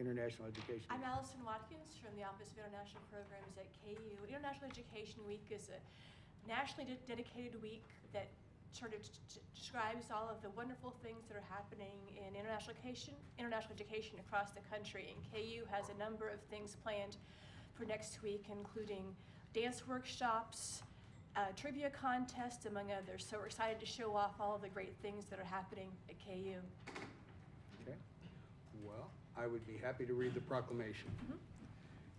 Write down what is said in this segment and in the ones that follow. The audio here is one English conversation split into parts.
International Education I'm Week? Allison Watkins from the Office of International Programs at KU. International Education Week is a nationally dedicated week that sort of describes all of the wonderful things that are happening in international education across the country. And KU has a number of things planned for next week, including dance workshops, trivia contests, among others. So we're excited to show off all of the great things that are happening at KU. Okay. Well, I would be happy to read the proclamation.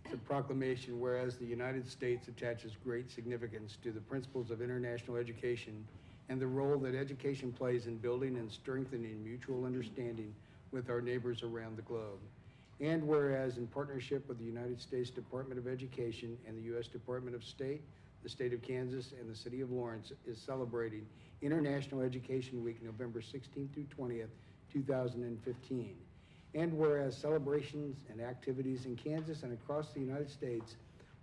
It's a proclamation whereas the United States attaches great significance to the principles of international education and the role that education plays in building and strengthening mutual understanding with our neighbors around the globe. And whereas in partnership with the United States Department of Education and the U.S. Department of State, the state of Kansas and the city of Lawrence is celebrating International Education Week, November 16th through 20th, 2015. And whereas celebrations and activities in Kansas and across the United States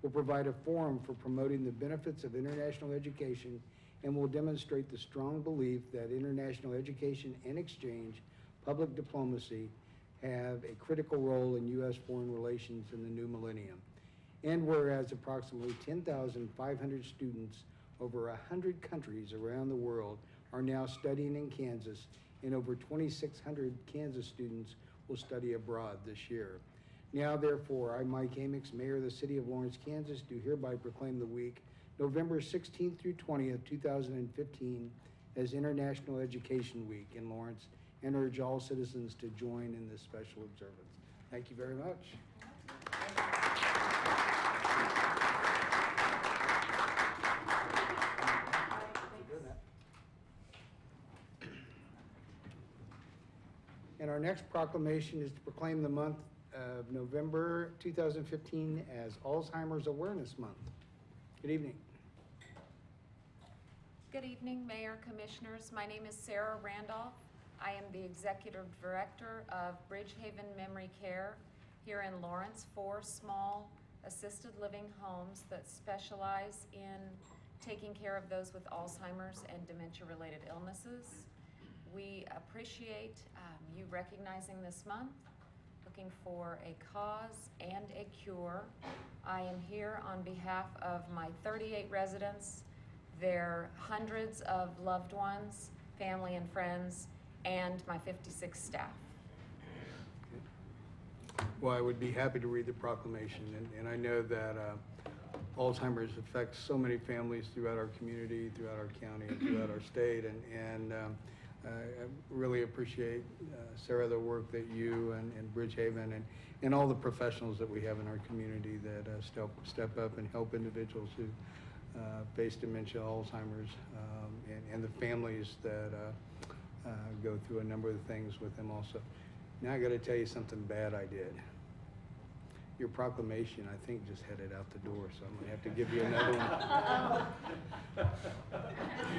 will provide a forum for promoting the benefits of international education and will demonstrate the strong belief that international education and exchange, public diplomacy, have a critical role in U.S. foreign relations in the new millennium. And whereas approximately 10,500 students over 100 countries around the world are now studying in Kansas, and over 2,600 Kansas students will study abroad this year. Now, therefore, I, Mike Amix, Mayor of the City of Lawrence, Kansas, do hereby proclaim the week, November 16th through 20th, 2015, as International Education Week in Lawrence, and urge all citizens to join in this special observance. Thank you very much. And our next proclamation is to proclaim the month of November 2015 as Alzheimer's Awareness Month. Good evening. Good evening, Mayor, Commissioners. My name is Sarah Randolph. I am the Executive Director of Bridgehaven Memory Care here in Lawrence, 4 small assisted living homes that specialize in taking care of those with Alzheimer's and dementia-related illnesses. We appreciate you recognizing this month, looking for a cause and a cure. I am here on behalf of my 38 residents, their hundreds of loved ones, family and friends, and my 56 staff. Well, I would be happy to read the proclamation, and I know that Alzheimer's affects so many families throughout our community, throughout our county, and throughout our state, and I really appreciate, Sarah, the work that you and Bridgehaven and all the professionals that we have in our community that step up and help individuals who face dementia, Alzheimer's, and the families that go through a number of things with them also. Now I got to tell you something bad I did. Your proclamation, I think, just headed out the door, so I'm going to have to give you another one.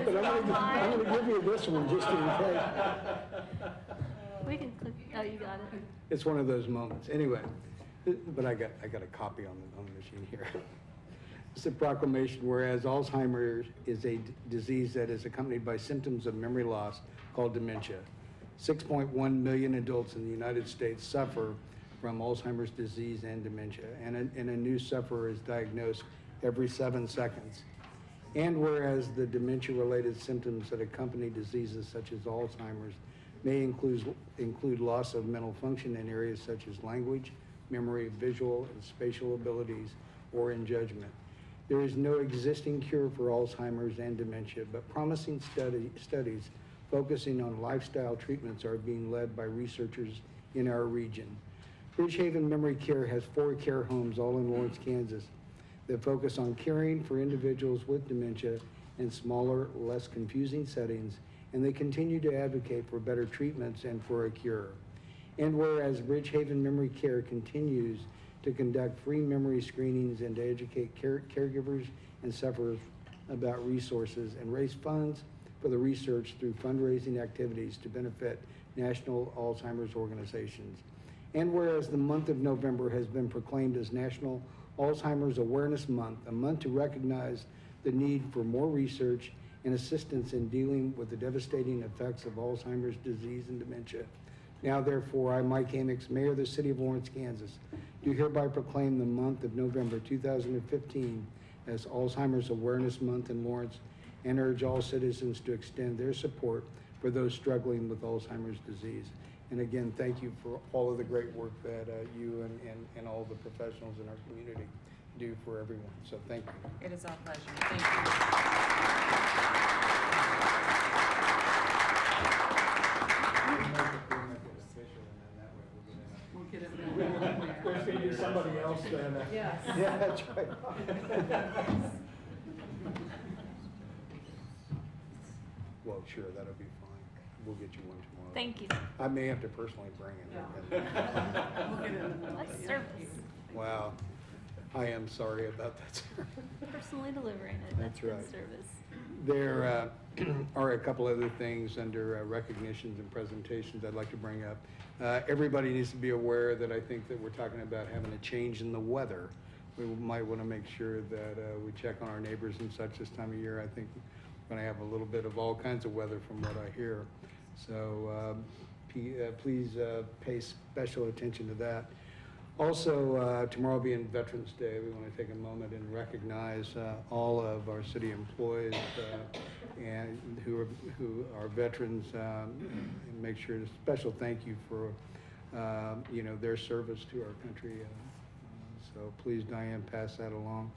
But I'm going to give you this one just in case. We can click. Oh, you got it. It's one of those moments. Anyway, but I got a copy on the machine here. It's a proclamation whereas Alzheimer's is a disease that is accompanied by symptoms of memory loss called dementia. 6.1 million adults in the United States suffer from Alzheimer's disease and dementia, and a new sufferer is diagnosed every 7 seconds. And whereas the dementia-related symptoms that accompany diseases such as Alzheimer's may include loss of mental function in areas such as language, memory, visual, and spatial abilities, or in judgment. There is no existing cure for Alzheimer's and dementia, but promising studies focusing on lifestyle treatments are being led by researchers in our region. Bridgehaven Memory Care has 4 care homes, all in Lawrence, Kansas, that focus on caring for individuals with dementia in smaller, less confusing settings, and they continue to advocate for better treatments and for a cure. And whereas Bridgehaven Memory Care continues to conduct free memory screenings and to educate caregivers and sufferers about resources and raise funds for the research through fundraising activities to benefit national Alzheimer's organizations. And whereas the month of November has been proclaimed as National Alzheimer's Awareness Month, a month to recognize the need for more research and assistance in dealing with the devastating effects of Alzheimer's disease and dementia. Now therefore, I, Mike Amix, Mayor of the City of Lawrence, Kansas, do hereby proclaim the month of November 2015 as Alzheimer's Awareness Month in Lawrence, and urge all citizens to extend their support for those struggling with Alzheimer's disease. And again, thank you for all of the great work that you and all the professionals in our community do for everyone. So thank you. It is our pleasure. Thank you. We'll get it. There's gonna be somebody else then. Yes. Yeah, that's right. Well, sure, that'll be fine. We'll get you one tomorrow. Thank you. I may have to personally bring it. We'll get it. That's service. Wow. I am sorry about that, sir. Personally delivering it. That's good right. Service. There are a couple other things under recognitions and presentations I'd like to bring up. Everybody needs to be aware that I think that we're talking about having a change in the weather. We might want to make sure that we check on our neighbors and such this time of year. I think we're going to have a little bit of all kinds of weather from what I hear. So please pay special attention to that. Also, tomorrow being Veterans Day, we want to take a moment and recognize all of our city employees and who are veterans, and make sure a special thank you for their service to our country. So please, Diane, pass that along.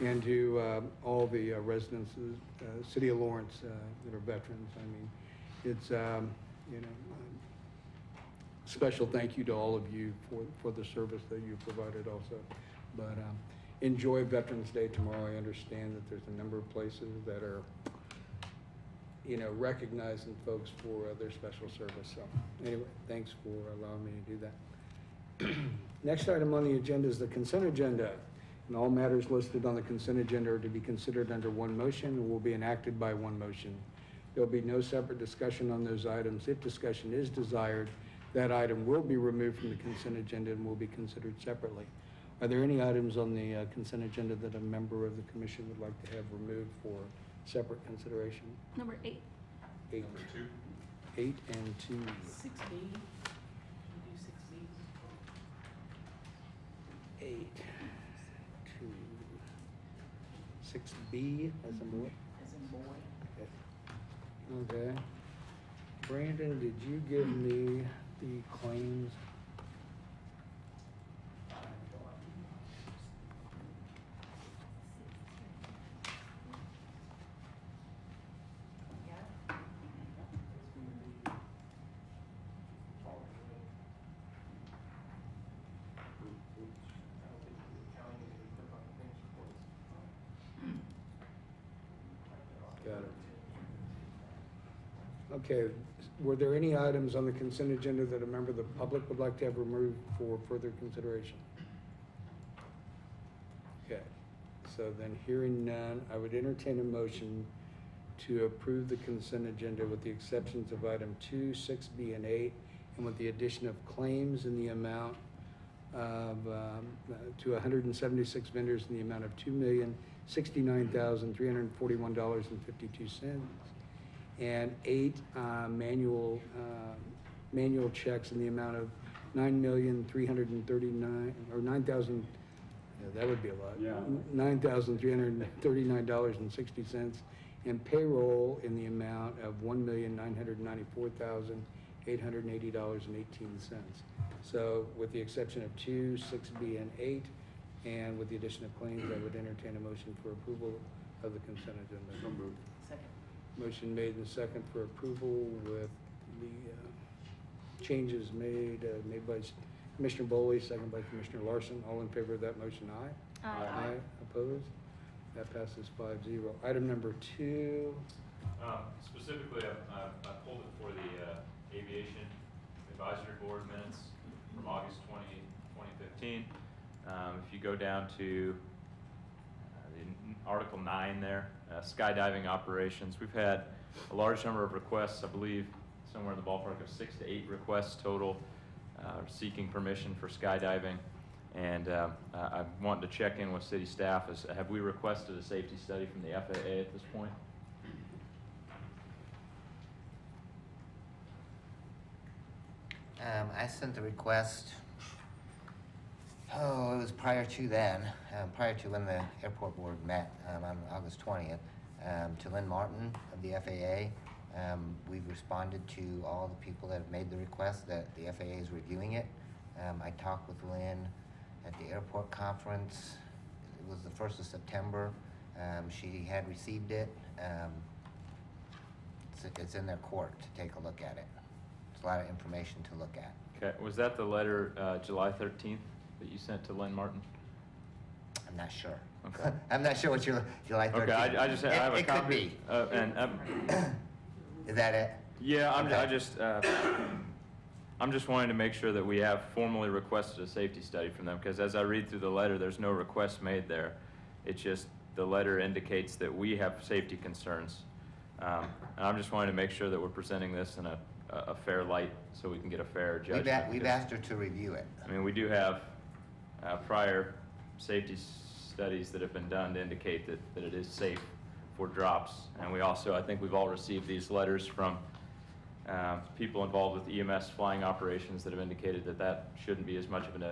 And to all the residents of the city of Lawrence that are veterans. I mean, it's special thank you to all of you for the service that you provided also. But enjoy Veterans Day tomorrow. I understand that there's a number of places that are, recognizing folks for their special service. So anyway, thanks for allowing me to do that. Next item on the agenda is the consent agenda. And all matters listed on the consent agenda are to be considered under one motion and will be enacted by one motion. There will be no separate discussion on those items. If discussion is desired, that item will be removed from the consent agenda and will be considered separately. Are there any items on the consent agenda that a member of the commission would like to have removed for separate consideration? Number 8. 8. Number 2. 8 and 2. 6B. Can you do 6B? 8, 2, 6B as a boy. As in boy. Okay. Brandon, did you give me the claims? Got it. Okay, were there any items on the consent agenda that a member of the public would like to have removed for further consideration? Okay, so then hearing none, I would entertain a motion to approve the consent agenda with the exceptions of item 2, 6B, and 8, and with the addition of claims in the amount of, to 176 vendors in the amount of $2,069,341.52. And 8 manual checks in the amount of $9,339 or 9,000. That would be a lot. Yeah. $9,339.60, and payroll in the amount of $1,994,880.18. So, with the exception of 2, 6B, and 8, and with the addition of claims, I would entertain a motion for approval of the consent agenda. So moved. Second. Motion made and second for approval with the changes made by Commissioner Boley, second by Commissioner Larson. All in favor of that motion, aye? Aye. Opposed? That passes 5-0. Item number 2. Specifically, I pulled it for the Aviation Advisory Board minutes from August 2015. If you go down to the Article 9 there, skydiving operations, we've had a large number of requests, I believe somewhere in the ballpark of 6 to 8 requests total seeking permission for skydiving. And I wanted to check in with city staff. Have we requested a safety study from the FAA at this point? I sent the request, it was prior to then, prior to when the airport board met on August 20th, to Lynn Martin of the FAA. We've responded to all the people that have made the request, that the FAA is reviewing it. I talked with Lynn at the airport conference. It was the 1st of September. She had received it. It's in their court to take a look at it. It's a lot of information to look at. Okay, was that the letter, July 13th, that you sent to Lynn Martin? I'm not sure. Okay. I'm not sure what your July 13th. Okay, I just, I have a It could copy. be. And, Is that it? yeah, I Okay. just, I'm just wanting to make sure that we have formally requested a safety study from them, because as I read through the letter, there's no request made there. It's just, the letter indicates that we have safety concerns. And I'm just wanting to make sure that we're presenting this in a fair light, so we can get a fair judgment. We've because- asked her to review it. I mean, we do have prior safety studies that have been done to indicate that it is safe for drops. And we also, I think we've all received these letters from people involved with EMS flying operations that have indicated that shouldn't be as much of an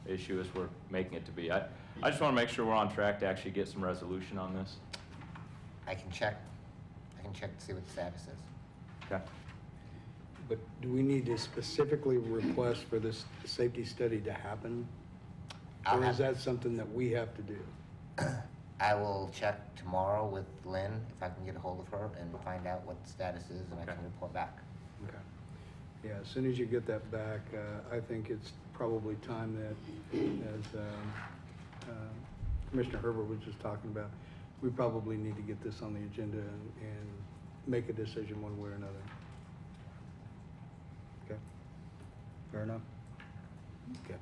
issue as we're making it to be. I just want to make sure we're on track to actually get some resolution on this. I can check to see what the status is. Okay. But do we need to specifically request for this safety study to happen? I'll Or is have- that something that we have to do? I will check tomorrow with Lynn, if I can get a hold of her, and find out what the status is, and I can Okay. report back. Okay. Yeah, as soon as you get that back, I think it's probably time that, as Commissioner Herbert was just talking about, we probably need to get this on the agenda and make a decision one way or another. Okay? Fair enough? Okay.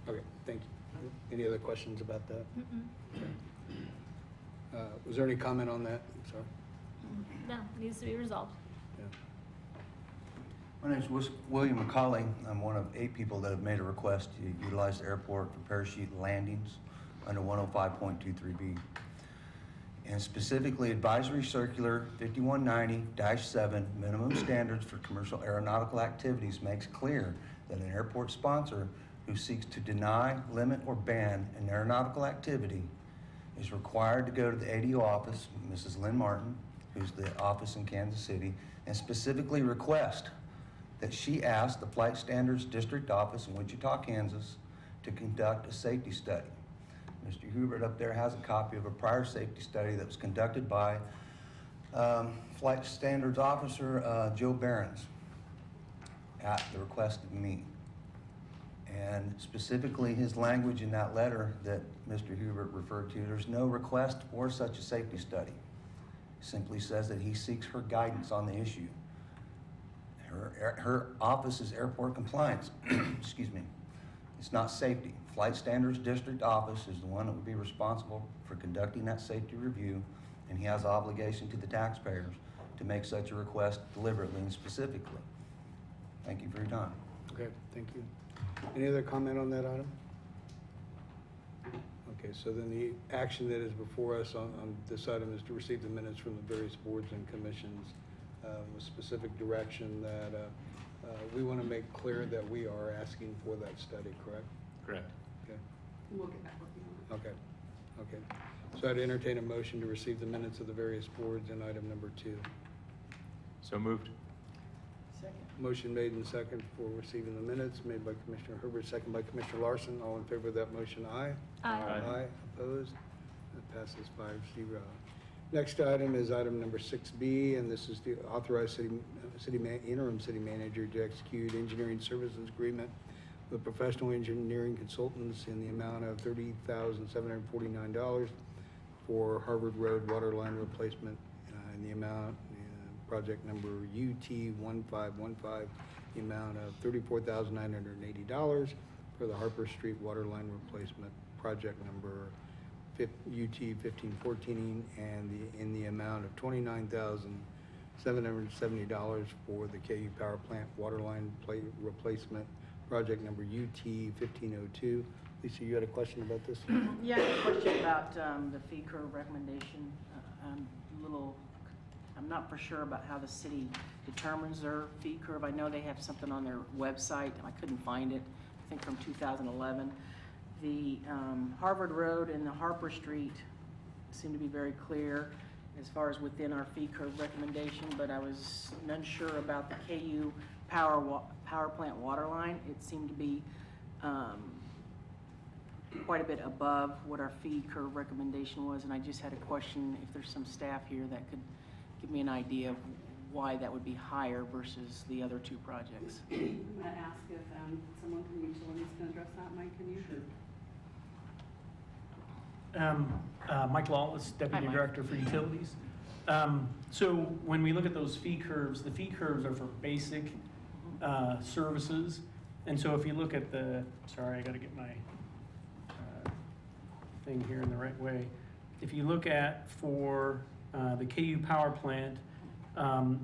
Okay, thank you. Any other questions about that? Was there any comment on that? I'm sorry. No, needs to be resolved. Yeah. My name is William McCauley. I'm one of 8 people that have made a request to utilize the airport for parachute landings under 105.23B. And specifically, Advisory Circular 5190-7, minimum standards for commercial aeronautical activities, makes clear that an airport sponsor who seeks to deny, limit, or ban an aeronautical activity is required to go to the ADO office, Mrs. Lynn Martin, who's the office in Kansas City, and specifically request that she ask the Flight Standards District Office in Wichita, Kansas, to conduct a safety study. Mr. Hubert up there has a copy of a prior safety study that was conducted by Flight Standards Officer Joe Behrens at the request of me. And specifically, his language in that letter that Mr. Hubert referred to, there's no request for such a safety study. It simply says that he seeks her guidance on the issue. Her office is airport compliance, excuse me. It's not safety. Flight Standards District Office is the one that would be responsible for conducting that safety review, and he has obligation to the taxpayers to make such a request deliberately and specifically. Thank you for your time. Okay, thank you. Any other comment on that item? Okay, so then the action that is before us on this item is to receive the minutes from the various boards and commissions with specific direction that we want to make clear that we are asking for that study, correct? Correct. Okay, We'll get back with you on that. okay, okay. So I'd entertain a motion to receive the minutes of the various boards in item number 2. So moved. Second. Motion made and second for receiving the minutes, made by Commissioner Herbert, second by Commissioner Larson. All in favor of that motion, aye. Aye. Aye. Opposed? That passes 5-0. Next item is item number 6B, and this is the authorized interim city manager to execute engineering services agreement with professional engineering consultants in the amount of $30,749 for Harvard Road water line replacement in the amount, project number UT1515, the amount of $34,980 for the Harper Street water line replacement, project number UT1514, and in the amount of $29,770 for the KU Power Plant water line replacement, project number UT1502. Lisa, you had a question about this? Yeah, I have a question about the fee curve recommendation. I'm not for sure about how the city determines their fee curve? I know they have something on their website, I couldn't find it, I think from 2011. The Harvard Road and the Harper Street seem to be very clear as far as within our fee curve recommendation, but I was unsure about the KU power plant water line. It seemed to be quite a bit above what our fee curve recommendation was, and I just had a question if there's some staff here that could give me an idea of why that would be higher versus the other two projects. I'm going to ask if someone from utilities can address that. Mike, can you? Mike Lawless, Deputy Mike. Director for Utilities. So when we look at those fee curves, the fee curves are for basic services. And so if you look at the, sorry, I got to get my thing here in the right way. If you look at for the KU power plant,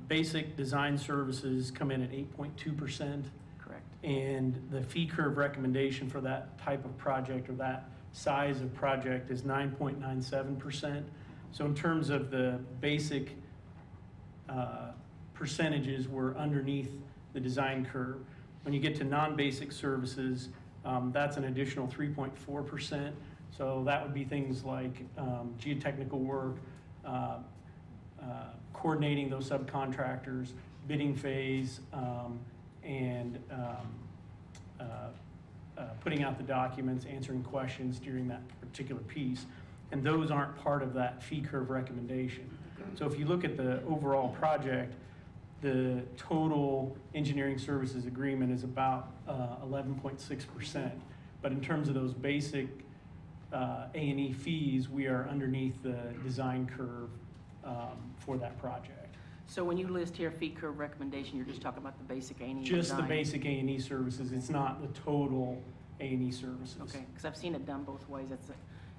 basic design services come in at 8.2%. Correct. And the fee curve recommendation for that type of project or that size of project is 9.97%. So in terms of the basic percentages, we're underneath the design curve. When you get to non-basic services, that's an additional 3.4%. So that would be things like geotechnical work, coordinating those subcontractors, bidding phase, and putting out the documents, answering questions during that particular piece. And those aren't part of that fee curve recommendation. So if you look at the overall project, the total engineering services agreement is about 11.6%. But in terms of those basic A&E fees, we are underneath the design curve for that project. So when you list here fee curve recommendation, you're just talking about the basic A&E Just the design? basic A&E services, it's not the total A&E services. Okay, because I've seen it done both ways.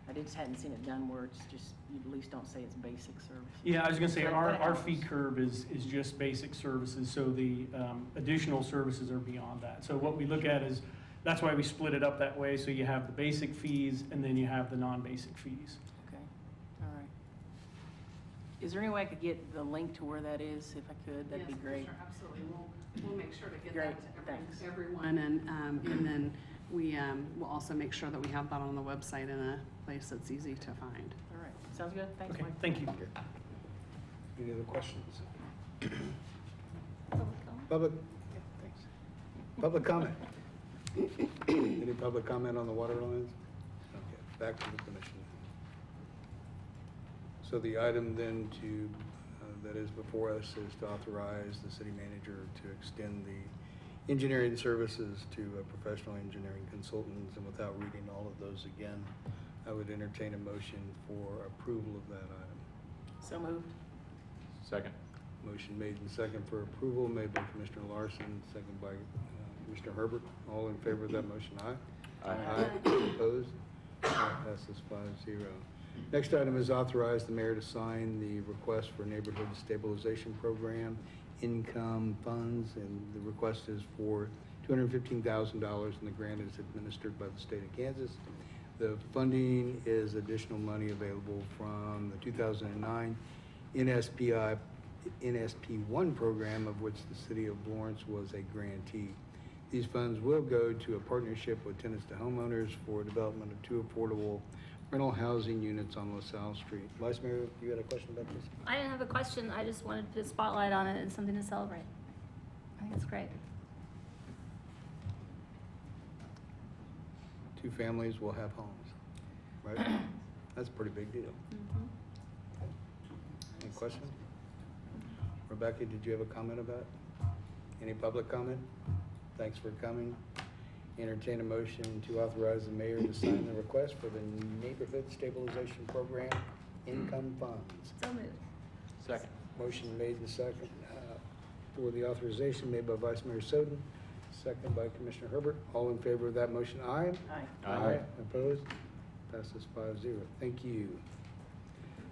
I just hadn't seen it done where it's just, you at least don't say it's basic service. Yeah, I was gonna say, That our helps. fee curve is just basic services, so the additional services are beyond that. So what we look at is, that's why we split it up that way, so you have the basic fees and then you have the non-basic fees. Okay, all right. Is there any way I could get the link to where that is, if I could? That'd be Yes, great. Sure, absolutely. We'll make sure to get Great, that to thanks. everyone, and then we will also make sure that we have that on the website in a place that's easy to find. All right, sounds good. Thanks, Okay, Mike. thank you. Any other questions? Public comment? Public, thanks. Public comment? Any public comment on the water lines? Okay, back to the commission. So the item then that is before us is to authorize the city manager to extend the engineering services to professional engineering consultants, and without reading all of those again, I would entertain a motion for approval of that item. So moved. Second. Motion made and second for approval, made by Commissioner Larson, second by Commissioner Herbert. All in favor of that motion, aye? Aye. Opposed? That passes 5-0. Next item is authorize the mayor to sign the request for neighborhood stabilization program income funds, and the request is for $215,000, and the grant is administered by the state of Kansas. The funding is additional money available from the 2009 NSP1 program, of which the city of Lawrence was a grantee. These funds will go to a partnership with Tenants to Homeowners for development of 2 affordable rental housing units on LaSalle Street. Vice Mayor, you had a question about this? I didn't have a question. I just wanted to spotlight on it and something to celebrate. I think it's great. 2 families will have homes, right? That's a pretty big deal. Any questions? Rebecca, did you have a comment about it? Any public comment? Thanks for coming. Entertain a motion to authorize the mayor to sign the request for the Neighborhood Stabilization Program income funds. So moved. Second. Motion made and second for the authorization made by Vice Mayor Soden, second by Commissioner Herbert. All in favor of that motion, aye? Aye. Aye. Opposed? Passes 5-0. Thank you.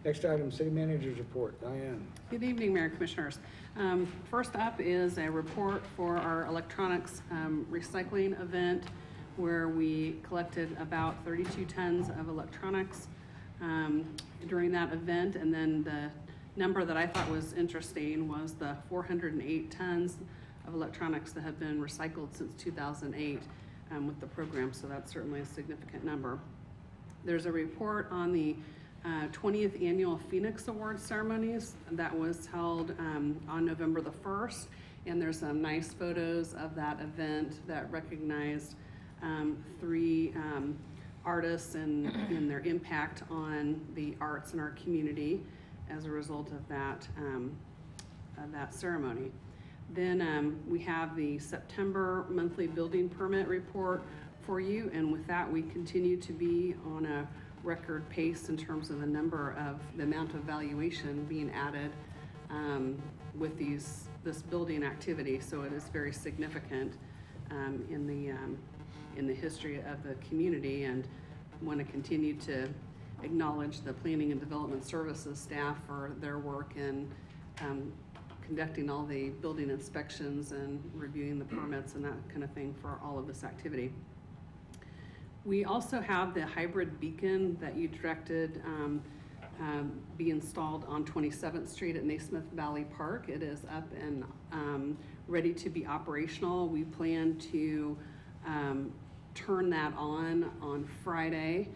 Next item, city manager's report. Diane. Good evening, Mayor and Commissioners. First up is a report for our electronics recycling event, where we collected about 32 tons of electronics during that event, and then the number that I thought was interesting was the 408 tons of electronics that have been recycled since 2008 with the program, so that's certainly a significant number. There's a report on the 20th Annual Phoenix Award ceremonies that was held on November the 1st, and there's some nice photos of that event that recognized three artists and their impact on the arts in our community as a result of that ceremony. Then we have the September monthly building permit report for you, and with that, we continue to be on a record pace in terms of the amount of valuation being added with this building activity. So it is very significant in the history of the community, and want to continue to acknowledge the Planning and Development Services staff for their work in conducting all the building inspections and reviewing the permits and that kind of thing for all of this activity. We also have the hybrid beacon that you directed be installed on 27th Street at Naismith Valley Park. It is up and ready to be operational. We plan to turn that on Friday.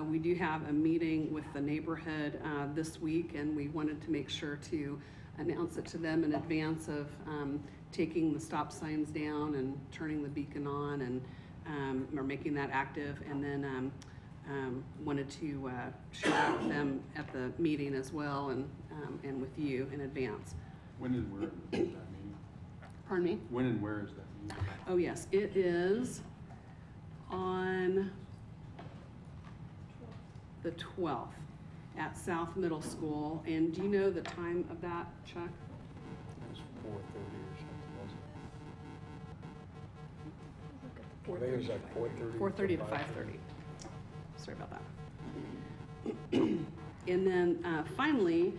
We do have a meeting with the neighborhood this week, and we wanted to make sure to announce it to them in advance of taking the stop signs down and turning the beacon on, and or making that active, and then wanted to share that with them at the meeting as well, and with you in advance. When and where is that meeting? Pardon me? When and where is that meeting? Oh yes, it is on the 12th at South Middle School. And do you know the time of that, Chuck? It was 4:30 or something, wasn't it? I think it was like 4:30. 4:30 to 5:30. Sorry about that. And then finally,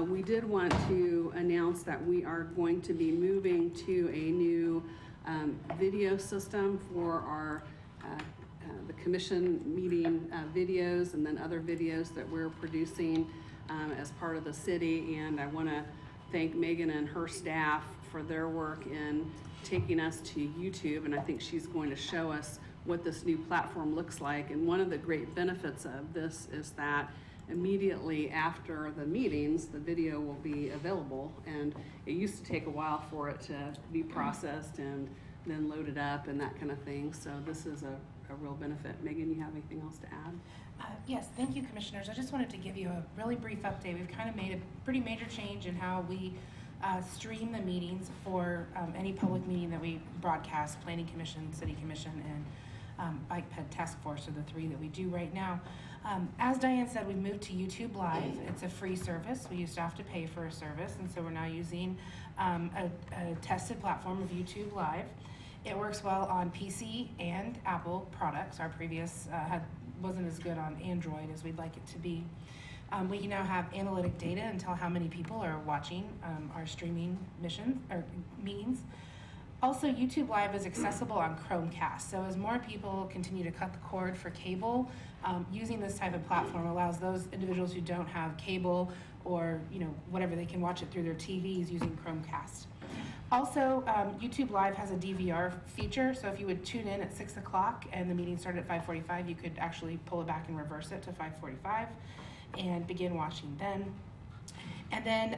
we did want to announce that we are going to be moving to a new video system for our the commission meeting videos, and then other videos that we're producing as part of the city. And I want to thank Megan and her staff for their work in taking us to YouTube, and I think she's going to show us what this new platform looks like. And one of the great benefits of this is that immediately after the meetings, the video will be available, and it used to take a while for it to be processed and then loaded up and that kind of thing. So this is a real benefit. Megan, you have anything else to add? Yes, thank you, commissioners. I just wanted to give you a really brief update. We've kind of made a pretty major change in how we stream the meetings for any public meeting that we broadcast. Planning Commission, City Commission, and Bike Ped Task Force are the three that we do right now. As Diane said, we moved to YouTube Live. It's a free service. We used to have to pay for a service, and so we're now using a tested platform of YouTube Live. It works well on PC and Apple products. Our previous wasn't as good on Android as we'd like it to be. We now have analytic data and tell how many people are watching our streaming meetings. Also, YouTube Live is accessible on Chromecast. So as more people continue to cut the cord for cable, using this type of platform allows those individuals who don't have cable or whatever, they can watch it through their TVs using Chromecast. Also, YouTube Live has a DVR feature, so if you would tune in at 6 o'clock and the meeting started at 5:45, you could actually pull it back and reverse it to 5:45 and begin watching then. And then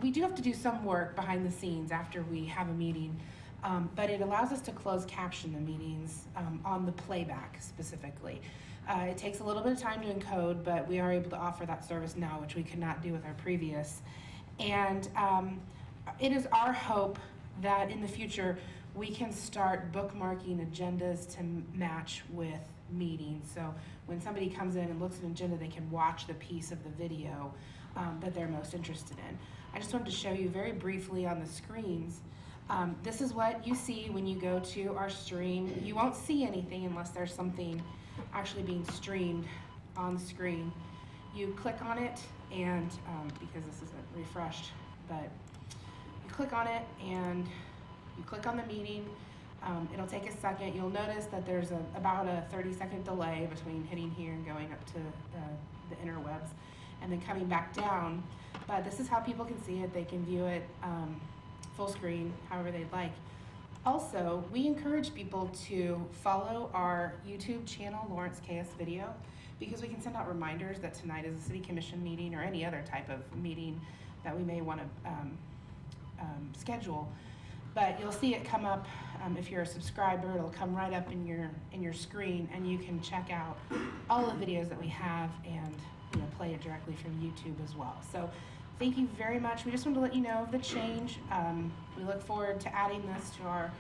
we do have to do some work behind the scenes after we have a meeting, but it allows us to close caption the meetings on the playback specifically. It takes a little bit of time to encode, but we are able to offer that service now, which we could not do with our previous. And it is our hope that in the future we can start bookmarking agendas to match with meetings. So when somebody comes in and looks at an agenda, they can watch the piece of the video that they're most interested in. I just wanted to show you very briefly on the screens. This is what you see when you go to our stream. You won't see anything unless there's something actually being streamed on the screen. You click on it, and because this isn't refreshed, but you click on it and you click on the meeting. It'll take a second. You'll notice that there's about a 30-second delay between hitting here and going up to the interwebs. and then coming back down. But this is how people can see it. They can view it full screen, however they'd like. Also, we encourage people to follow our YouTube channel, Lawrence KS Video, because we can send out reminders that tonight is a city commission meeting or any other type of meeting that we may want to schedule. But you'll see it come up, if you're a subscriber, it'll come right up in your screen, and you can check out all the videos that we have and play it directly from YouTube as well. So thank you very much. We just wanted to let you know of the change. We look forward to adding this to our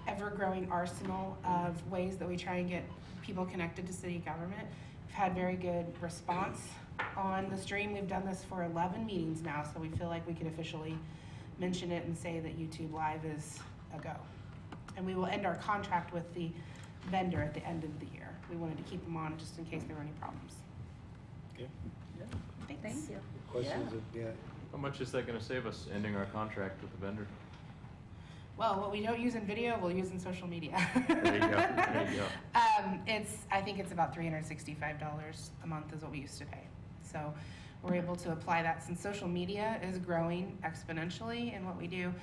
ever-growing arsenal of ways that we try and get people connected to city government. We've had very good response on the stream. We've done this for 11 meetings now, so we feel like we could officially mention it and say that YouTube Live is a go. And we will end our contract with the vendor at the end of the year. We wanted to keep them on just in case there were any problems. Okay. Thanks. Thank you. Questions? Yeah. How much is that gonna save us, ending our contract with the vendor? Well, what we don't use in video, we'll use in social media. There you go, there you go. I think it's about $365 a month is what we used to pay. So we're able to apply that since social media is growing exponentially in what we do.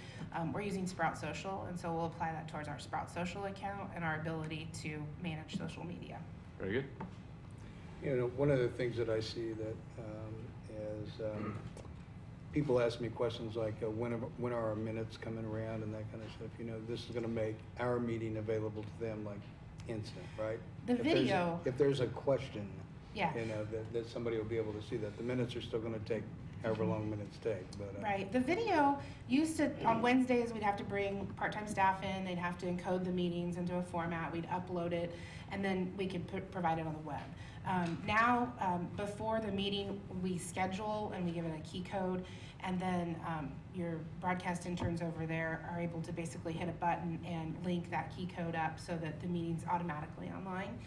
We're using Sprout Social, and so we'll apply that towards our Sprout Social account and our ability to manage social media. Very good. One of the things that I see that is people ask me questions like, when are our minutes coming around and that kind of stuff. This is going to make our meeting available to them like instant, right? The video. If there's a question, Yeah. that somebody will be able to see that. The minutes are still going to take however long minutes take, but. Right. The video used to, on Wednesdays, we'd have to bring part-time staff in. They'd have to encode the meetings into a format. We'd upload it, and then we could provide it on the web. Now, before the meeting, we schedule and we give it a key code, and then your broadcast interns over there are able to basically hit a button and link that key code up so that the meeting's automatically online.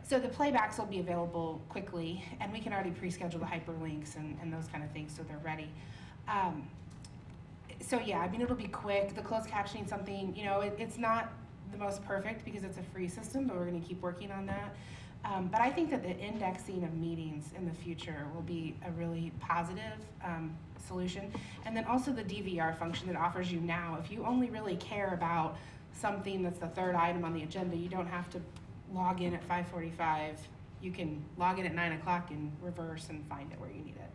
So the playbacks will be available quickly, and we can already pre-schedule the hyperlinks and those kind of things so they're ready. So yeah, I mean, it'll be quick. The closed captioning something, it's not the most perfect because it's a free system, but we're going to keep working on that. But I think that the indexing of meetings in the future will be a really positive solution. And then also the DVR function that offers you now. If you only really care about something that's the third item on the agenda, you don't have to log in at 5:45. You can log in at 9 o'clock and reverse and find it where you need it.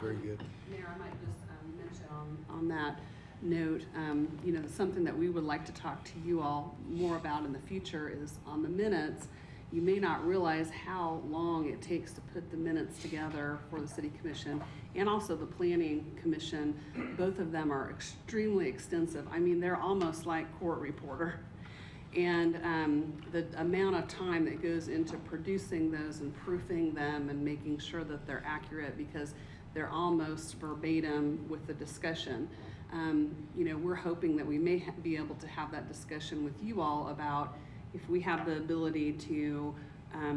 Very good. Mayor, I might just mention on that note, something that we would like to talk to you all more about in the future is on the minutes. You may not realize how long it takes to put the minutes together for the City Commission and also the Planning Commission. Both of them are extremely extensive. I mean, they're almost like court reporter. And the amount of time that goes into producing those and proofing them and making sure that they're accurate because they're almost verbatim with the discussion. We're hoping that we may be able to have that discussion with you all about if we have the ability to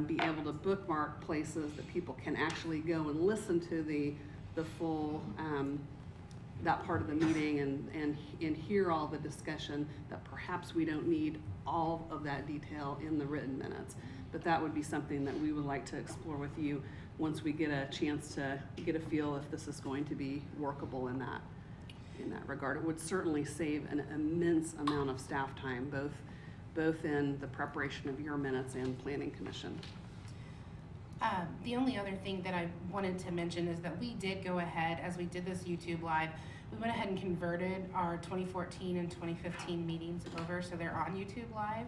be able to bookmark places that people can actually go and listen to the full that part of the meeting and hear all the discussion, that perhaps we don't need all of that detail in the written minutes. But that would be something that we would like to explore with you once we get a chance to get a feel if this is going to be workable in that regard. It would certainly save an immense amount of staff time, both in the preparation of your minutes and Planning Commission. The only other thing that I wanted to mention is that we did go ahead, as we did this YouTube Live, we went ahead and converted our 2014 and 2015 meetings over, so they're on YouTube Live,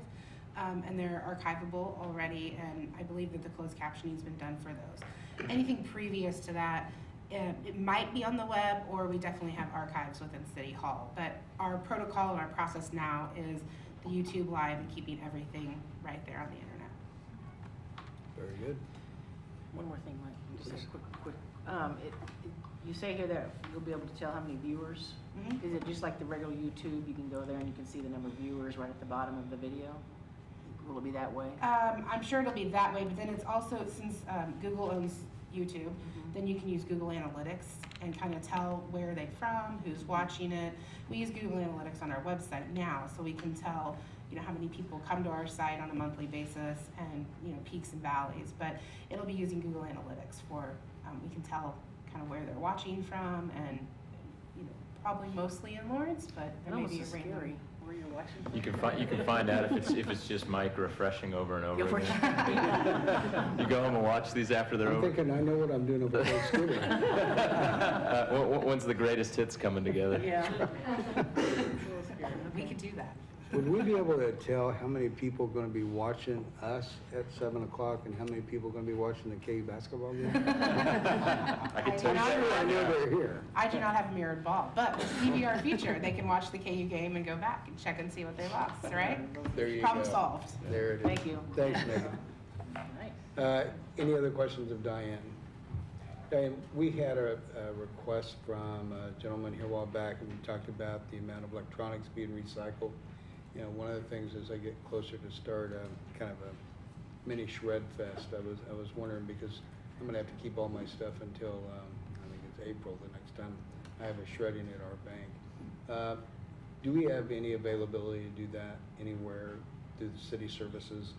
and they're archivable already, and I believe that the closed captioning's been done for those. Anything previous to that, it might be on the web, or we definitely have archives within City Hall, but our protocol and our process now is the YouTube Live and keeping everything right there on the internet. Very good. One more thing, Mike, just a quick. You say here that you'll be able to tell how many viewers. Mhm. Is it just like the regular YouTube? You can go there and you can see the number of viewers right at the bottom of the video? Will it be that way? I'm sure it'll be that way, but then it's also, since Google owns YouTube, then you can use Google Analytics and kind of tell where they're from, who's watching it. We use Google Analytics on our website now, so we can tell, how many people come to our site on a monthly basis and, peaks and valleys. But it'll be using Google Analytics for, we can tell kind of where they're watching from and, probably mostly in Lawrence, but there may Almost be a as random. scary where you're watching. You can find out if it's just Mike refreshing over and over Yeah, again. You go home and watch these after they're I'm over. thinking, I know what I'm doing over Thanksgiving. When's the greatest hits coming together? Yeah. We could do that. Would we be able to tell how many people are going to be watching us at 7 o'clock and how many people are going to be watching the KU basketball game? I can tell you I I know they're here. I do not have a mirrored ball, but with the DVR feature, they can watch the KU game and go back and check and see what they lost, right? There you Problem go. solved. There it is. Thank you. Thanks, Megan. Nice. Any other questions of Diane? Diane, we had a request from a gentleman here a while back, and we talked about the amount of electronics being recycled. One of the things as I get closer to start kind of a mini shred fest, I was wondering, because I'm gonna have to keep all my stuff until, I think it's April, the next time I have a shredding at our bank. Do we have any availability to do that anywhere through the city services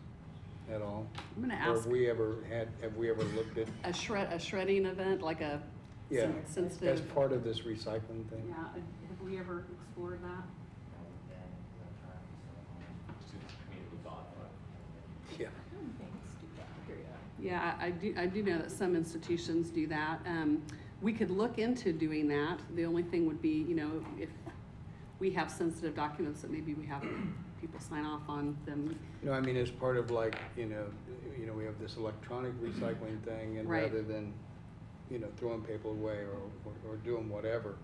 at all? I'm gonna Or ask have we ever looked at, a shredding event, like a yeah, as sensitive. part of this recycling thing? Yeah, have we ever explored that? Yeah. Yeah, I do know that some institutions do that. We could look into doing that. The only thing would be, if we have sensitive documents that maybe we have people sign off on them. No, I mean, as part of like, we have this electronic recycling thing, and Right. rather than, throwing paper away or doing whatever,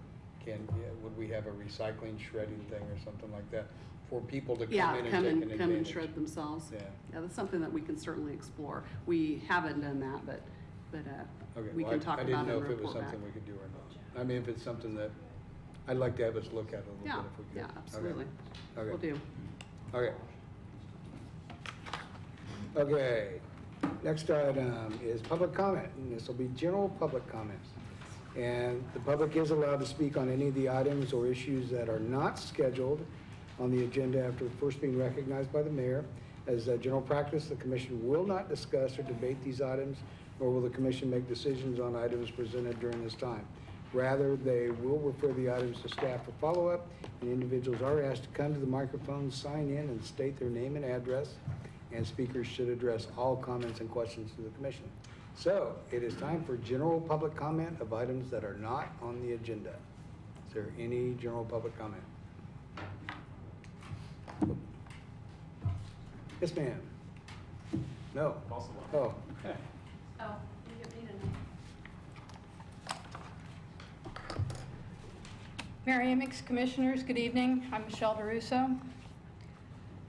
would we have a recycling shredding thing or something like that for people to Yeah, come in and come take an and advantage? shred themselves. Yeah. Yeah, that's something that we can certainly explore. We haven't done that, but Okay, we well, can talk I about didn't it know and if it was report back. something we could do or not. I mean, if it's something that, I'd like to have us look at it a little Yeah, bit if we could. yeah, Okay. absolutely. Okay. Will do. Okay. Okay, next item is public comment, and this will be general public comments. And the public is allowed to speak on any of the items or issues that are not scheduled on the agenda after first being recognized by the mayor. As a general practice, the commission will not discuss or debate these items, nor will the commission make decisions on items presented during this time. Rather, they will refer the items to staff for follow-up, and individuals are asked to come to the microphone, sign in, and state their name and address, and speakers should address all comments and questions to the commission. So, it is time for general public comment of items that are not on the agenda. Is there any general public comment? Yes, ma'am. No? Oh, Oh, you get me to- Mary Amix Commissioners, good evening. I'm Michelle DeRusso.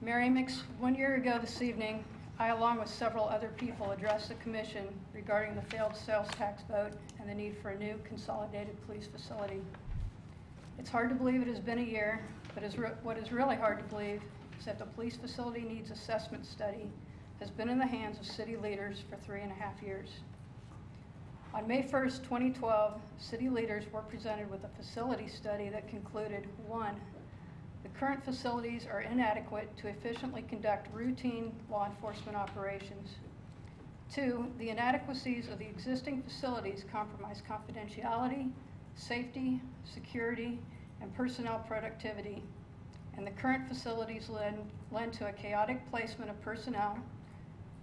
Mary Amix, 1 year ago this evening, I, along with several other people, addressed the Commission regarding the failed sales tax vote and the need for a new consolidated police facility. It's hard to believe it has been a year, but what is really hard to believe is that the police facility needs assessment study has been in the hands of city leaders for 3.5 years. On May 1st, 2012, city leaders were presented with a facility study that concluded, 1, the current facilities are inadequate to efficiently conduct routine law enforcement operations. 2, the inadequacies of the existing facilities compromise confidentiality, safety, security, and personnel productivity. And the current facilities lend to a chaotic placement of personnel,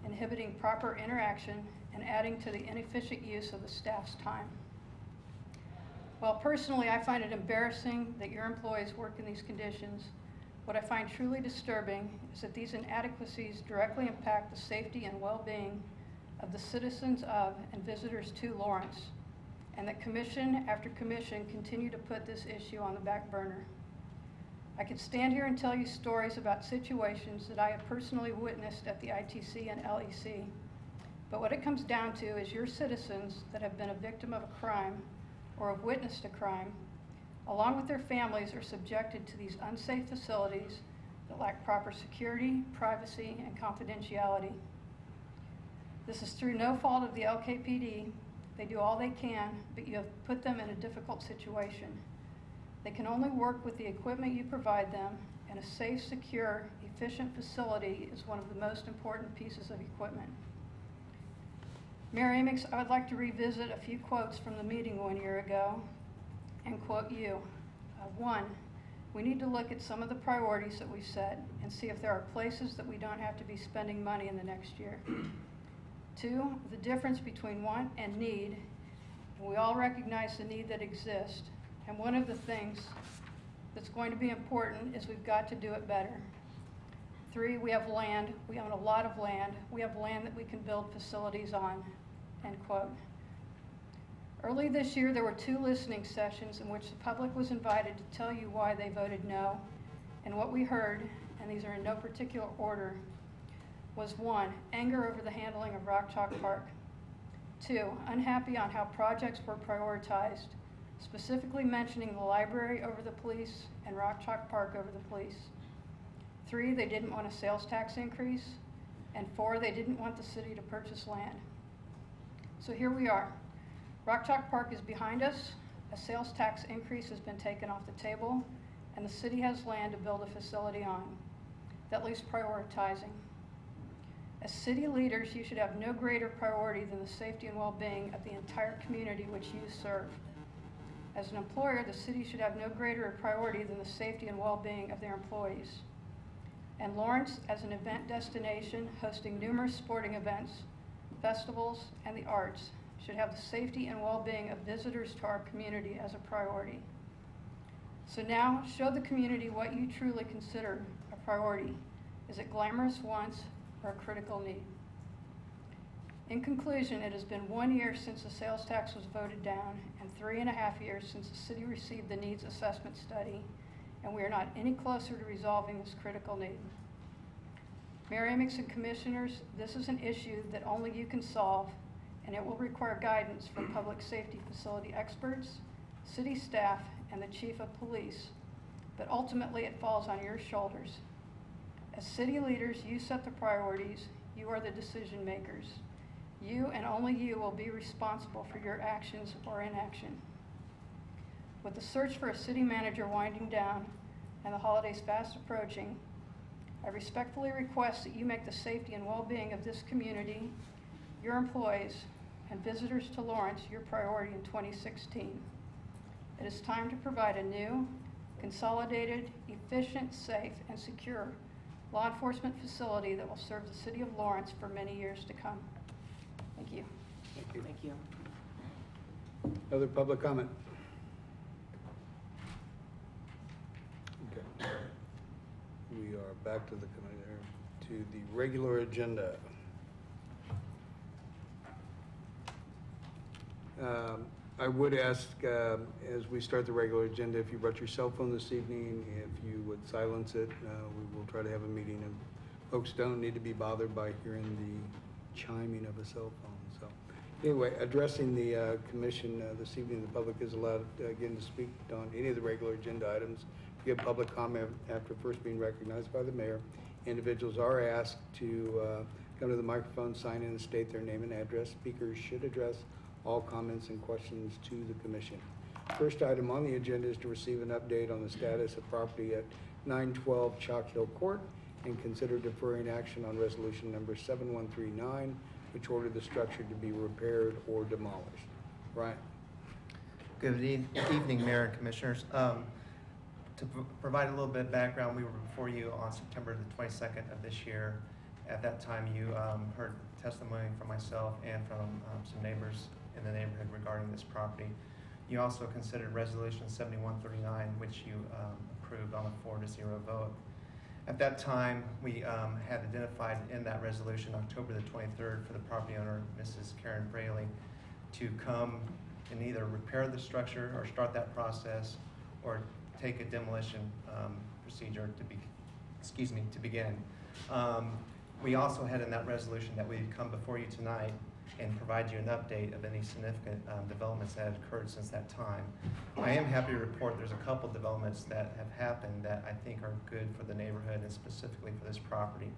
inhibiting proper interaction, and adding to the inefficient use of the staff's time. While personally I find it embarrassing that your employees work in these conditions, what I find truly disturbing is that these inadequacies directly impact the safety and well-being of the citizens of and visitors to Lawrence, and that commission after commission continue to put this issue on the back burner. I could stand here and tell you stories about situations that I have personally witnessed at the ITC and LEC, but what it comes down to is your citizens that have been a victim of a crime or have witnessed a crime, along with their families, are subjected to these unsafe facilities that lack proper security, privacy, and confidentiality. This is through no fault of the LKPD. They do all they can, but you have put them in a difficult situation. They can only work with the equipment you provide them in a safe, secure, efficient facility is one of the most important pieces of equipment. Mayor Amix, I would like to revisit a few quotes from the meeting 1 year ago and quote you. One, we need to look at some of the priorities that we set and see if there are places that we don't have to be spending money in the next year. Two, the difference between want and need. And we all recognize the need that exists. And one of the things that's going to be important is we've got to do it better. Three, we have land. We own a lot of land. We have land that we can build facilities on, end quote. Early this year, there were 2 listening sessions in which the public was invited to tell you why they voted no. And what we heard, and these are in no particular order, was 1, anger over the handling of Rock Chalk Park. 2, unhappy on how projects were prioritized, specifically mentioning the library over the police and Rock Chalk Park over the police. 3, they didn't want a sales tax increase. And 4, they didn't want the city to purchase land. So here we are. Rock Chalk Park is behind us, a sales tax increase has been taken off the table, and the city has land to build a facility on. That leaves prioritizing. As city leaders, you should have no greater priority than the safety and well-being of the entire community which you serve. As an employer, the city should have no greater priority than the safety and well-being of their employees. And Lawrence, as an event destination hosting numerous sporting events, festivals, and the arts, should have the safety and well-being of visitors to our community as a priority. So now, show the community what you truly consider a priority. Is it glamorous wants or a critical need? In conclusion, it has been 1 year since the sales tax was voted down and 3.5 years since the city received the needs assessment study, and we are not any closer to resolving this critical need. Mayor Amix and Commissioners, this is an issue that only you can solve, and it will require guidance from public safety facility experts, city staff, and the chief of police, but ultimately it falls on your shoulders. As city leaders, you set the priorities, you are the decision makers. You and only you will be responsible for your actions or inaction. With the search for a city manager winding down and the holidays fast approaching, I respectfully request that you make the safety and well-being of this community, your employees, and visitors to Lawrence your priority in 2016. It is time to provide a new, consolidated, efficient, safe, and secure law enforcement facility that will serve the city of Lawrence for many years to come. Thank you. Thank you. Thank you. Other public comment? Okay. We are back to the regular agenda. I would ask, as we start the regular agenda, if you brought your cell phone this evening, if you would silence it. We will try to have a meeting, and folks don't need to be bothered by hearing the chiming of a cell phone. So anyway, addressing the commission this evening, the public is allowed again to speak on any of the regular agenda items. To give public comment after first being recognized by the mayor, individuals are asked to come to the microphone, sign in, and state their name and address. Speakers should address all comments and questions to the commission. First item on the agenda is to receive an update on the status of property at 912 Chalk Hill Court and consider deferring action on resolution number 7139, which ordered the structure to be repaired or demolished. Ryan. Good evening, Mayor and Commissioners. To provide a little bit of background, we were before you on September the 22nd of this year. At that time, you heard testimony from myself and from some neighbors in the neighborhood regarding this property. You also considered resolution 7139, which you approved on a 4-0 vote. At that time, we had identified in that resolution October the 23rd for the property owner, Mrs. Karen Braley, to come and either repair the structure or start that process or take a demolition procedure to begin. We also had in that resolution that we'd come before you tonight and provide you an update of any significant developments that had occurred since that time. I am happy to report there's a couple developments that have happened that I think are good for the neighborhood and specifically for this property.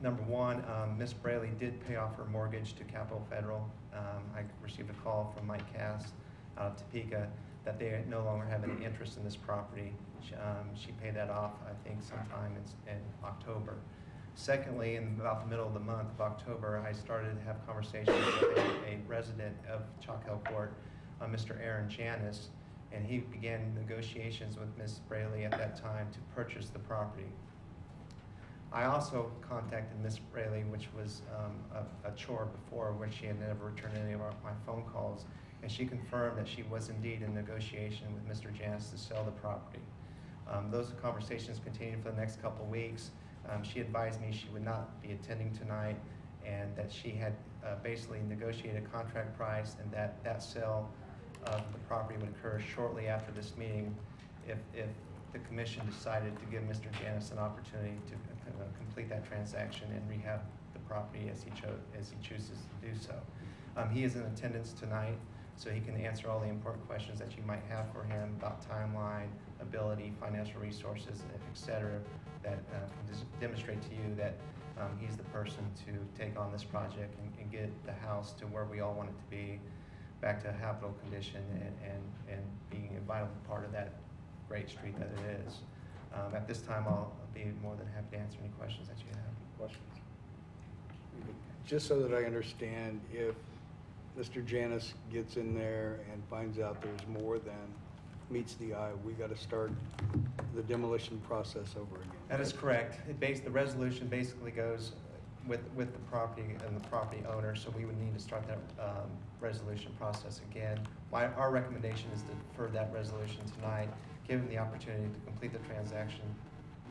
Number one, Ms. Braley did pay off her mortgage to Capital Federal. I received a call from Mike Cass out of Topeka that they no longer have any interest in this property. She paid that off, I think, sometime in October. Secondly, in about the middle of the month of October, I started to have conversations with a resident of Chalk Hill Court, Mr. Aaron Janis, and he began negotiations with Ms. Braley at that time to purchase the property. I also contacted Ms. Braley, which was a chore before, where she had never returned any of my phone calls, and she confirmed that she was indeed in negotiation with Mr. Janis to sell the property. Those conversations continued for the next couple of weeks. She advised me she would not be attending tonight, and that she had basically negotiated a contract price, and that sale of the property would occur shortly after this meeting if the commission decided to give Mr. Janis an opportunity to complete that transaction and rehab the property as he chooses to do so. He is in attendance tonight, so he can answer all the important questions that you might have for him about timeline, ability, financial resources, et cetera, that can demonstrate to you that he's the person to take on this project and get the house to where we all want it to be, back to a habitable condition and being a vital part of that great street that it is. At this time, I'll be more than happy to answer any questions that you have. Questions? Just so that I understand, if Mr. Janis gets in there and finds out there's more than meets the eye, we got to start the demolition process over again. That is correct. The resolution basically goes with the property and the property owner, so we would need to start that resolution process again. Our recommendation is to defer that resolution tonight, give him the opportunity to complete the transaction,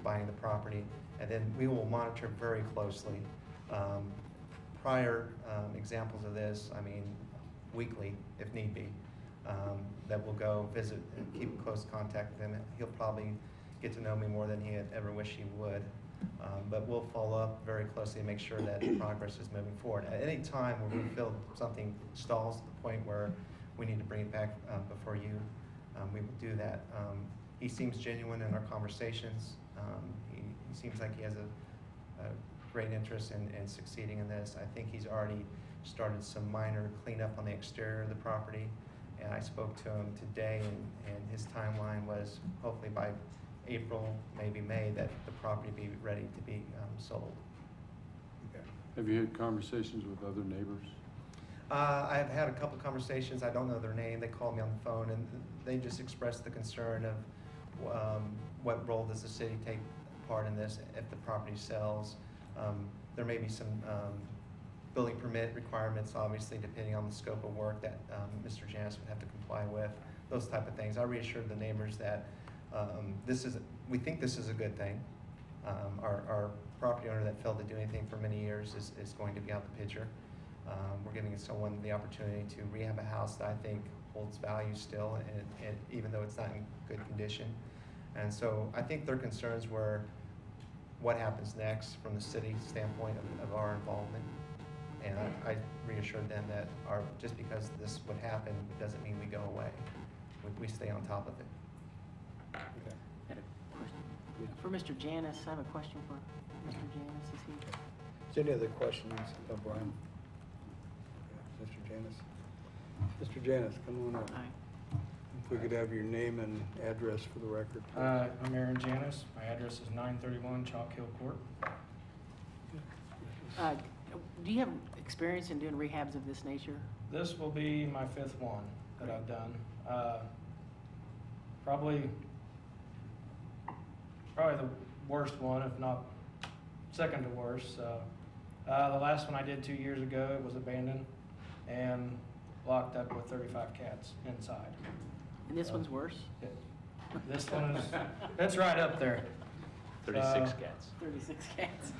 buying the property, and then we will monitor very closely. Prior examples of this, I mean, weekly, if need be, that we'll go visit and keep close contact with him. He'll probably get to know me more than he had ever wished he would. But we'll follow up very closely and make sure that progress is moving forward. At any time where we feel something stalls to the point where we need to bring it back before you, we will do that. He seems genuine in our conversations. He seems like he has a great interest in succeeding in this. I think he's already started some minor cleanup on the exterior of the property. And I spoke to him today, and his timeline was hopefully by April, maybe May, that the property be ready to be sold. Okay. Have you had conversations with other neighbors? I've had a couple conversations. I don't know their name. They called me on the phone, and they just expressed the concern of what role does the city take part in this if the property sells. There may be some building permit requirements, obviously, depending on the scope of work that Mr. Janis would have to comply with, those type of things. I reassured the neighbors that we think this is a good thing. Our property owner that failed to do anything for many years is going to be out the picture. We're giving someone the opportunity to rehab a house that I think holds value still, and even though it's not in good condition. And so I think their concerns were what happens next from the city standpoint of our involvement. And I reassured them that just because this would happen, it doesn't mean we go away. We stay on top of it. Okay. I had a question. For Mr. Janis, I have a question for Mr. Janis. Is he? Is there any other questions of Brian? Okay. Mr. Janis? Mr. Janis, come on up. Hi. If we could have your name and address for the record. I'm Aaron Janis. My address is 931 Chalk Hill Court. Do you have experience in doing rehabs of this nature? This will be my 5th one that I've done. Probably the worst one, if not second to worst. The last one I did 2 years ago, it was abandoned and locked up with 35 cats inside. And this one's worse? This one is, it's right up there. 36 cats. 36 cats.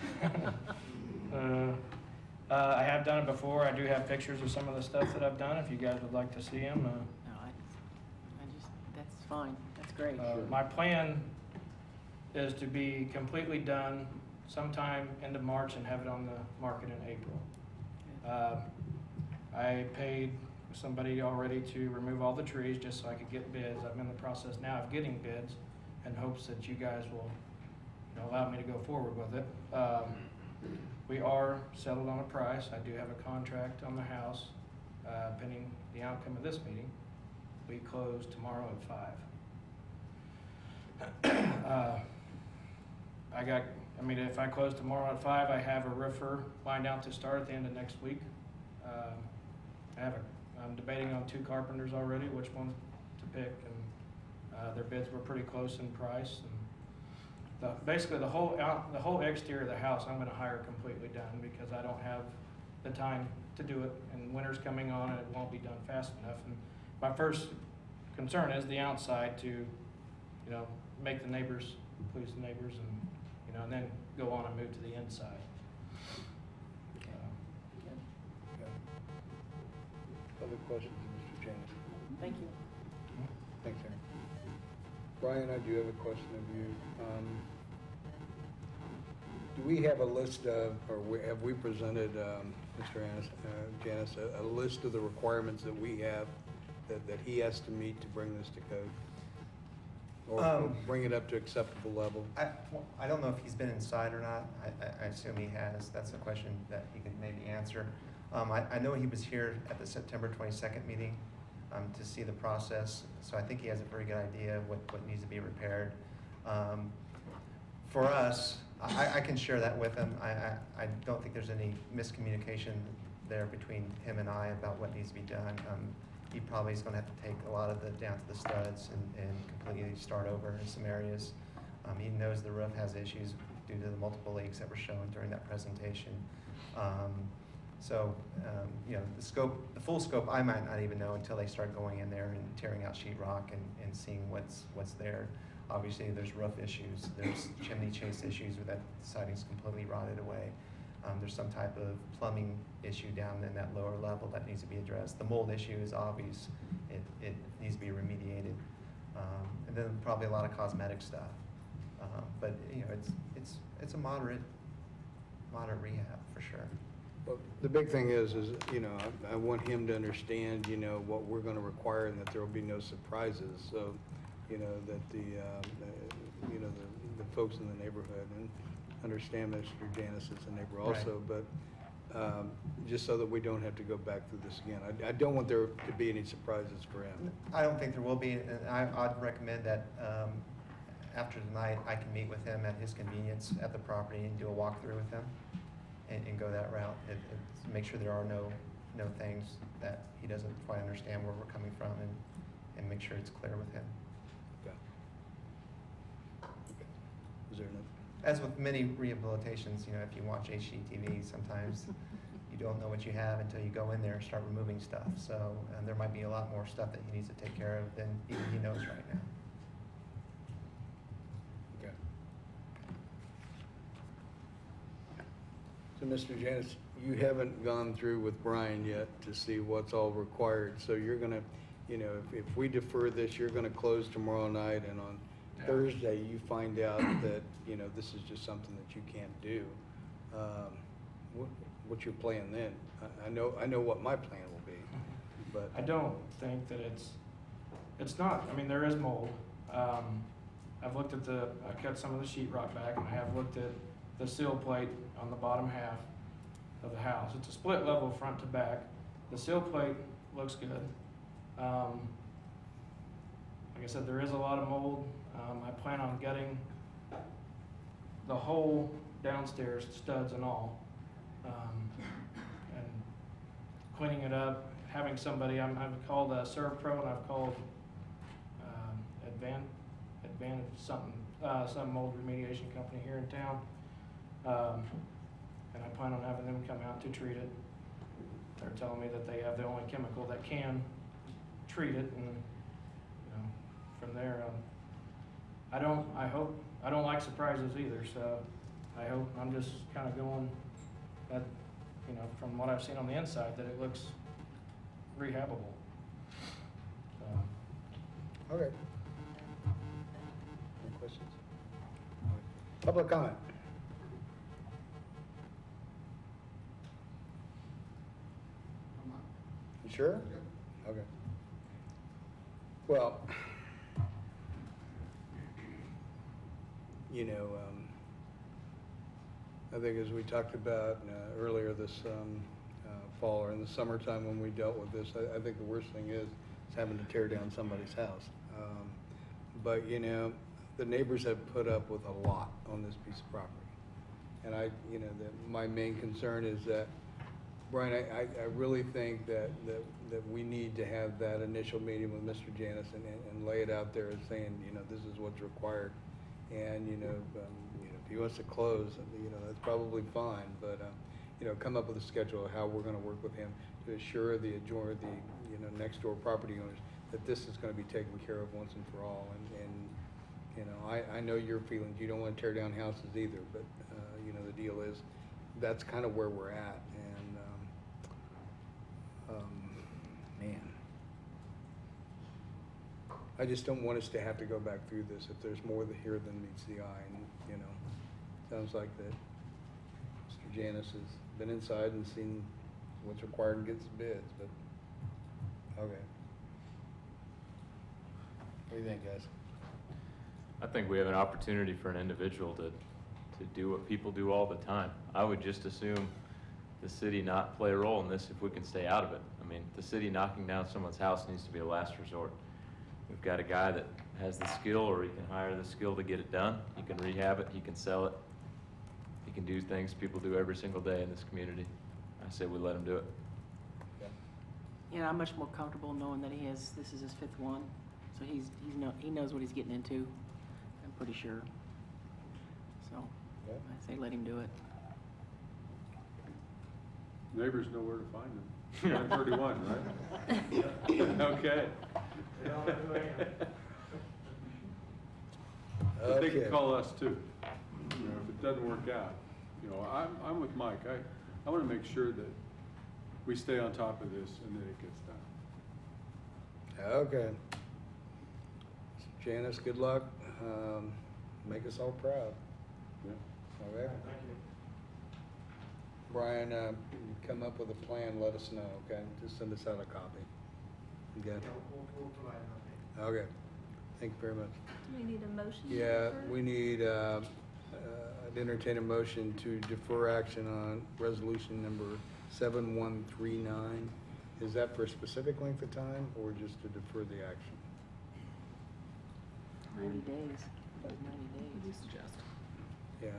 I have done it before. I do have pictures of some of the stuff that I've done, if you guys would like to see them. No, that's fine. That's great. My plan is to be completely done sometime end of March and have it on the market in April. I paid somebody already to remove all the trees just so I could get bids. I'm in the process now of getting bids in hopes that you guys will allow me to go forward with it. We are settled on a price. I do have a contract on the house pending the outcome of this meeting. We close tomorrow at 5. If I close tomorrow at 5, I have a roofer lined out to start at the end of next week. I'm debating on 2 carpenters already, which one to pick, and their bids were pretty close in price. And basically the whole exterior of the house I'm gonna hire completely done because I don't have the time to do it, and winter's coming on and it won't be done fast enough. And my first concern is the outside to, make the neighbors, please the neighbors, and then go on and move to the inside. Other questions, Mr. James? Thank you. Thanks, Aaron. Brian, I do have a question of you. Do we have a list of, have we presented, Mr. Janice, a list of the requirements that we have that he has to meet to bring this to code? Or bring it up to acceptable level? I don't know if he's been inside or not. I assume he has. That's a question that he could maybe answer. I know he was here at the September 22nd meeting to see the process, so I think he has a very good idea of what needs to be repaired. For us, I can share that with him. I don't think there's any miscommunication there between him and I about what needs to be done. He probably is going to have to take a lot of the down to the studs and completely start over in some areas. He knows the roof has issues due to the multiple leaks that were shown during that presentation. The full scope, I might not even know until they start going in there and tearing out sheetrock and seeing what's there. Obviously, there's roof issues, there's chimney chase issues where that siding's completely rotted away. There's some type of plumbing issue down in that lower level that needs to be addressed. The mold issue is obvious. It needs to be remediated. And then probably a lot of cosmetic stuff. But it's a moderate rehab for sure. Well, the big thing is I want him to understand, what we're gonna require and that there will be no surprises. So, that the folks in the neighborhood and understand Mr. Janice is a neighbor also, Right. but just so that we don't have to go back through this again. I don't want there to be any surprises for him. I don't think there will be, and I'd recommend that after tonight, I can meet with him at his convenience at the property and do a walkthrough with him and go that route and make sure there are no things that he doesn't quite understand where we're coming from and make sure it's clear with him. Okay. Is there enough? As with many rehabilitations, if you watch HGTV, sometimes you don't know what you have until you go in there and start removing stuff. So there might be a lot more stuff that he needs to take care of than even he knows right now. Okay. So, Mr. Janice, you haven't gone through with Brian yet to see what's all required. So you're gonna, if we defer this, you're gonna close tomorrow night, and on Thursday you find out that, this is just something that you can't do. What's your plan then? I know what my plan will be, but. I don't think that it's not, there is mold. I've looked at I cut some of the sheetrock back, and I have looked at the sill plate on the bottom half of the house. It's a split level front to back. The sill plate looks good. Like I said, there is a lot of mold. I plan on gutting the whole downstairs, studs and all, and cleaning it up, having somebody, I've called ServPro, and I've called Advantage some mold remediation company here in town, and I plan on having them come out to treat it. They're telling me that they have the only chemical that can treat it, and from there, I don't like surprises either, so I hope, I'm just kind of going that, from what I've seen on the inside, that it looks rehabable. So. Okay. Any questions? Public comment? You sure? Okay. Well, I think as we talked about earlier this fall or in the summertime when we dealt with this, I think the worst thing is is having to tear down somebody's house. But, you know, the neighbors have put up with a lot on this piece of property. And my main concern is that, Brian, I really think that we need to have that initial meeting with Mr. Janis and lay it out there as saying, you know, this is what's required. And, if he wants to close, that's probably fine, but, come up with a schedule of how we're gonna work with him to assure the next door property owners that this is gonna be taken care of once and for all. And I know your feelings, you don't wanna tear down houses either, but, the deal is, that's kind of where we're at, and, man. I just don't want us to have to go back through this if there's more here than meets the eye, and, sounds like that Mr. Janis has been inside and seen what's required and gets bids, but, okay. What do you think, guys? I think we have an opportunity for an individual to do what people do all the time. I would just assume the city not play a role in this if we can stay out of it. I mean, the city knocking down someone's house needs to be a last resort. We've got a guy that has the skill, or he can hire the skill to get it done. He can rehab it, he can sell it. He can do things people do every single day in this community. I say we let him do it. Yeah, I'm much more comfortable knowing that this is his 5th one, so he knows what he's getting into, I'm pretty sure. So, Yeah. I say let him do it. Neighbors know where to find them. 931, right? Okay. But they can call us too. If it doesn't work out, I'm with Mike. I want to make sure that we stay on top of this and that it gets done. Okay. Janice, good luck. Make us all proud. Yeah. All right? Brian, you come up with a plan, let us know, okay? Just send us out a copy. Okay? We'll provide an update. Okay. Thank you very much. Do we need a motion? Yeah, we need, I'd entertain a motion to defer action on resolution number 7139. Is that for a specific length of time or just to defer the action? 90 days. 90 What do you days. suggest? Yeah.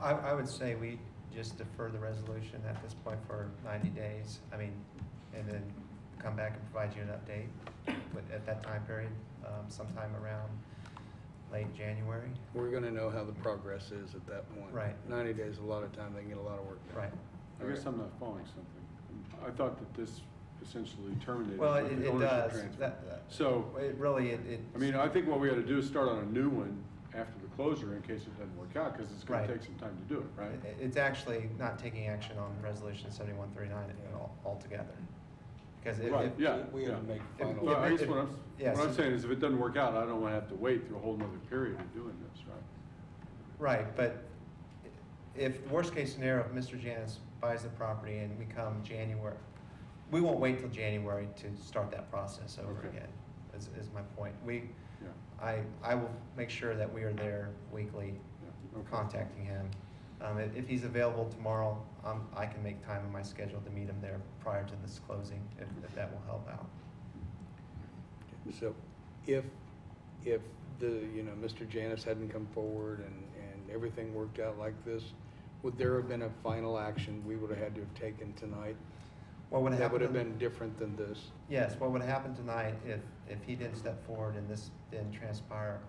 I would say we just defer the resolution at this point for 90 days. I mean, and then come back and provide you an update at that time period, sometime around late January. We're gonna know how the progress is at that point. Right. 90 days, a lot of time, they can get a lot of work done. Right. I guess I'm not following something. I thought that this essentially terminated. Well, with the it ownership does. transfer. So, It really, I mean, I think what we ought to do is start on a new one after the closure in case it doesn't work out, because it's gonna Right. take some time to do it, right? It's actually not taking action on resolution 7139 altogether. Because Right, yeah, We yeah. had to make final. Well, I guess what Yes. I'm saying is if it doesn't work out, I don't wanna have to wait through a whole nother period of doing this, right? Right, but if, worst case scenario, if Mr. Janis buys the property and we come January, we won't wait till January to start that process over Okay. again, is my point. Yeah, I will make sure that we are there weekly, yeah, okay. contacting him. If he's available tomorrow, I can make time in my schedule to meet him there prior to this closing, if that will help out. So if Mr. Janis hadn't come forward and everything worked out like this, would there have been a final action we would have had to have taken tonight? What would That happen? would have been different than this? Yes, what would happen tonight if he didn't step forward and this didn't transpire,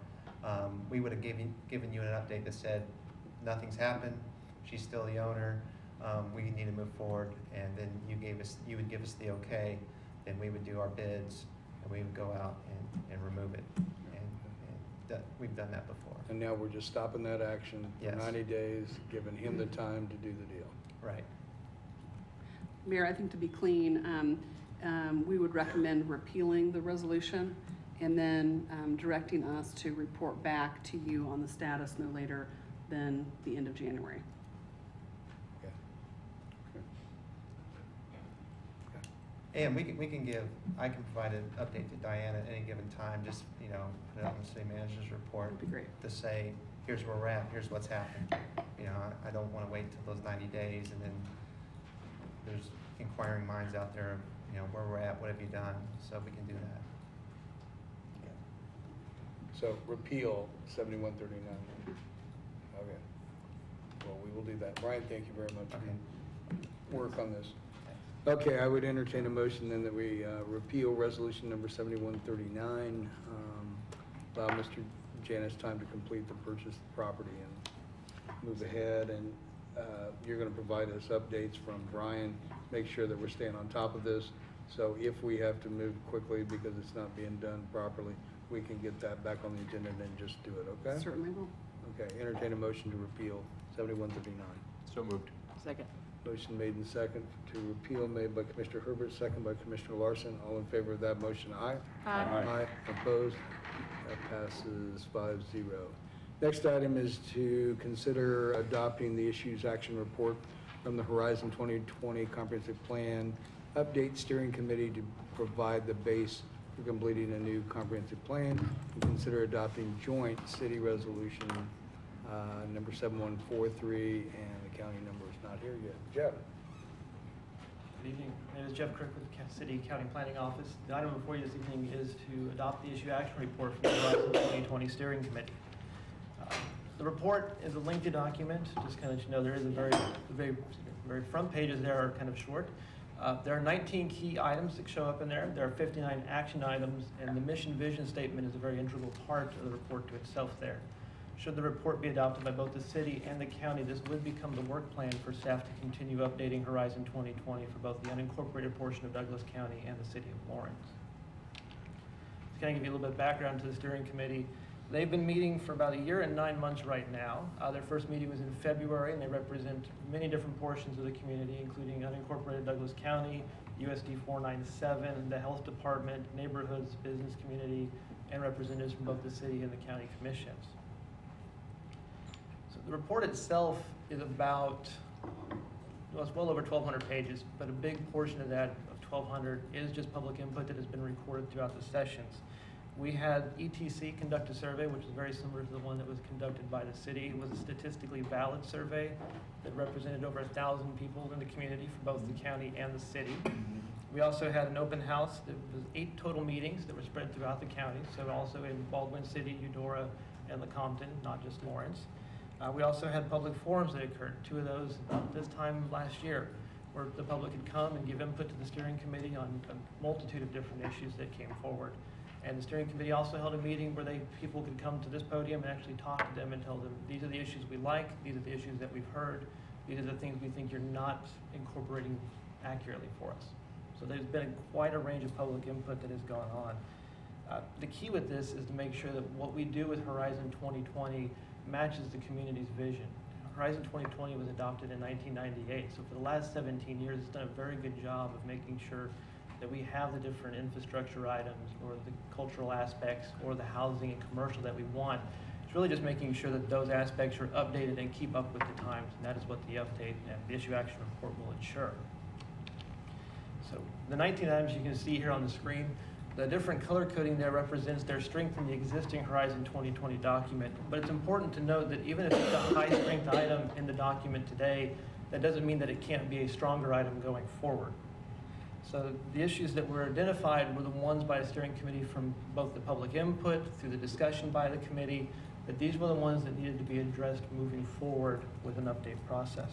we would have given you an update that said, nothing's happened, she's still the owner, we need to move forward, and then you would give us the okay, then we would do our bids, and we would go out and remove it. And we've done that before. And now we're just stopping that action for Yes. 90 days, giving him the time to do the deal. Right. Mayor, I think to be clean, we would recommend repealing the resolution and then directing us to report back to you on the status no later than the end of January. Okay. And we can give, I can provide an update to Diana at any given time, just, put it on the city manager's report. That'd be great. To say, here's where we're at, here's what's happened. I don't want to wait till those 90 days and then there's inquiring minds out there, where we're at, what have you done, so we can do that. So repeal 7139. Okay. Well, we will do that. Brian, thank you very much for your work on this. Okay, I would entertain a motion then that we repeal resolution number 7139. Allow Mr. Janus time to complete the purchase of the property and move ahead. And you're going to provide us updates from Brian, make sure that we're staying on top of this. So if we have to move quickly because it's not being done properly, we can get that back on the agenda and then just do it, okay? Certainly will. Okay, entertain a motion to repeal 7139. So moved. Second. Motion made and second to repeal, made by Commissioner Herbert, second by Commissioner Larson. All in favor of that motion, aye? Aye. Aye. Opposed? That passes 5-0. Next item is to consider adopting the issues action report from the Horizon 2020 Comprehensive Plan Update Steering Committee to provide the base for completing a new comprehensive plan, and consider adopting joint city resolution number 7143, and the county number is not here yet. Jeff? Good evening. My name is Jeff Crick with the City County Planning Office. The item before you this evening is to adopt the issue action report from the Horizon 2020 Steering Committee. The report is a lengthy document. Just kind of let you know, there is the very front pages there are kind of short. There are 19 key items that show up in there. There are 59 action items, and the mission vision statement is a very integral part of the report to itself there. Should the report be adopted by both the city and the county, this would become the work plan for staff to continue updating Horizon 2020 for both the unincorporated portion of Douglas County and the city of Lawrence. To kind of give you a little bit of background to the steering committee, they've been meeting for about 1 year and 9 months right now. Their first meeting was in February, and they represent many different portions of the community, including unincorporated Douglas County, USD 497, the health department, neighborhoods, business community, and representatives from both the city and the county commissions. So the report itself is about, well, it's well over 1,200 pages, but a big portion of that, of 1,200, is just public input that has been recorded throughout the sessions. We had ETC conduct a survey, which is very similar to the one that was conducted by the city. It was a statistically valid survey that represented over 1,000 people in the community for both the county and the city. We also had an open house. There was 8 total meetings that were spread throughout the county, so also in Baldwin City, Eudora, and Lecompton, not just Lawrence. We also had public forums that occurred, 2 of those about this time last year, where the public could come and give input to the steering committee on a multitude of different issues that came forward. And the steering committee also held a meeting where people could come to this podium and actually talk to them and tell them, these are the issues we like, these are the issues that we've heard, these are the things we think you're not incorporating accurately for us. So there's been quite a range of public input that has gone on. The key with this is to make sure that what we do with Horizon 2020 matches the community's vision. Horizon 2020 was adopted in 1998, so for the last 17 years, it's done a very good job of making sure that we have the different infrastructure items or the cultural aspects or the housing and commercial that we want. It's really just making sure that those aspects are updated and keep up with the times, and that is what the update and the issue action report will ensure. So the 19 items you can see here on the screen, the different color coding there represents their strength in the existing Horizon 2020 document. But it's important to note that even if it's a high strength item in the document today, that doesn't mean that it can't be a stronger item going forward. So the issues that were identified were the ones by the steering committee from both the public input through the discussion by the committee, that these were the ones that needed to be addressed moving forward with an update process.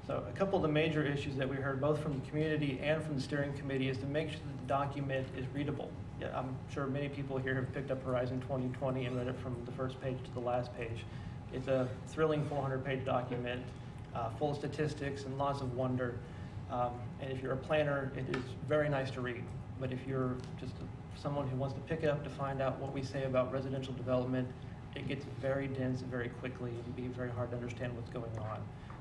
So a couple of the major issues that we heard both from the community and from the steering committee is to make sure that the document is readable. Yeah, I'm sure many people here have picked up Horizon 2020 and read it from the first page to the last page. It's a thrilling 400-page document full of statistics and lots of wonder. And if you're a planner, it is very nice to read. But if you're just someone who wants to pick it up to find out what we say about residential development, it gets very dense very quickly and be very hard to understand what's going on.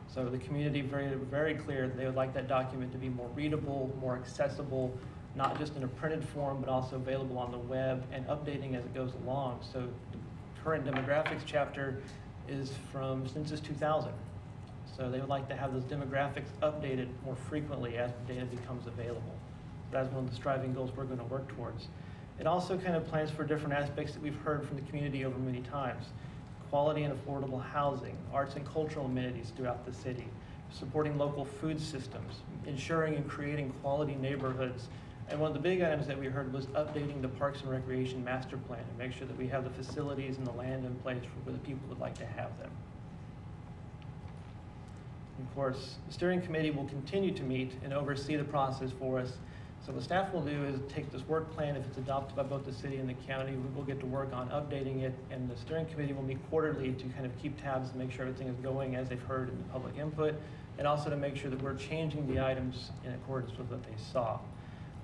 So the community very, very clear that they would like that document to be more readable, more accessible, not just in a printed form, but also available on the web and updating as it goes along. So the current demographics chapter is from Census 2000. So they would like to have those demographics updated more frequently as the data becomes available. That's one of the striving goals we're going to work towards. It also kind of plans for different aspects that we've heard from the community over many times. Quality and affordable housing, arts and cultural amenities throughout the city, supporting local food systems, ensuring and creating quality neighborhoods. And one of the big items that we heard was updating the Parks and Recreation Master Plan and make sure that we have the facilities and the land in place for where the people would like to have them. Of course, the steering committee will continue to meet and oversee the process for us. So what staff will do is take this work plan, if it's adopted by both the city and the county, we will get to work on updating it, and the steering committee will meet quarterly to kind of keep tabs and make sure everything is going as they've heard in the public input, and also to make sure that we're changing the items in accordance with what they saw.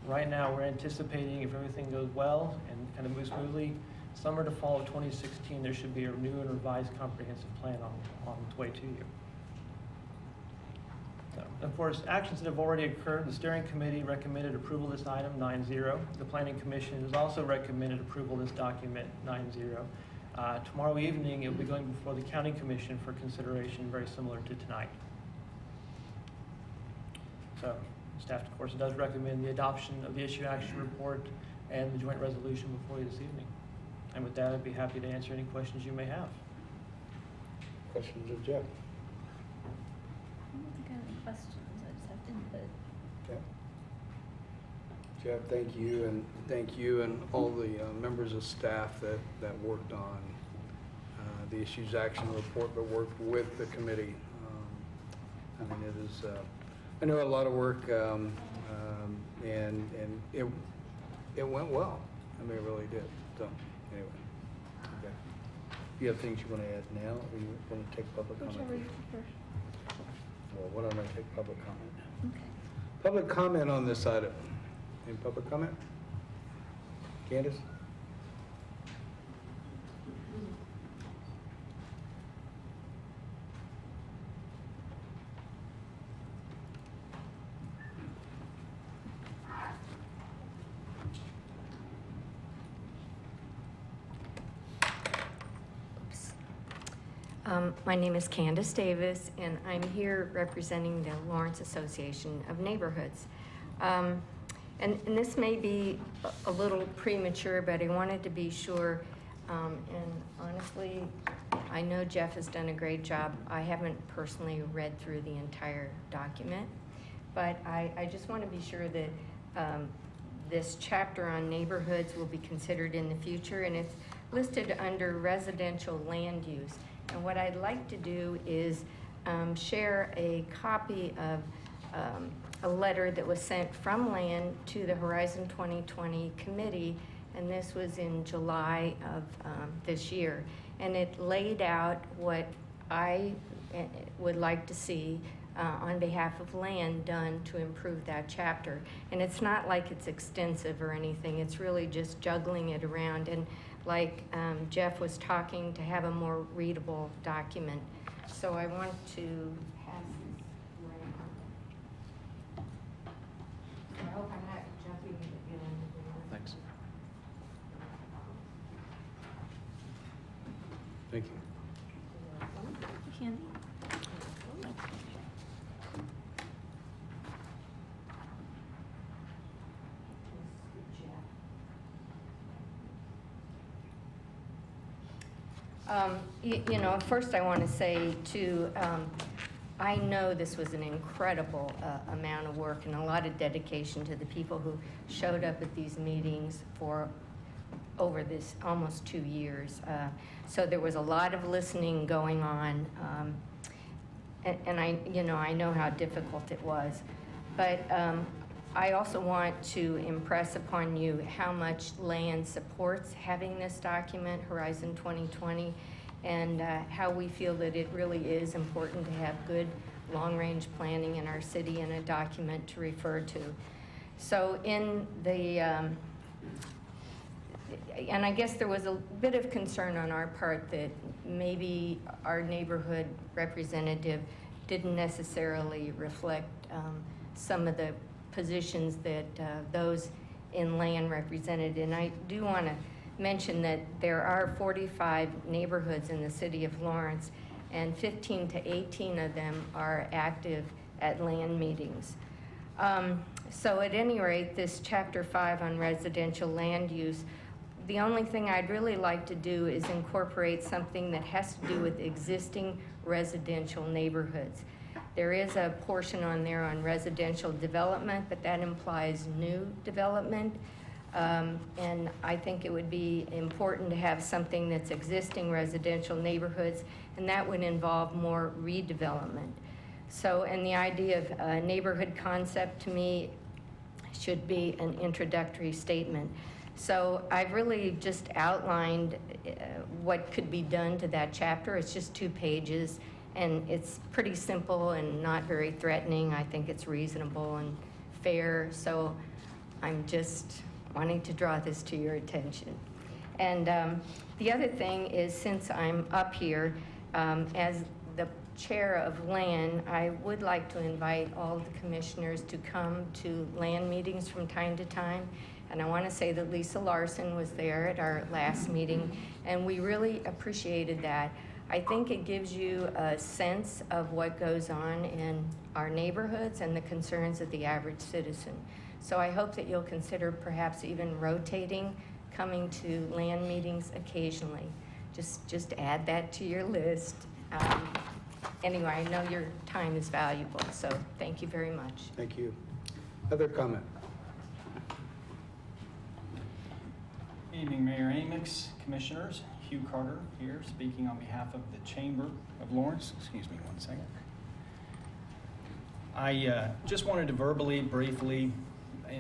Right now, we're anticipating, if everything goes well and kind of moves smoothly, summer to fall of 2016, there should be a new and revised comprehensive plan on its way to you. So, of course, actions that have already occurred, the steering committee recommended approval of this item 9-0. The planning commission has also recommended approval of this document 9-0. Tomorrow evening, it will be going before the county commission for consideration, very similar to tonight. So, staff, of course, does recommend the adoption of the issue action report and the joint resolution before you this evening. And with that, I'd be happy to answer any questions you may have. Questions of Jeff? I don't think I have any questions, I just have input. Okay. Jeff, thank you and all the members of staff that worked on the issues action report, but worked with the committee. I mean, it is, I know a lot of work, and it went well. I mean, it really did. So, anyway. Okay. Do you have things you want to add now, or you want to take public comment? Whichever you prefer. Well, why don't I take public comment? Okay. Public comment on this item. Any public comment? Candace? My name is Candace Davis, and I'm here representing the Lawrence Association of Neighborhoods. And this may be a little premature, but I wanted to be sure, and honestly, I know Jeff has done a great job. I haven't personally read through the entire document, but I just want to be sure that this chapter on neighborhoods will be considered in the future, and it's listed under residential land use. And what I'd like to do is share a copy of a letter that was sent from Land to the Horizon 2020 committee, and this was in July of this year. And it laid out what I would like to see on behalf of Land done to improve that chapter. And it's not like it's extensive or anything, it's really just juggling it around. And like Jeff was talking, to have a more readable document. So I want to pass this around. I hope I'm not jumping the gun. Thanks. Thank you. Candy? You know, first I want to say too, I know this was an incredible amount of work and a lot of dedication to the people who showed up at these meetings for over this almost 2 years. So there was a lot of listening going on, and I know how difficult it was. But I also want to impress upon you how much Land supports having this document, Horizon 2020, and how we feel that it really is important to have good long-range planning in our city and a document to refer to. So in the, and I guess there was a bit of concern on our part that maybe our neighborhood representative didn't necessarily reflect some of the positions that those in Land represented. And I do want to mention that there are 45 neighborhoods in the city of Lawrence, and 15 to 18 of them are active at Land meetings. So at any rate, this Chapter 5 on residential land use, the only thing I'd really like to do is incorporate something that has to do with existing residential neighborhoods. There is a portion on there on residential development, but that implies new development. And I think it would be important to have something that's existing residential neighborhoods, and that would involve more redevelopment. So, and the idea of a neighborhood concept to me should be an introductory statement. So I've really just outlined what could be done to that chapter. It's just 2 pages, and it's pretty simple and not very threatening. I think it's reasonable and fair. So I'm just wanting to draw this to your attention. And the other thing is, since I'm up here as the chair of land, I would like to invite all of the commissioners to come to land meetings from time to time. And I want to say that Lisa Larson was there at our last meeting, and we really appreciated that. I think it gives you a sense of what goes on in our neighborhoods and the concerns of the average citizen. So I hope that you'll consider perhaps even rotating, coming to land meetings occasionally. Just add that to your list. Anyway, I know your time is valuable, so thank you very much. Thank you. Other comment? Evening, Mayor Amix, Commissioners. Hugh Carter here, speaking on behalf of the Chamber of Lawrence. Excuse me one second. I just wanted to verbally, briefly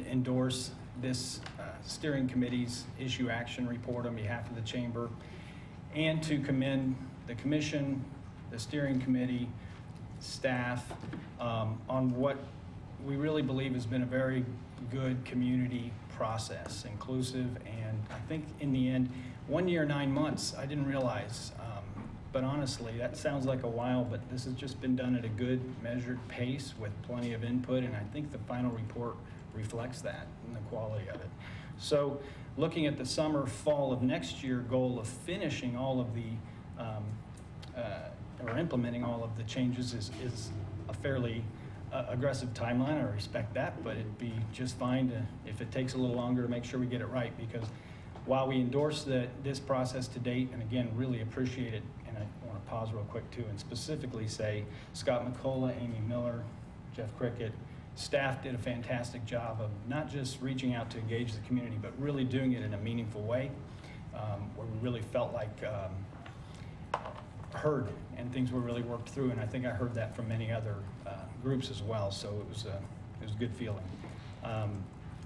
endorse this steering committee's issue action report on behalf of the Chamber, and to commend the Commission, the steering committee, staff, on what we really believe has been a very good community process, inclusive, and I think in the end, 1 year, 9 months, I didn't realize, but honestly, that sounds like a while, but this has just been done at a good measured pace with plenty of input, and I think the final report reflects that and the quality of it. So looking at the summer, fall of next year goal of finishing all of the, or implementing all of the changes is a fairly aggressive timeline. I respect that, but it'd be just fine if it takes a little longer to make sure we get it right, because while we endorse this process to date, and again, really appreciate it, and I want to pause real quick too, and specifically say Scott McCullough, Amy Miller, Jeff Cricket, staff did a fantastic job of not just reaching out to engage the community, but really doing it in a meaningful way, where we really felt like heard and things were really worked through, and I think I heard that from many other groups as well, so it was a good feeling.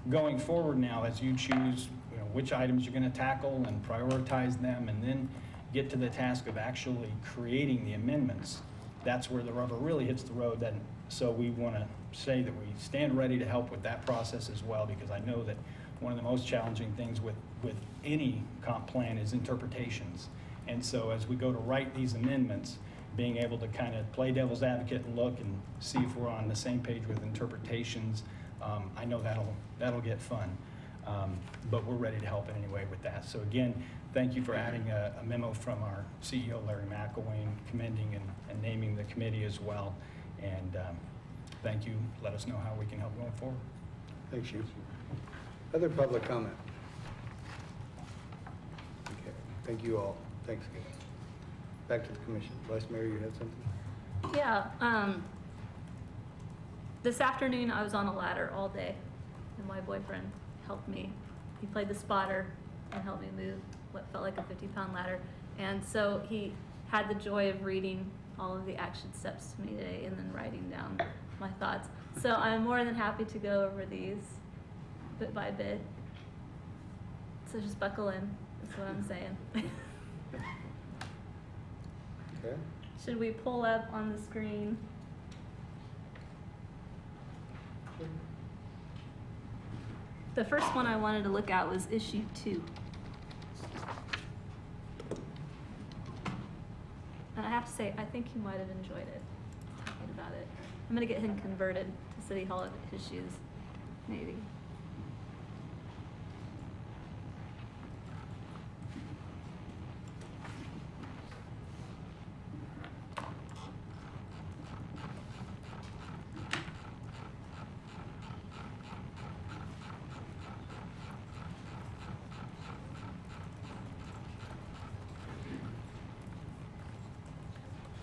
Going forward now, as you choose which items you're going to tackle and prioritize them, and then get to the task of actually creating the amendments, that's where the rubber really hits the road. Then, so we want to say that we stand ready to help with that process as well, because I know that one of the most challenging things with any comp plan is interpretations. And so as we go to write these amendments, being able to kind of play devil's advocate and look and see if we're on the same page with interpretations, I know that'll get fun. But we're ready to help in any way with that. So again, thank you for adding a memo from our CEO, Larry McElwain, commending and naming the committee as well. And thank you. Let us know how we can help going forward. Thanks, you. Other public comment? Okay, thank you all. Thanks again. Back to the commission. Vice Mayor, you had something? Yeah, this afternoon I was on a ladder all day, and my boyfriend helped me. He played the spotter and helped me move what felt like a 50-pound ladder. And so he had the joy of reading all of the action steps to me today and then writing down my thoughts. So I'm more than happy to go over these bit by bit. So just buckle in, that's what I'm saying. Okay. Should we pull up on the screen? The first one I wanted to look at was issue 2. And I have to say, I think he might have enjoyed it, talking about it. I'm gonna get him converted to City Hall issues, maybe.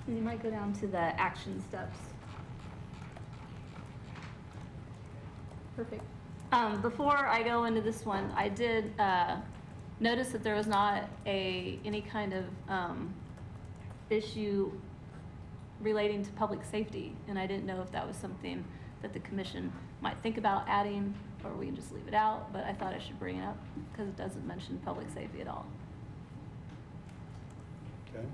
And you might go down to the action steps. Perfect. Before I go into this one, I did notice that there was not any kind of issue relating to public safety, and I didn't know if that was something that the commission might think about adding, or we can just leave it out, but I thought I should bring it up because it doesn't mention public safety at all. Okay.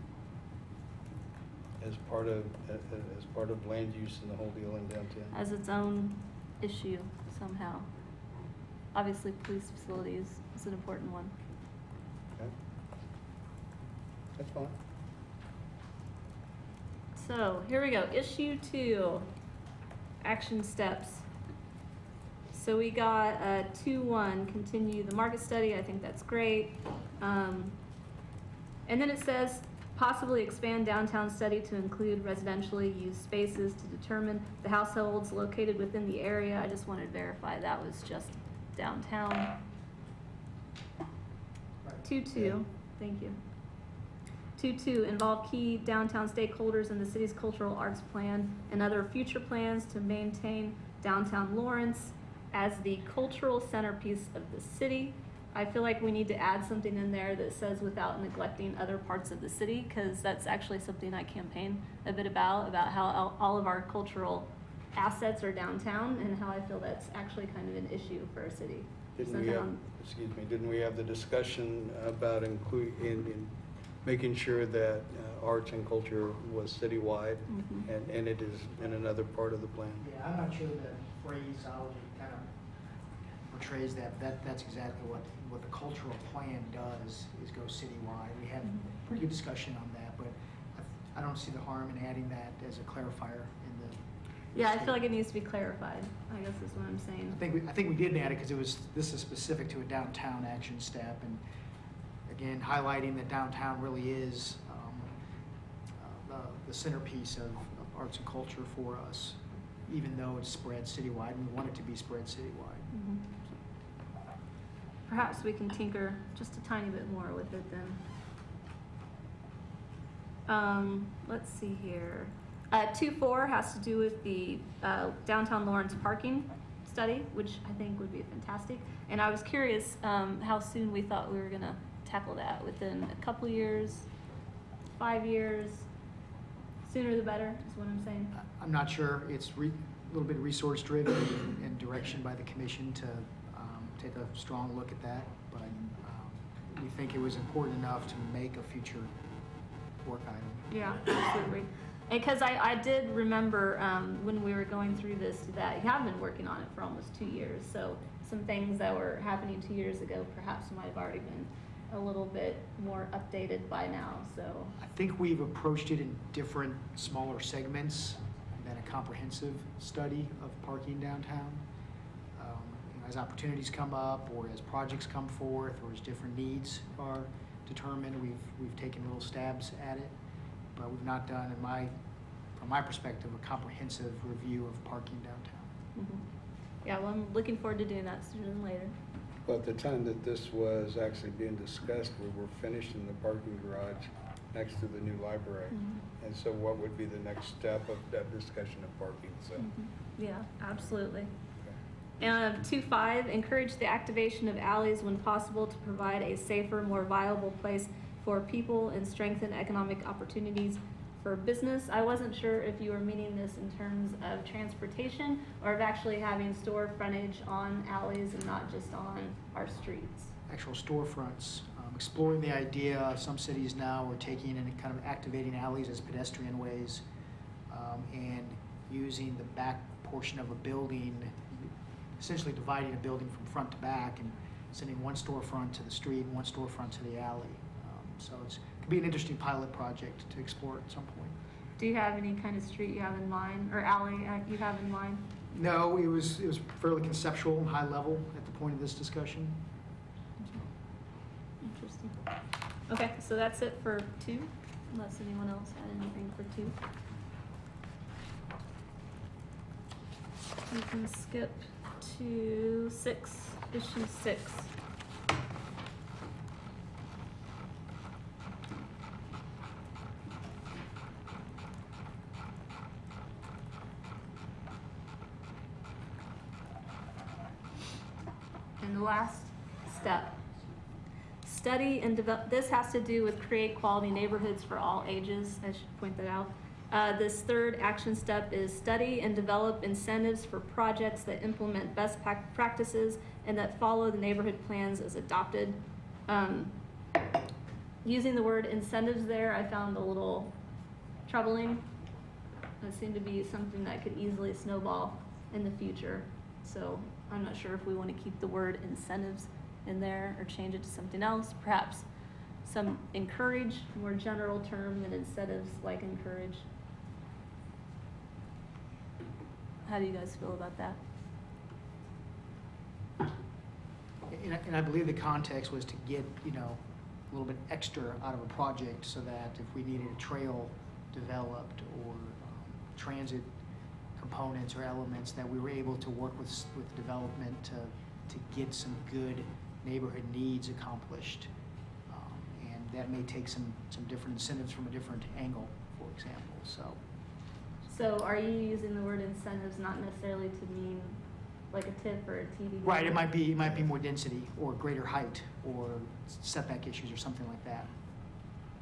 As part of land use and the whole deal in downtown. As its own issue somehow. Obviously, police facilities is an important one. Okay. That's fine. So here we go, issue 2, action steps. So we got 2.1, continue the market study. I think that's great. And then it says possibly expand downtown study to include residentially used spaces to determine the households located within the area. I just wanted to verify that was just downtown. 2.2, thank you. 2.2, involve key downtown stakeholders in the city's cultural arts plan and other future plans to maintain downtown Lawrence as the cultural centerpiece of the city. I feel like we need to add something in there that says without neglecting other parts of the city, because that's actually something I campaign a bit about how all of our cultural assets are downtown and how I feel that's actually kind of an issue for a city. Didn't we have the discussion about in making sure that arts and culture was citywide, and it is in another part of the plan? Yeah, I'm not sure the phraseology kind of portrays that. That's exactly what the cultural plan does, is go citywide. We had a pretty good discussion on that, but I don't see the harm in adding that as a clarifier in the. Yeah, I feel like it needs to be clarified, I guess is what I'm saying. I think we did add it because this is specific to a downtown action step, and again, highlighting that downtown really is the centerpiece of arts and culture for us, even though it's spread citywide, and we want it to be spread citywide. Perhaps we can tinker just a tiny bit more with it then. Let's see here. 2.4 has to do with the downtown Lawrence parking study, which I think would be fantastic. And I was curious how soon we thought we were gonna tackle that. Within a couple years, 5 years, sooner the better is what I'm saying. I'm not sure. It's a little bit resource driven and direction by the commission to take a strong look at that, but we think it was important enough to make a future work item. Yeah, absolutely. Because I did remember when we were going through this that you have been working on it for almost 2 years. So some things that were happening 2 years ago perhaps might have already been a little bit more updated by now. So I think we've approached it in different smaller segments than a comprehensive study of parking downtown. As opportunities come up, or as projects come forth, or as different needs are determined, we've taken little stabs at it, but we've not done, from my perspective, a comprehensive review of parking downtown. Yeah, well, I'm looking forward to doing that sooner than later. Well, at the time that this was actually being discussed, we were finishing the parking garage next to the new library. And so what would be the next step of that discussion of parking? So. Yeah, absolutely. And 2.5, encourage the activation of alleys when possible to provide a safer, more viable place for people and strengthen economic opportunities for business. I wasn't sure if you were meaning this in terms of transportation or of actually having store frontage on alleys and not just on our streets. Actual storefronts, exploring the idea, some cities now are taking and kind of activating alleys as pedestrian ways, and using the back portion of a building, essentially dividing a building from front to back and sending one storefront to the street and one storefront to the alley. So it could be an interesting pilot project to explore at some point. Do you have any kind of street you have in mind, or alley you have in mind? No, it was fairly conceptual and high level at the point of this discussion. Interesting. Okay, so that's it for 2, unless anyone else had anything for 2. You can skip to 6, issue 6. the last step. Study and develop, this has to do with create quality neighborhoods for all ages, I should point that out. This third action step is study and develop incentives for projects that implement best practices and that follow the neighborhood plans as adopted. Using the word incentives there, I found a little troubling. It seemed to be something that could easily snowball in the future. So I'm not sure if we want to keep the word incentives in there or change it to something else. Perhaps some encourage, more general term than incentives like encourage. How do you guys feel about that? And I believe the context was to get, you know, a little bit extra out of a project so that if we needed a trail developed or transit components or elements, that we were able to work with development to get some good neighborhood needs accomplished. And that may take some different incentives from a different angle, for example, so. So are you using the word incentives not necessarily to mean like a TIF or a TDD? Right, it might be more density or greater height or setback issues or something like that.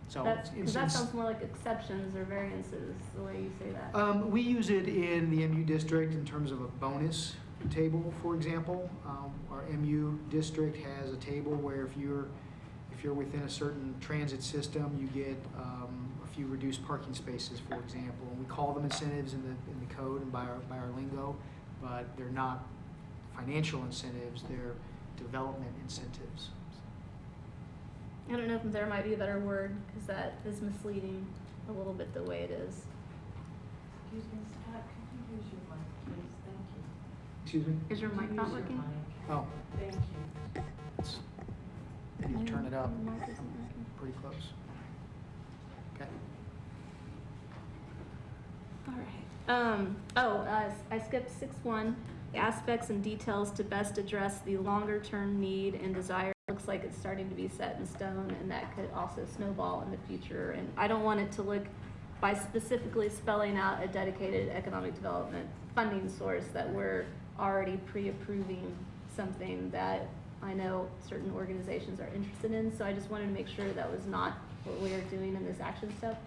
So Because that sounds more like exceptions or variances, the way you say that. we use it in the MU district in terms of a bonus table, for example. Our MU district has a table where if you're within a certain transit system, you get a few reduced parking spaces, for example. And we call them incentives in the code and by our lingo, but they're not financial incentives, they're development incentives. I don't know if there might be a better word, because that is misleading a little bit the way it is. Excuse me, Scott, could you use your mic, please? Thank you. Excuse me? Is your mic not working? Oh, Thank you. maybe you turn it up. Your mic isn't working. Pretty close. Okay. All right. I skipped 6.1, aspects and details to best address the longer-term need and desire. Looks like it's starting to be set in stone, and that could also snowball in the future. And I don't want it to look by specifically spelling out a dedicated economic development funding source that we're already pre-approving something that I know certain organizations are interested in. So I just wanted to make sure that was not what we are doing in this action step.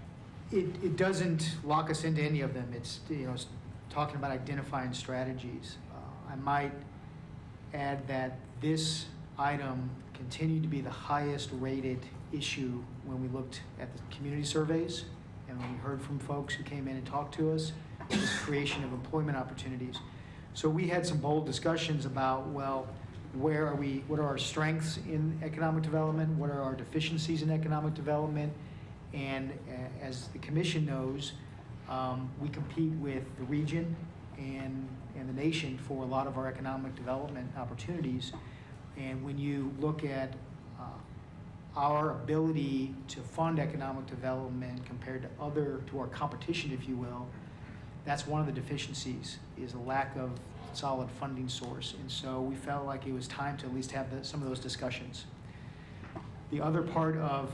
It doesn't lock us into any of them. It's, you know, it's talking about identifying strategies. I might add that this item continued to be the highest rated issue when we looked at the community surveys and when we heard from folks who came in and talked to us, this creation of employment opportunities. So we had some bold discussions about, well, where are we, what are our strengths in economic development, what are our deficiencies in economic development, and as the commission knows, we compete with the region and the nation for a lot of our economic development opportunities. And when you look at our ability to fund economic development compared to our competition, if you will, that's one of the deficiencies, is a lack of solid funding source. And so we felt like it was time to at least have some of those discussions. The other part of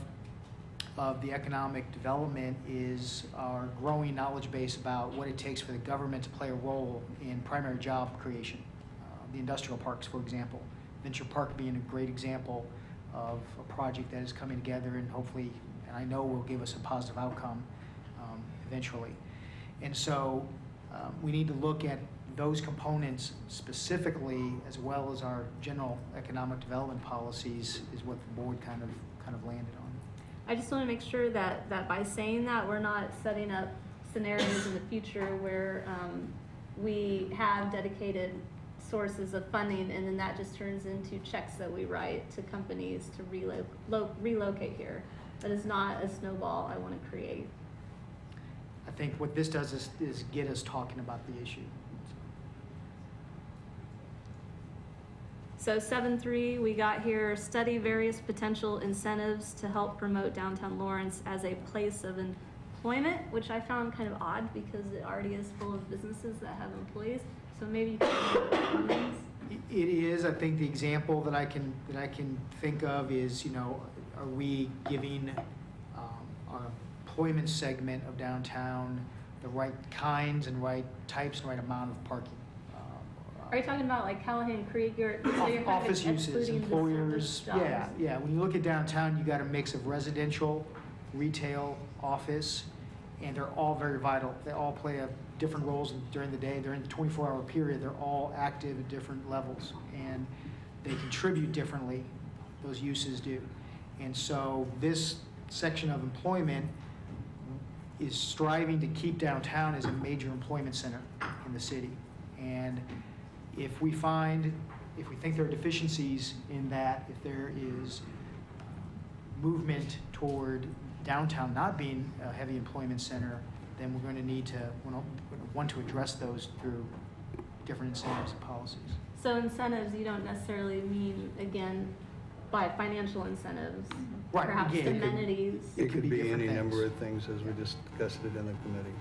the economic development is our growing knowledge base about what it takes for the government to play a role in primary job creation. The industrial parks, for example. Venture Park being a great example of a project that is coming together and hopefully, and I know will give us a positive outcome eventually. And so we need to look at those components specifically, as well as our general economic development policies, is what the board kind of landed on. I just want to make sure that by saying that, we're not setting up scenarios in the future where we have dedicated sources of funding and then that just turns into checks that we write to companies to relocate here. That is not a snowball I want to create. I think what this does is get us talking about the issue. So 7.3, we got here, study various potential incentives to help promote downtown Lawrence as a place of employment, which I found kind of odd because it already is full of businesses that have employees. So maybe you can It is. I think the example that I can think of is, you know, are we giving our employment segment of downtown the right kinds and right types and right amount of parking? Are you talking about like Callahan Creek or? So you're kind of Office uses, excluding the employers, service jobs? yeah. When you look at downtown, you got a mix of residential, retail, office, and they're all very vital. They all play different roles during the day. During the 24-hour period, they're all active at different levels, and they contribute differently, those uses do. And so this section of employment is striving to keep downtown as a major employment center in the city. And if we think there are deficiencies in that, if there is movement toward downtown not being a heavy employment center, then we're going to need to want to address those through different incentives and policies. So incentives, you don't necessarily mean, again, by financial incentives? Right, Perhaps again, it could- amenities? It could be different any number things. of things as we discussed it in the committee.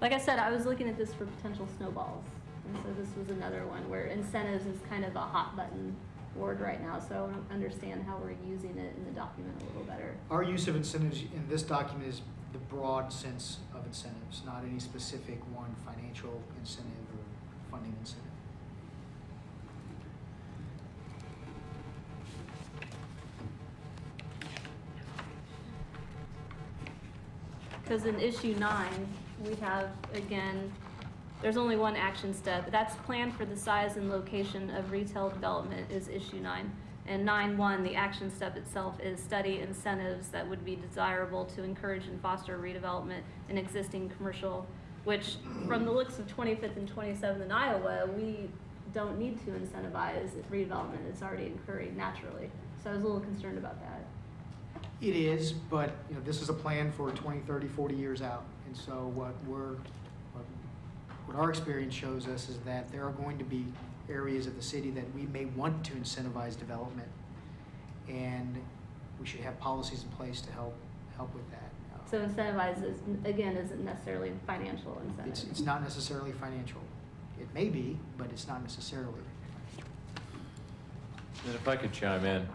Like I said, I was looking at this for potential snowballs. And so this was another one where incentives is kind of a hot button word right now. So I want to understand how we're using it in the document a little better. Our use of incentives in this document is the broad sense of incentives, not any specific one financial incentive or funding incentive. Because in issue 9, we have, again, there's only one action step. That's plan for the size and location of retail development is issue 9. And 9.1, the action step itself is study incentives that would be desirable to encourage and foster redevelopment in existing commercial, which from the looks of 25th and 27th in Iowa, we don't need to incentivize redevelopment. It's already occurring naturally. So I was a little concerned about that. It is, but this is a plan for 20, 30, 40 years out. And so what our experience shows us is that there are going to be areas of the city that we may want to incentivize development. And we should have policies in place to help with that. So incentivize is, again, isn't necessarily financial incentive. It's not necessarily financial. It may be, but it's not necessarily. And if I could chime in,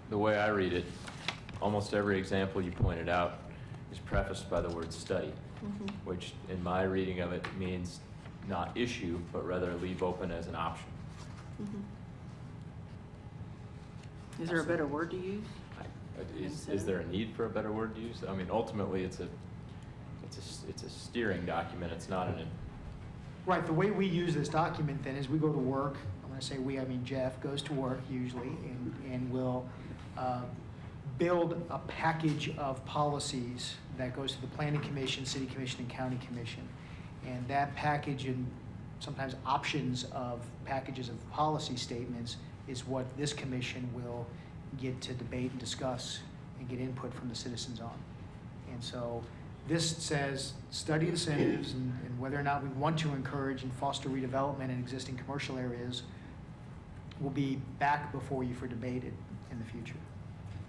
the way I read it, almost every example you pointed out is prefaced by the word study, which in my reading of it means not issue, but rather leave open as an option. Is there a better word to use? Is there a need for a better word to use? I mean, ultimately, it's a steering document. It's not an. Right, the way we use this document then is we go to work. I'm going to say we, I mean Jeff goes to work usually and will build a package of policies that goes to the Planning Commission, City Commission, and County Commission. And that package and sometimes options of packages of policy statements is what this commission will get to debate and discuss and get input from the citizens on. And so this says study incentives and whether or not we want to encourage and foster redevelopment in existing commercial areas will be back before you for debate in the future.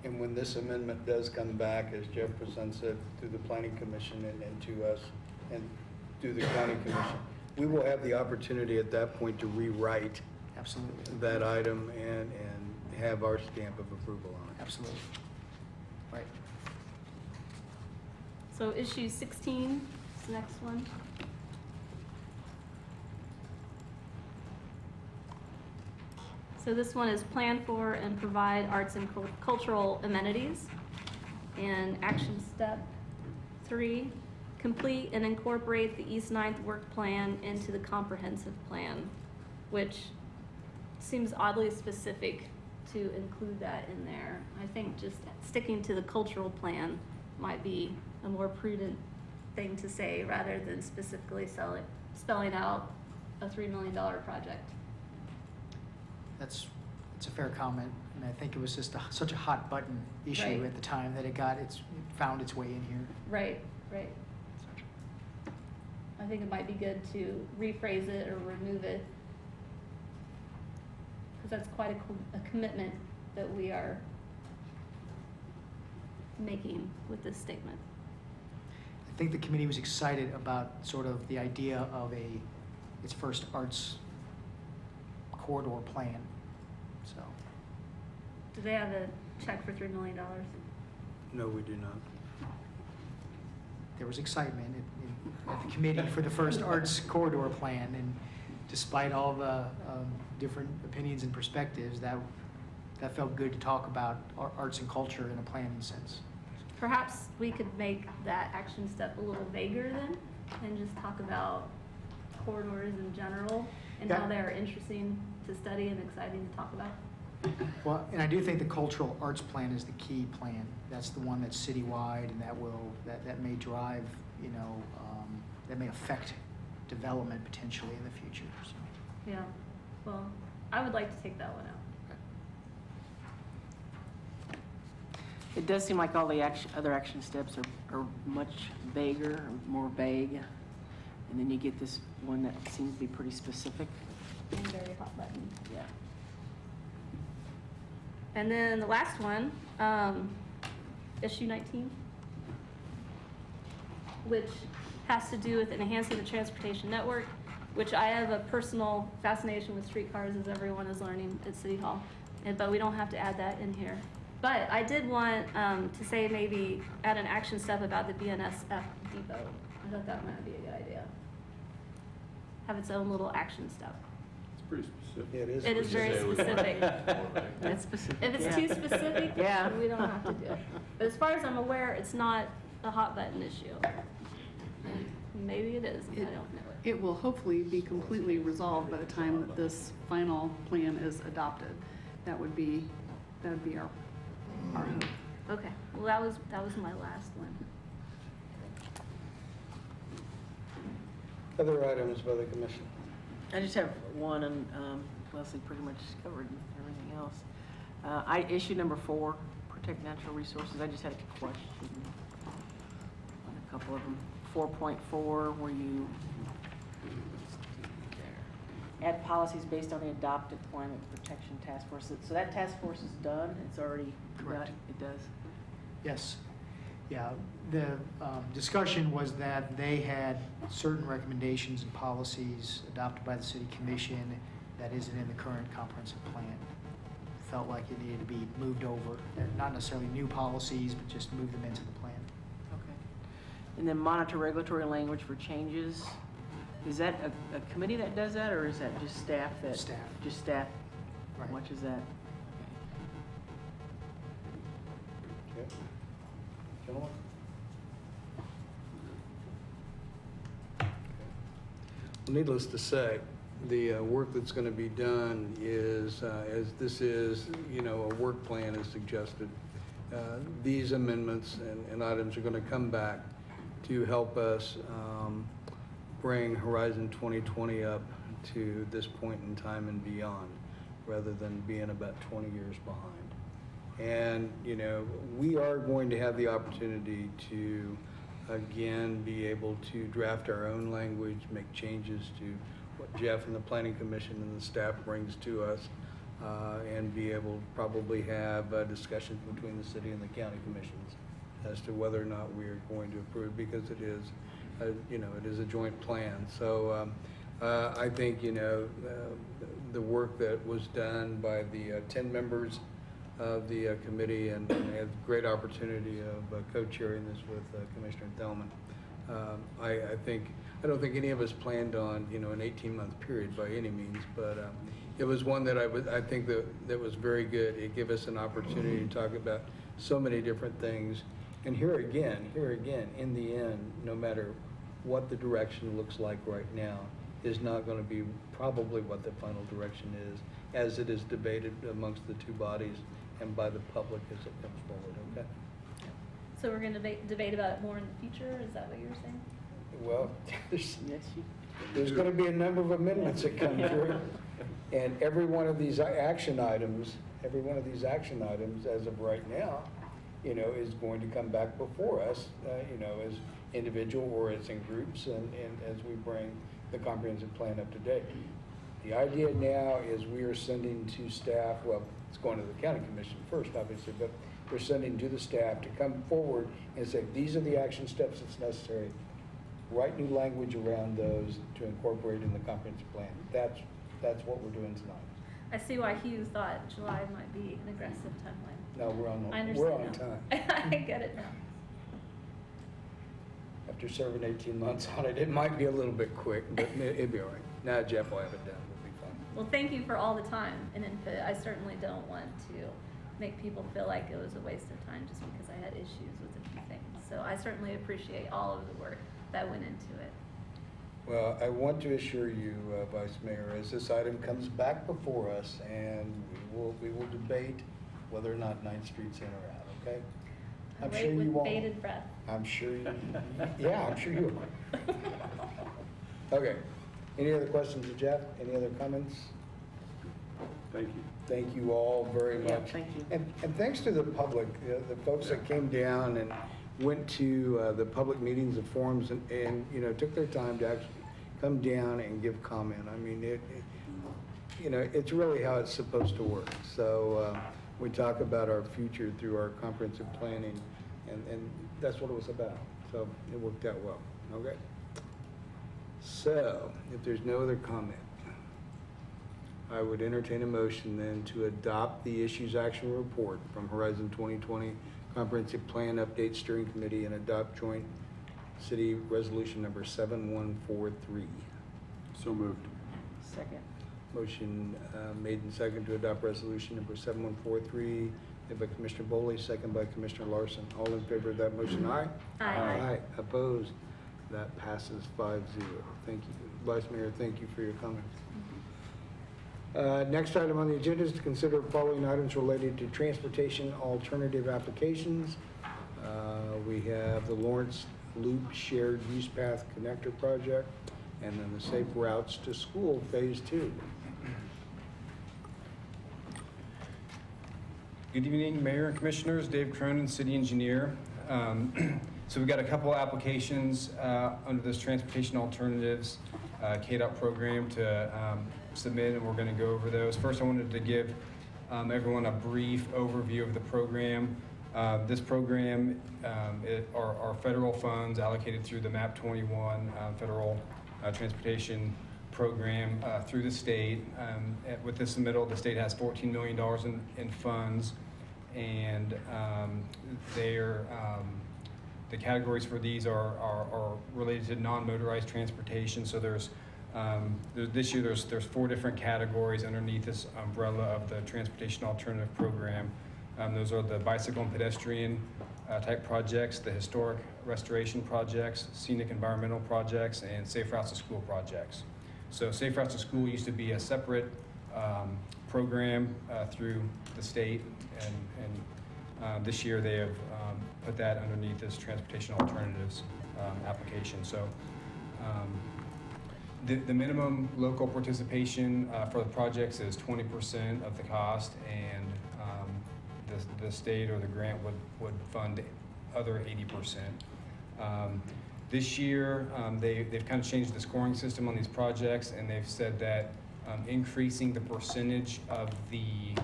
And when this amendment does come back, as Jeff presents it to the Planning Commission and to us and to the County Commission, we will have the opportunity at that point to rewrite Absolutely. that item and have our stamp of approval on it. Absolutely. Right. So issue 16 is the next one. So this one is plan for and provide arts and cultural amenities. And action step 3, complete and incorporate the East Ninth work plan into the comprehensive plan, which seems oddly specific to include that in there. I think just sticking to the cultural plan might be a more prudent thing to say rather than specifically spelling out a $3 million project. It's a fair comment, and I think it was just such a hot button issue Right. at the time that it found its way in here. Right. I think it might be good to rephrase it or remove it, because that's quite a commitment that we are making with this statement. I think the committee was excited about sort of the idea of its first arts corridor plan, so. Do they have a check for $3 million? No, we do not. There was excitement at the committee for the first arts corridor plan, and despite all the different opinions and perspectives, that felt good to talk about arts and culture in a planning sense. Perhaps we could make that action step a little vaguer then, and just talk about corridors in general and how Yeah. they're interesting to study and exciting to talk about. Well, and I do think the cultural arts plan is the key plan. That's the one that's citywide, and that may drive, that may affect development potentially in the future, so. Yeah, well, I would like to take that one out. It does seem like all the other action steps are much vaguer, or more vague. And then you get this one that seems to be pretty specific. And very hot button. Yeah. And then the last one, issue 19, which has to do with enhancing the transportation network, which I have a personal fascination with streetcars, as everyone is learning at City Hall. But we don't have to add that in here. But I did want to say maybe add an action step about the BNSF depot. I thought that might be a good idea. Have its own little action step. It's pretty specific. It is very specific. That's specific. If it's too specific, Yeah. we don't have to do it. But as far as I'm aware, it's not a hot button issue. Maybe it is, I don't know it. It will hopefully be completely resolved by the time that this final plan is adopted. That would be our hope. Okay, well, that was my last one. Other items by the commission? I just have one, and Leslie pretty much covered everything else. Issue number 4, protect natural resources. I just had a question on a couple of them. 4.4, where you add policies based on the adopted climate protection task force. So that task force is done? It's already Correct. done? It does? Yes. Yeah, the discussion was that they had certain recommendations and policies adopted by the city commission that isn't in the current comprehensive plan. Felt like it needed to be moved over. They're not necessarily new policies, but just move them into the plan. Okay. And then monitor regulatory language for changes. Is that a committee that does that, or is that just staff that? Staff. Just staff? Right. How much is that? Okay. Gentlemen? Well, needless to say, the work that's going to be done is, as this is, a work plan as suggested, these amendments and items are going to come back to help us bring Horizon 2020 up to this point in time and beyond, rather than being about 20 years behind. And, we are going to have the opportunity to, again, be able to draft our own language, make changes to what Jeff and the Planning Commission and the staff brings to us, and be able to probably have discussions between the city and the county commissions as to whether or not we are going to approve, because it is, it is a joint plan. So I think, the work that was done by the 10 members of the committee, and I had great opportunity of co-chairing this with Commissioner Thelman. I don't think any of us planned on, an 18-month period by any means, but it was one that I think that was very good. It gave us an opportunity to talk about so many different things. And here again, in the end, no matter what the direction looks like right now, is not going to be probably what the final direction is, as it is debated amongst the two bodies and by the public as it comes forward, okay? So we're going to debate about it more in the future, is that what you're saying? Well, Yes, there's going to be a number of amendments that come through, and every one of these action items, as of right now, is going to come back before us, as individual or as in groups, and as we bring the comprehensive plan up to date. The idea now is we are sending to staff, well, it's going to the county commission first, obviously, but we're sending to the staff to come forward and say, these are the action steps that's necessary. Write new language around those to incorporate in the comprehensive plan. That's what we're doing tonight. I see why Hugh thought July might be an aggressive timeline. No, we're on now. time. I get it now. After serving 18 months on it, it might be a little bit quick, but it'd be all right. Now Jeff will have it done, it'll be fun. Well, thank you for all the time and input. I certainly don't want to make people feel like it was a waste of time just because I had issues with a few things. So I certainly appreciate all of the work that went into it. Well, I want to assure you, Vice Mayor, as this item comes back before us, and we will debate whether or not 9th Street's in or out, okay? I I'm wait sure you with won't. bated breath. I'm sure you, yeah, I'm sure you will. Okay. Any other questions of Jeff? Any other comments? Thank you. Thank you all very much. Yeah, thank you. And thanks to the public, the folks that came down and went to the public meetings and forums and, you know, took their time to actually come down and give comment. I mean, you know, it's really how it's supposed to work. So we talk about our future through our comprehensive planning, and that's what it was about. So it worked out well. Okay. So if there's no other comment, I would entertain a motion then to adopt the Issues Action Report from Horizon 2020 Comprehensive Plan Update Steering Committee and adopt Joint City Resolution number 7143. So moved. Second. Motion made and second to adopt resolution number 7143, made by Commissioner Boley, second by Commissioner Larson. All in favor of that motion, aye? Aye. Aye. Opposed? That passes 5-0. Thank you. Vice Mayor, thank you for your comments. Next item on the agenda is to consider following items related to transportation alternative applications. We have the Lawrence Loop Shared Use Path Connector Project, and then the Safe Routes to School Phase 2. Good evening, Mayor and Commissioners. Dave Cronin, City Engineer. So we've got a couple applications under this Transportation Alternatives KDOT program to submit, and we're going to go over those. First, I wanted to give everyone a brief overview of the program. This program are federal funds allocated through the MAP 21 federal transportation program through the state. With this submittal, the state has $14 million in funds, and the categories for these are related to non-motorized transportation. So this year there's 4 different categories underneath this umbrella of the Transportation Alternative Program. Those are the bicycle and pedestrian type projects, the historic restoration projects, scenic environmental projects, and Safe Routes to School projects. So Safe Routes to School used to be a separate program through the state, and this year they have put that underneath this Transportation Alternatives application. So the minimum local participation for the projects is 20% of the cost, and the state or the grant would fund other 80%. This year, they've kind of changed the scoring system on these projects, and they've said that increasing the percentage of the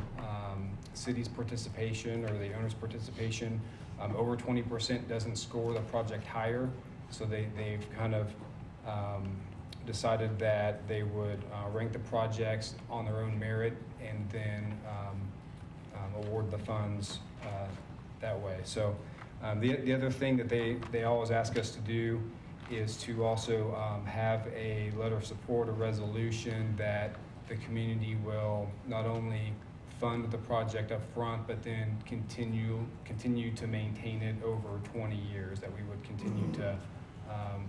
city's participation or the owner's participation over 20% doesn't score the project higher. So they've kind of decided that they would rank the projects on their own merit and then award the funds that way. So the other thing that they always ask us to do is to also have a letter of support or resolution that the community will not only fund the project up front, but then continue to maintain it over 20 years, that we would continue to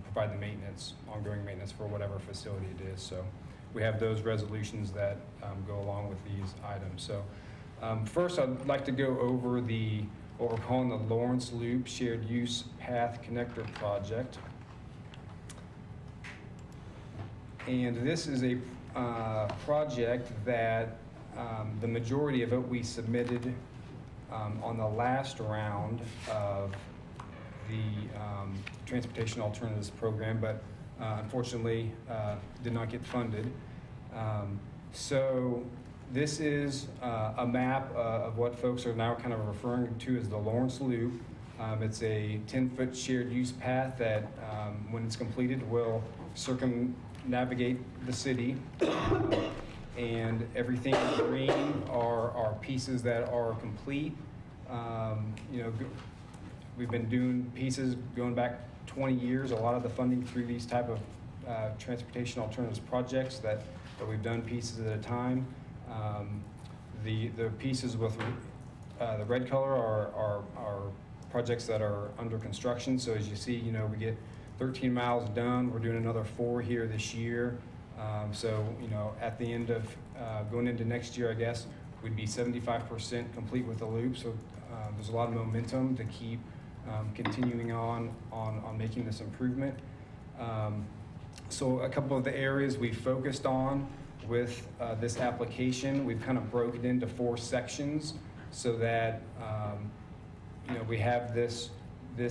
provide the maintenance, ongoing maintenance for whatever facility it is. So we have those resolutions that go along with these items. So first, I'd like to go over what we're calling the Lawrence Loop Shared Use Path Connector Project. And this is a project that the majority of it we submitted on the last round of the Transportation Alternatives Program, but unfortunately did not get funded. So this is a map of what folks are now kind of referring to as the Lawrence Loop. It's a 10-foot shared use path that, when it's completed, will circumnavigate the city. And everything in green are pieces that are complete. We've been doing pieces going back 20 years. A lot of the funding through these type of transportation alternatives projects that we've done pieces at a time. The pieces with the red color are projects that are under construction. So as you see, we get 13 miles done. We're doing another 4 here this year. So, at the end of going into next year, I guess, we'd be 75% complete with the loop. So there's a lot of momentum to keep continuing on making this improvement. So a couple of the areas we focused on with this application, we've kind of broken it into 4 sections so that we have this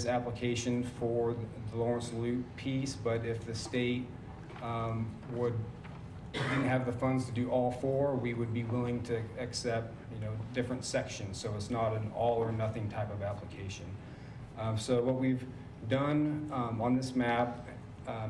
application for the Lawrence Loop piece, but if the state didn't have the funds to do all 4, we would be willing to accept different sections, so it's not an all or nothing type of application. So what we've done on this map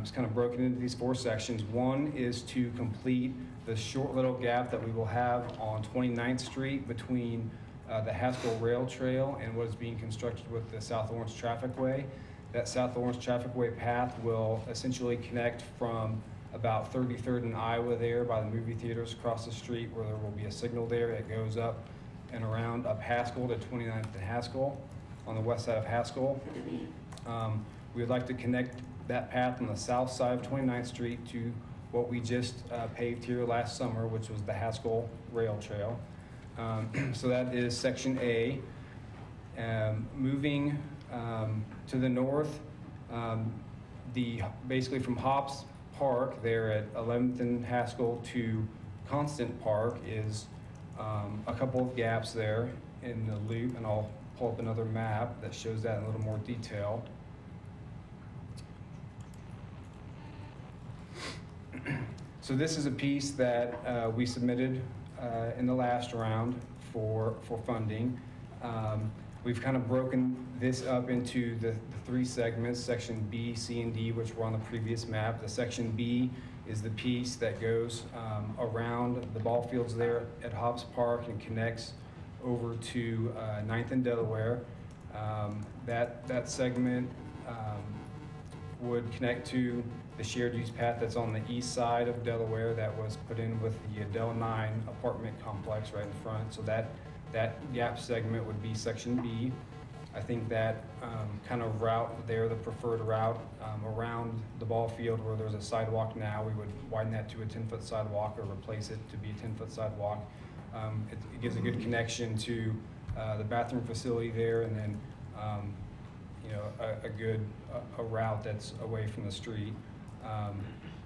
is kind of broken into these 4 sections. One is to complete the short little gap that we will have on 29th Street between the Haskell Rail Trail and what is being constructed with the South Lawrence Traffic Way. That South Lawrence Traffic Way path will essentially connect from about 33rd and Iowa there by the movie theaters across the street, where there will be a signal there that goes up and around up Haskell to 29th and Haskell on the west side of Haskell. We would like to connect that path on the south side of 29th Street to what we just paved here last summer, which was the Haskell Rail Trail. So that is section A. Moving to the north, basically from Hobbs Park there at 11th and Haskell to Constant Park is a couple of gaps there in the loop, and I'll pull up another map that shows that in a little more detail. So this is a piece that we submitted in the last round for funding. We've kind of broken this up into the 3 segments, section B, C, and D, which were on the previous map. The section B is the piece that goes around the ball fields there at Hobbs Park and connects over to 9th and Delaware. That segment would connect to the shared use path that's on the east side of Delaware that was put in with the Adele 9 apartment complex right in front. So that gap segment would be section B. I think that kind of route there, the preferred route around the ball field where there's a sidewalk now, we would widen that to a 10-foot sidewalk or replace it to be a 10-foot sidewalk. It gives a good connection to the bathroom facility there, and then a route that's away from the street.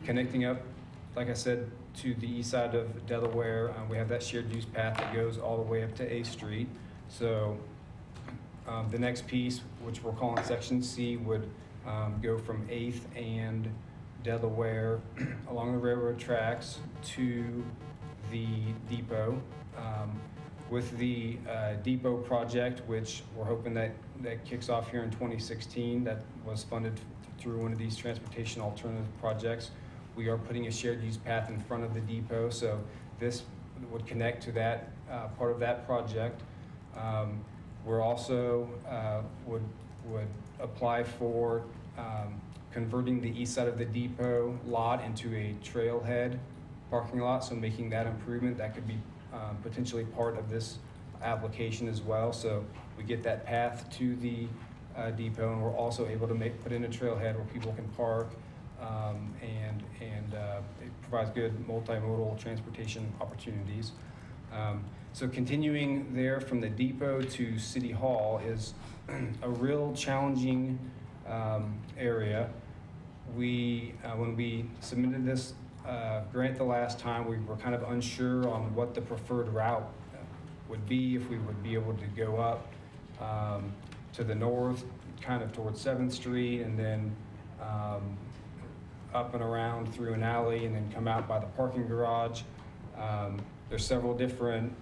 Connecting up, like I said, to the east side of Delaware, we have that shared use path that goes all the way up to A Street. So the next piece, which we're calling section C, would go from 8th and Delaware along the railroad tracks to the depot. With the depot project, which we're hoping that kicks off here in 2016, that was funded through one of these transportation alternative projects. We are putting a shared use path in front of the depot, so this would connect to that part of that project. We're also would apply for converting the east side of the depot lot into a trailhead parking lot, so making that improvement. That could be potentially part of this application as well. So we get that path to the depot, and we're also able to put in a trailhead where people can park, and it provides good multimodal transportation opportunities. So continuing there from the depot to City Hall is a real challenging area. When we submitted this grant the last time, we were kind of unsure on what the preferred route would be, if we would be able to go up to the north, kind of towards 7th Street, and then up and around through an alley, and then come out by the parking garage. There's several different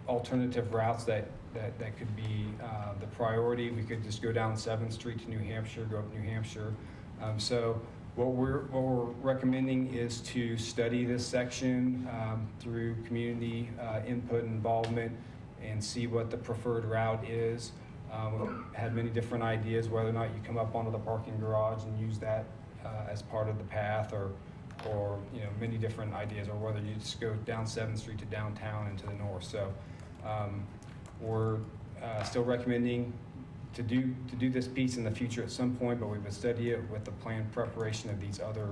alternative routes that could be the priority. We could just go down 7th Street to New Hampshire, go up New Hampshire. So what we're recommending is to study this section through community input and involvement and see what the preferred route is. We've had many different ideas, whether or not you come up onto the parking garage and use that as part of the path, or many different ideas, or whether you just go down 7th Street to downtown and to the north. So we're still recommending to do this piece in the future at some point, but we would study it with the planned preparation of these other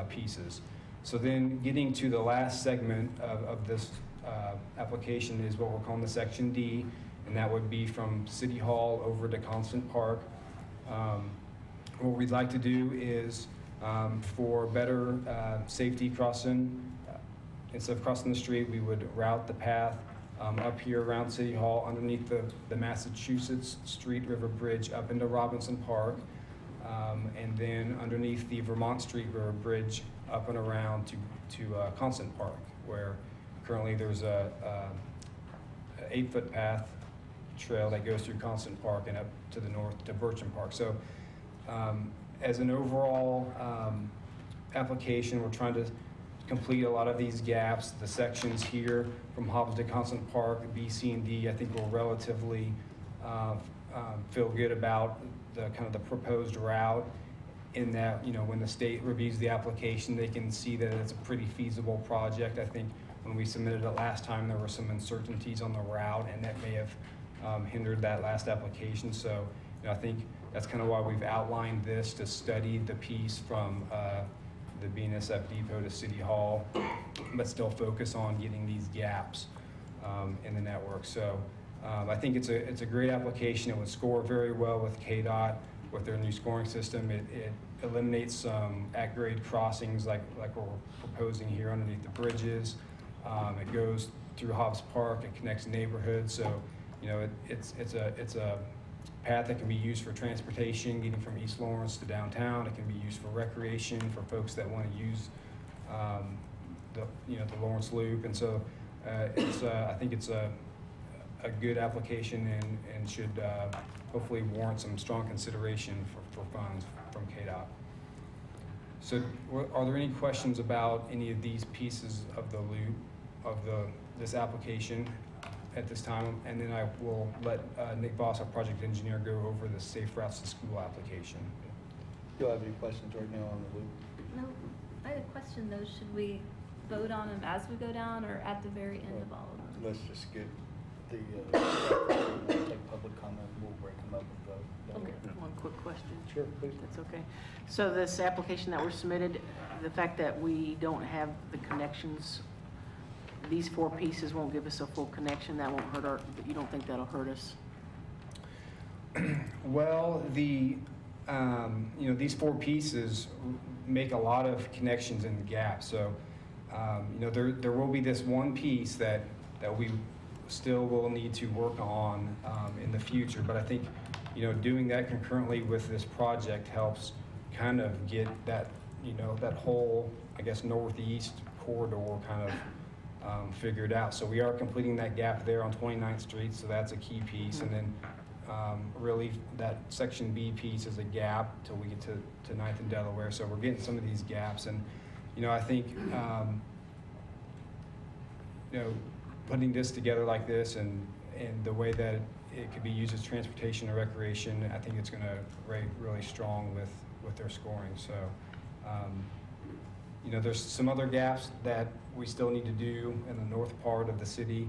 pieces. So then getting to the last segment of this application is what we're calling the Section D, and that would be from City Hall over to Constant Park. What we'd like to do is for better safety crossing, instead of crossing the street, we would route the path up here around City Hall, underneath the Massachusetts Street River Bridge up into Robinson Park, and then underneath the Vermont Street River Bridge up and around to Constant Park, where currently there's a 8-foot path trail that goes through Constant Park and up to the north to Bircham Park. So as an overall application, we're trying to complete a lot of these gaps. The sections here from Hobbs to Constant Park, B, C, and D, I think will relatively feel good about the kind of the proposed route, in that, when the state reviews the application, they can see that it's a pretty feasible project. I think when we submitted it last time, there were some uncertainties on the route, and that may have hindered that last application. So I think that's kind of why we've outlined this, to study the piece from the BNSF Depot to City Hall, but still focus on getting these gaps in the network. So I think it's a great application. It would score very well with KDOT with their new scoring system. It eliminates some at-grade crossings like we're proposing here underneath the bridges. It goes through Hobbs Park. It connects neighborhoods. So it's a path that can be used for transportation, getting from East Lawrence to downtown. It can be used for recreation for folks that want to use the Lawrence Loop. And so I think it's a good application and should hopefully warrant some strong consideration for funds from KDOT. So are there any questions about any of these pieces of the loop of this application at this time? And then I will let Nick Voss, our project engineer, go over the Safe Routes to School application. Do you have any questions right now on the loop? No, I had a question though. Should we vote on them as we go down or at the very end of all of them? Let's just get the take public comment. We'll break them up and vote. Okay. One quick question. Sure, please. That's okay. So this application that was submitted, the fact that we don't have the connections, these 4 pieces won't give us a full connection. That won't hurt you don't think that'll hurt us? Well, these 4 pieces make a lot of connections in the gap. So, there will be this one piece that we still will need to work on in the future. But I think, doing that concurrently with this project helps kind of get that, that whole, I guess, northeast corridor kind of figured out. So we are completing that gap there on 29th Street, so that's a key piece. And then really that Section B piece is a gap till we get to 9th and Delaware. So we're getting some of these gaps. And, I think, putting this together like this and the way that it could be used as transportation or recreation, I think it's going to rate really strong with their scoring. So, there's some other gaps that we still need to do in the north part of the city.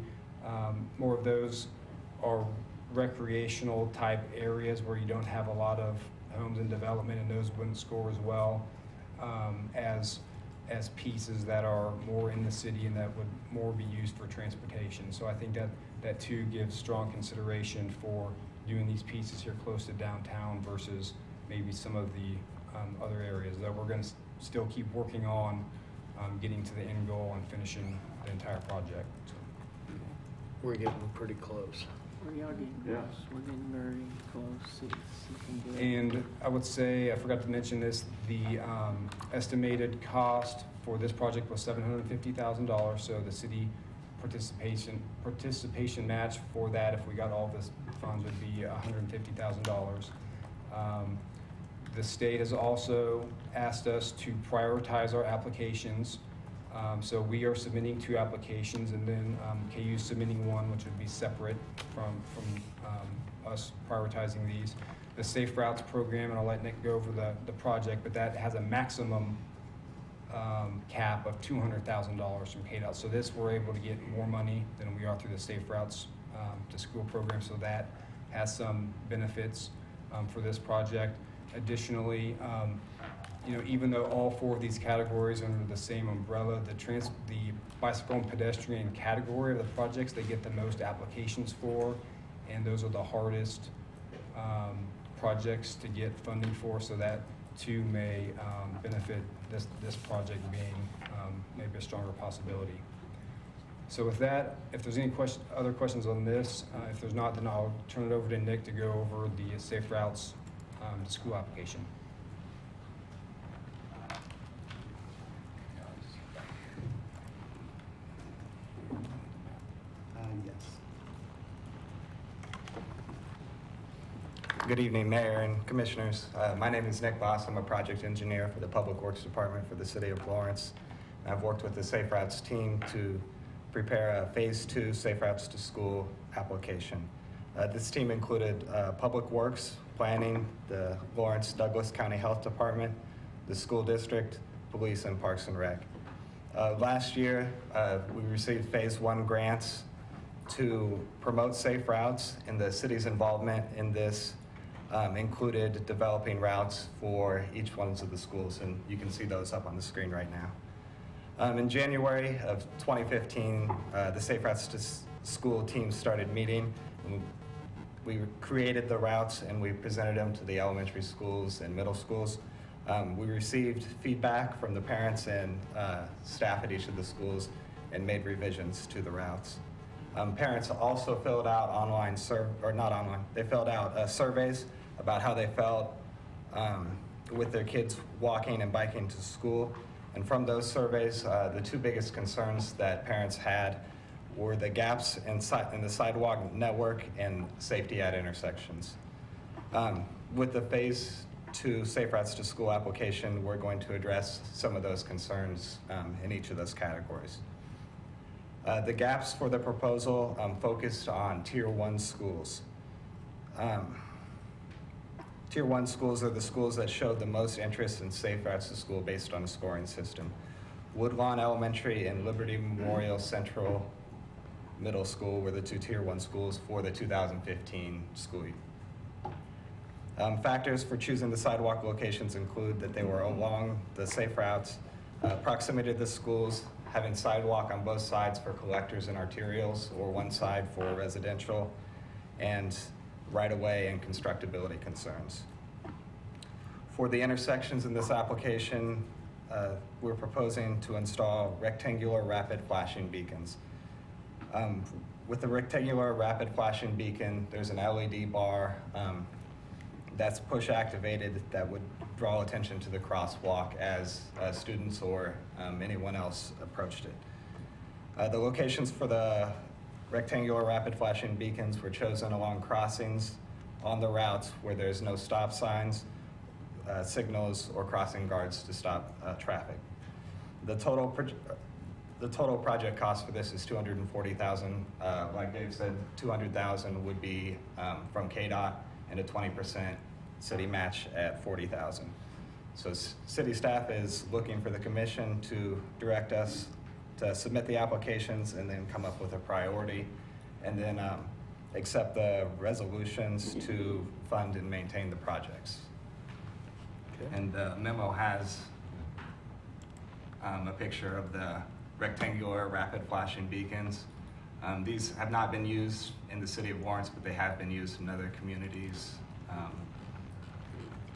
More of those are recreational type areas where you don't have a lot of homes and development, and those wouldn't score as well as pieces that are more in the city and that would more be used for transportation. So I think that too gives strong consideration for doing these pieces here close to downtown versus maybe some of the other areas that we're going to still keep working on getting to the end goal and finishing the entire project. So. We're getting pretty close. We are getting close. We're getting very close. It's good. And I would say, I forgot to mention this, the estimated cost for this project was $750,000. So the city participation match for that, if we got all this funds, would be $150,000. The state has also asked us to prioritize our applications. So we are submitting 2 applications, and then KU is submitting 1, which would be separate from us prioritizing these. the Safe Routes program, and I'll let Nick go over the project, but that has a maximum cap of $200,000 from KDOT. So this, we're able to get more money than we are through the Safe Routes to School program, so that has some benefits for this project. Additionally, you know, even though all 4 of these categories are under the same umbrella, the bicycle and pedestrian category of the projects, they get the most applications for, and those are the hardest projects to get funding for, so that too may benefit this project being maybe a stronger possibility. So with that, if there's any other questions on this, if there's not, then I'll turn it over to Nick to go over the Safe Routes to School application. Yes. Good evening, Mayor and Commissioners. My name is Nick Boss. I'm a project engineer for the Public Works Department for the City of Lawrence. I've worked with the Safe Routes team to prepare a Phase 2 Safe Routes to School application. This team included Public Works, Planning, the Lawrence Douglas County Health Department, the School District, Police, and Parks and Rec. Last year, we received Phase 1 grants to promote safe routes, and the city's involvement in this included developing routes for each one of the schools, and you can see those up on the screen right now. In January of 2015, the Safe Routes to School team started meeting. We created the routes and we presented them to the elementary schools and middle schools. We received feedback from the parents and staff at each of the schools and made revisions to the routes. Parents also filled out they filled out surveys about how they felt with their kids walking and biking to school. And from those surveys, the 2 biggest concerns that parents had were the gaps in the sidewalk network and safety at intersections. With the Phase 2 Safe Routes to School application, we're going to address some of those concerns in each of those categories. The gaps for the proposal focused on Tier 1 schools. Tier 1 schools are the schools that showed the most interest in Safe Routes to School based on a scoring system. Woodlawn Elementary and Liberty Memorial Central Middle School were the 2 Tier 1 schools for the 2015 school year. Factors for choosing the sidewalk locations include that they were along the safe routes, proximity to the schools, having sidewalk on both sides for collectors and arterials, or one side for residential, and right-of-way and constructability concerns. For the intersections in this application, we're proposing to install rectangular rapid flashing beacons. With the rectangular rapid flashing beacon, there's an LED bar that's push activated that would draw attention to the crosswalk as students or anyone else approached it. The locations for the rectangular rapid flashing beacons were chosen along crossings on the routes where there's no stop signs, signals, or crossing guards to stop traffic. The total project cost for this is $240,000. Like Dave said, $200,000 would be from KDOT and a 20% city match at $40,000. So city staff is looking for the commission to direct us to submit the applications and then come up with a priority, and then accept the resolutions to fund and maintain the projects. Okay. And the memo has a picture of the rectangular rapid flashing beacons. These have not been used in the city of Lawrence, but they have been used in other communities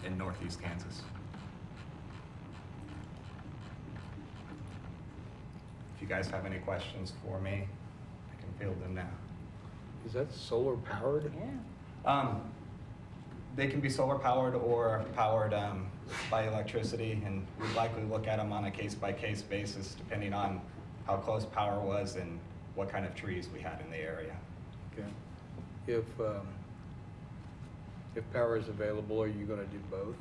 in northeast Kansas. If you guys have any questions for me, I can field them now. Is that solar powered? Yeah. They can be solar powered or powered by electricity, and we'd likely look at them on a case-by-case basis depending on how close power was and what kind of trees we had in the area. Okay. If power is available, are you going to do both?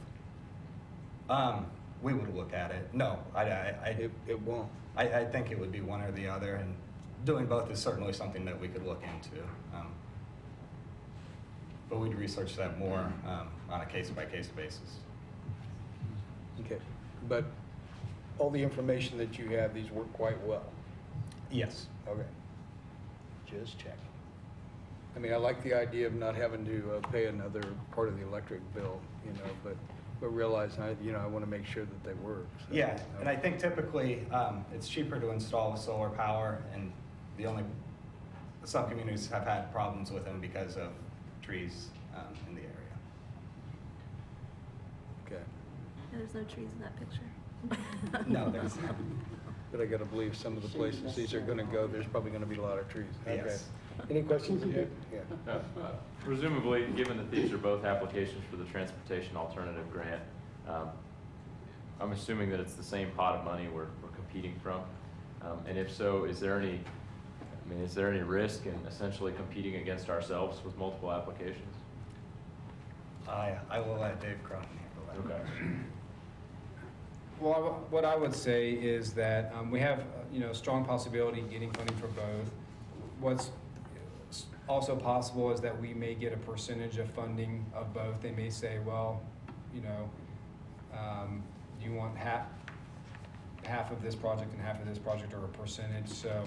We would look at it. No, it won't. I think it would be one or the other, and doing both is certainly something that we could look into. but we'd research that more on a case-by-case basis. Okay, but all the information that you have, these work quite well? Yes. Okay. Just checking. I mean, I like the idea of not having to pay another part of the electric bill, you know, but realizing, I want to make sure that they work. So, Yeah, and I think typically it's cheaper to install with solar power, and some communities have had problems with them because of trees in the area. Okay. There's no trees in that picture. No, there's not. But I got to believe some of the places these are going to go, there's probably going to be a lot of trees. Okay. Yes. Any questions? Yeah. Presumably, given that these are both applications for the Transportation Alternative Grant, I'm assuming that it's the same pot of money we're competing from. And if so, is there any risk in essentially competing against ourselves with multiple applications? I will let Dave Cronin handle that. Okay. Well, what I would say is that we have, strong possibility of getting funding for both. What's also possible is that we may get a percentage of funding of both. They may say, well, you want half of this project and half of this project, or a percentage. So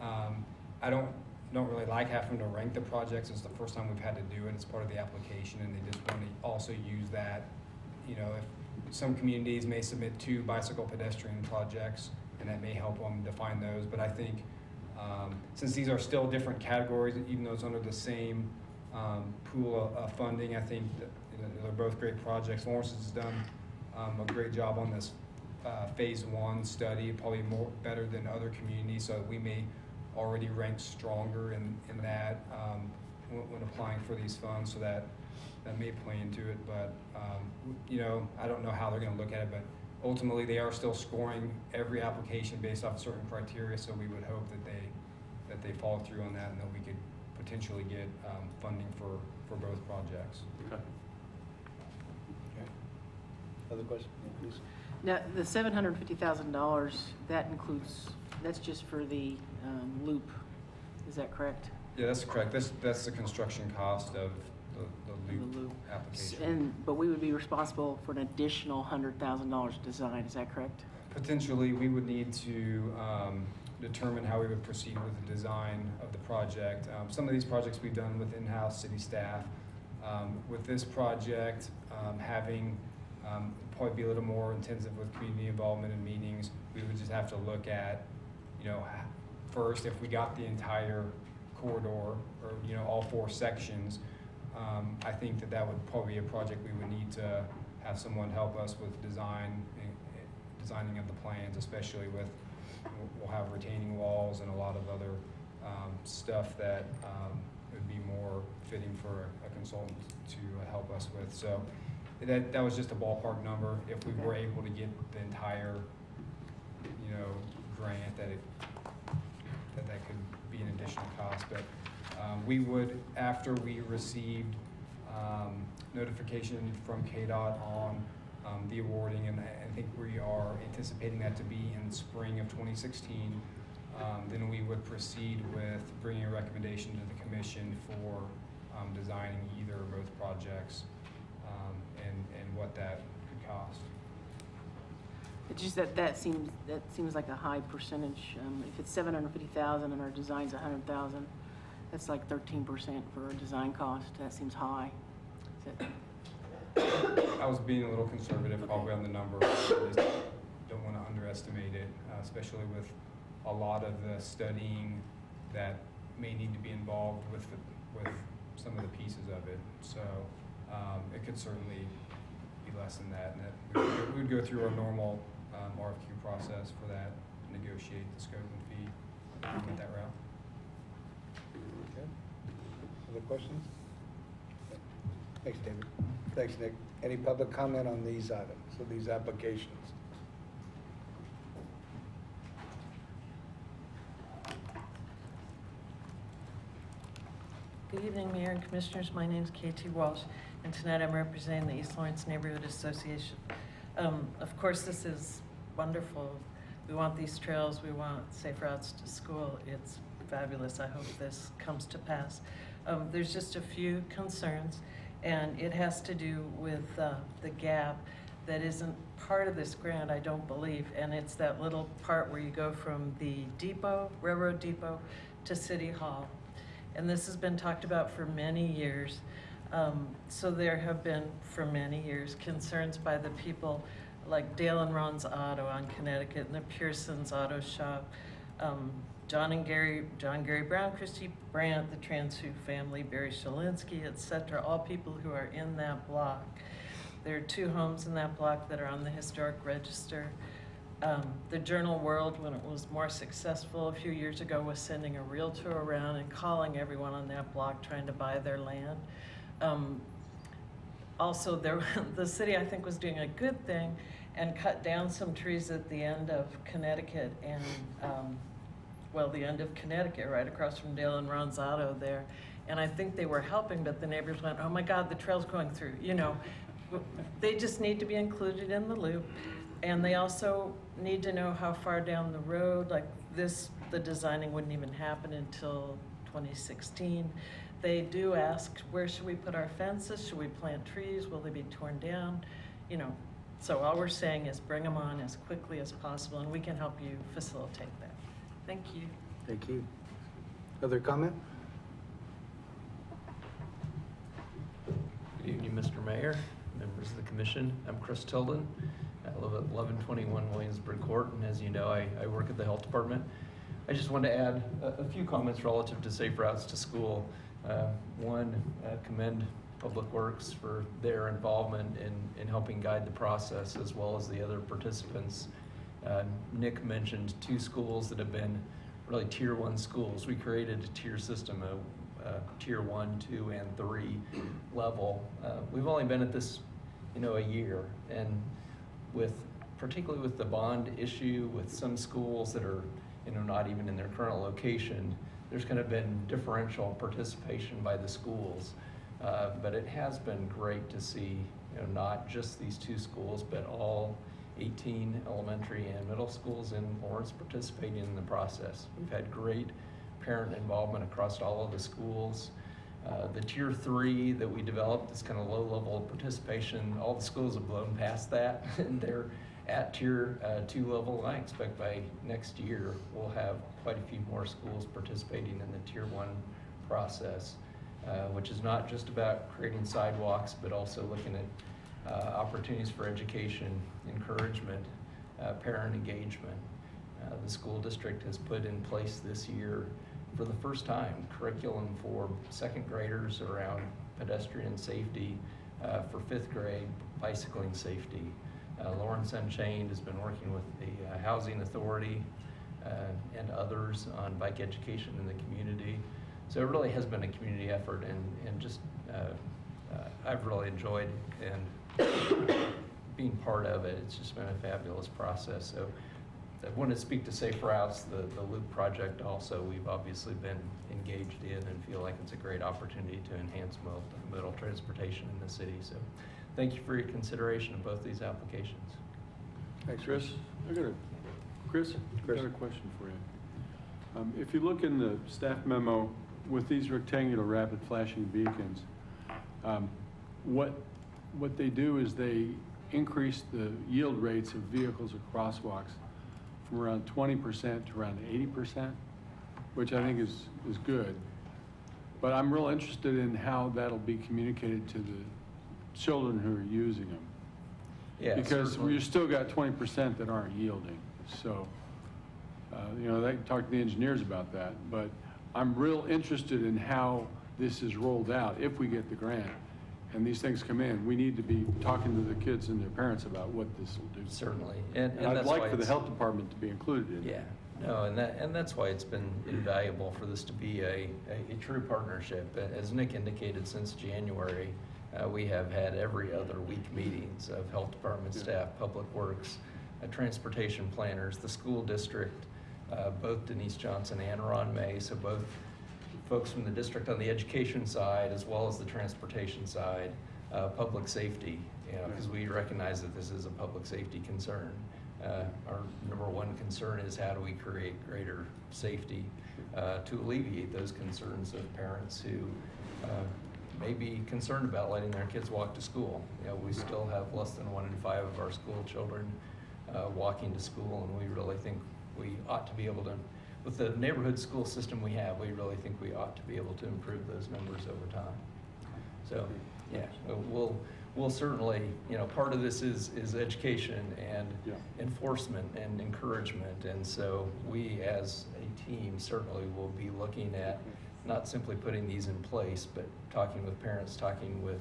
I don't really like having to rank the projects. It's the first time we've had to do it. It's part of the application, and they just want to also use that. If some communities may submit 2 bicycle pedestrian projects, and that may help them define those. But I think since these are still different categories, even though it's under the same pool of funding, I think that they're both great projects. Lawrence has done a great job on this phase 1 study, probably better than other communities, so we may already rank stronger in that when applying for these funds, so that may play into it. But I don't know how they're going to look at it, but ultimately they are still scoring every application based off certain criteria, so we would hope that they follow through on that, and that we could potentially get funding for both projects. Okay. Other questions? Please. Now, the $750,000, that's just for the loop, is that correct? Yeah, that's correct. That's the construction cost of the loop application. But we would be responsible for an additional $100,000 design, is that correct? Potentially, we would need to determine how we would proceed with the design of the project. Some of these projects we've done with in-house city staff. With this project, having probably be a little more intensive with community involvement and meetings, we would just have to look at, first, if we got the entire corridor, or all 4 sections, I think that would probably be a project we would need to have someone help us with designing of the plans, especially with, we'll have retaining walls and a lot of other stuff that would be more fitting for a consultant to help us with. So that was just a ballpark number. If we were able to get the entire, grant, that could be an additional cost. But we would, after we received notification from KDOT on the awarding, and I think we are anticipating that to be in the spring of 2016, then we would proceed with bringing a recommendation to the commission for designing either or both projects, and what that could cost. It's just that seems like a high percentage. If it's $750,000 and our design's $100,000, that's like 13% for a design cost. That seems high. I was being a little conservative probably on the number. I just don't want to underestimate it, especially with a lot of the studying that may need to be involved with some of the pieces of it. So it could certainly be less than that, and we would go through our normal RFQ process for that, negotiate the scope and fee, get that route. Okay. Other questions? Thanks, David. Thanks, Nick. Any public comment on these items, or these applications? Good evening, Mayor and Commissioners. My name is Katie Walsh, and tonight I'm representing the East Lawrence Neighborhood Association. Of course, this is wonderful. We want these trails. We want safe routes to school. It's fabulous. I hope this comes to pass. There's just a few concerns, and it has to do with the gap that isn't part of this grant, I don't believe, and it's that little part where you go from the depot, railroad depot, to City Hall. And this has been talked about for many years. So there have been, for many years, concerns by the people like Dale and Ron's Auto on Connecticut and the Pearson's Auto Shop, John Gary Brown, Christy Brandt, the Transu family, Barry Shalinsky, et cetera, all people who are in that block. There are 2 homes in that block that are on the historic register. The Journal World, when it was more successful a few years ago, was sending a realtor around and calling everyone on that block trying to buy their land. Also, the city, I think, was doing a good thing and cut down some trees at the end of Connecticut and, the end of Connecticut, right across from Dale and Ron's Auto there. And I think they were helping, but the neighbors went, oh my God, the trail's going through, you know. They just need to be included in the loop. And they also need to know how far down the road, like this, the designing wouldn't even happen until 2016. They do ask, where should we put our fences? Should we plant trees? Will they be torn down? You know, so all we're saying is bring them on as quickly as possible, and we can help you facilitate that. Thank you. Thank you. Other comment? Good evening, Mr. Mayor, members of the commission. I'm Chris Tilden. I live at 1121 Williamsburg Court, and as you know, I work at the health department. I just wanted to add a few comments relative to safe routes to school. One, commend Public Works for their involvement in helping guide the process, as well as the other participants. Nick mentioned 2 schools that have been really tier 1 schools. We created a tier system, a tier 1, 2, and 3 level. We've only been at this, a year, and particularly with the bond issue, with some schools that are, not even in their current location, there's kind of been differential participation by the schools. But it has been great to see, not just these 2 schools, but all 18 elementary and middle schools in Lawrence participating in the process. We've had great parent involvement across all of the schools. The tier 3 that we developed is kind of low level of participation. All the schools have blown past that, and they're at tier 2 level. And I expect by next year we'll have quite a few more schools participating in the tier 1 process, which is not just about creating sidewalks, but also looking at opportunities for education, encouragement, parent engagement. The school district has put in place this year, for the first time, curriculum for 2nd graders around pedestrian safety, for 5th grade, bicycling safety. Lawrence Unchained has been working with the Housing Authority and others on bike education in the community. So it really has been a community effort, and just I've really enjoyed and being part of it. It's just been a fabulous process. So I want to speak to Safe Routes, the Loop project also. We've obviously been engaged in and feel like it's a great opportunity to enhance modal transportation in the city. So thank you for your consideration of both these applications. Thanks, Chris, I got a question for you. If you look in the staff memo with these rectangular rapid flashing beacons, what they do is they increase the yield rates of vehicles or crosswalks from around 20% to around 80%, which I think is good. But I'm real interested in how that'll be communicated to the children who are using them. Yeah, because certainly. you still got 20% that aren't yielding. So, they can talk to the engineers about that. But I'm real interested in how this is rolled out if we get the grant. And these things come in, we need to be talking to the kids and their parents about what this will do. Certainly. And I'd that's like why for the it's- health department to be included in Yeah, that. no, and that's why it's been invaluable for this to be a true partnership. As Nick indicated, since January, we have had every other week meetings of health department staff, public works, transportation planners, the school district, both Denise Johnson and Ron May, so both folks from the district on the education side as well as the transportation side, public safety, because we recognize that this is a public safety concern. Our number one concern is how do we create greater safety to alleviate those concerns of parents who may be concerned about letting their kids walk to school. You know, we still have less than 1 in 5 of our school children walking to school, and we really think we ought to be able to, with the neighborhood school system we have, we really think we ought to be able to improve those numbers over time. So, yeah, we'll certainly, you know, part of this is education and enforcement and encouragement. And so we as a team certainly will be looking at not simply putting these in place, but talking with parents, talking with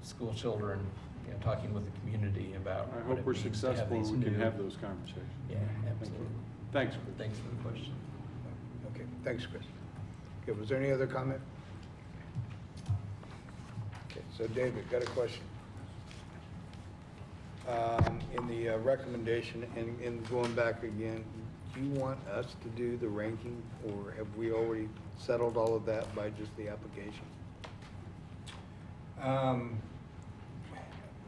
school children, you know, talking with the community about I what hope it we're means to have successful these and we can new- have those conversations. Yeah, absolutely. Thanks, Chris. Thanks for the question. Okay, thanks, Chris. Okay, was there any other comment? Okay, so David, got a question. In the recommendation, and going back again, do you want us to do the ranking, or have we already settled all of that by just the application?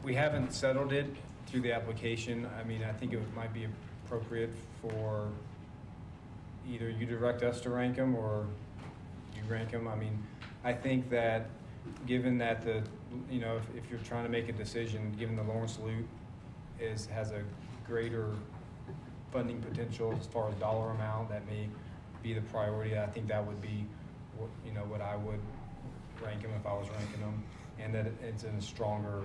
We haven't settled it through the application. I mean, I think it might be appropriate for either you direct us to rank them or you rank them. I mean, I think that given that you know, if you're trying to make a decision, given the Lawrence Loop has a greater funding potential as far as dollar amount, that may be the priority. I think that would be what, you know, what I would rank them if I was ranking them, and that it's in a stronger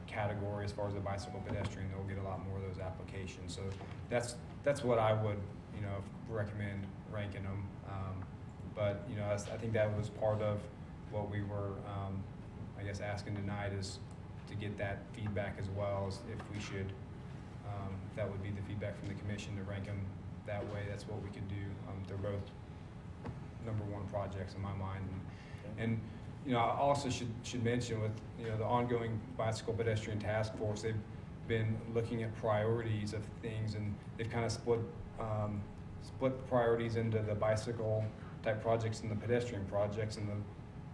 category as far as the bicycle pedestrian. They'll get a lot more of those applications. So that's what I would, you know, recommend ranking them. But you know, I think that was part of what we were, I guess, asking tonight, is to get that feedback as well, as if we should. That would be the feedback from the commission, to rank them that way. That's what we could do. They're both #1 projects in my mind. And you know, I also should mention, with, you know, the ongoing bicycle pedestrian task force, they've been looking at priorities of things, and they've kind of split priorities into the bicycle type projects and the pedestrian projects. And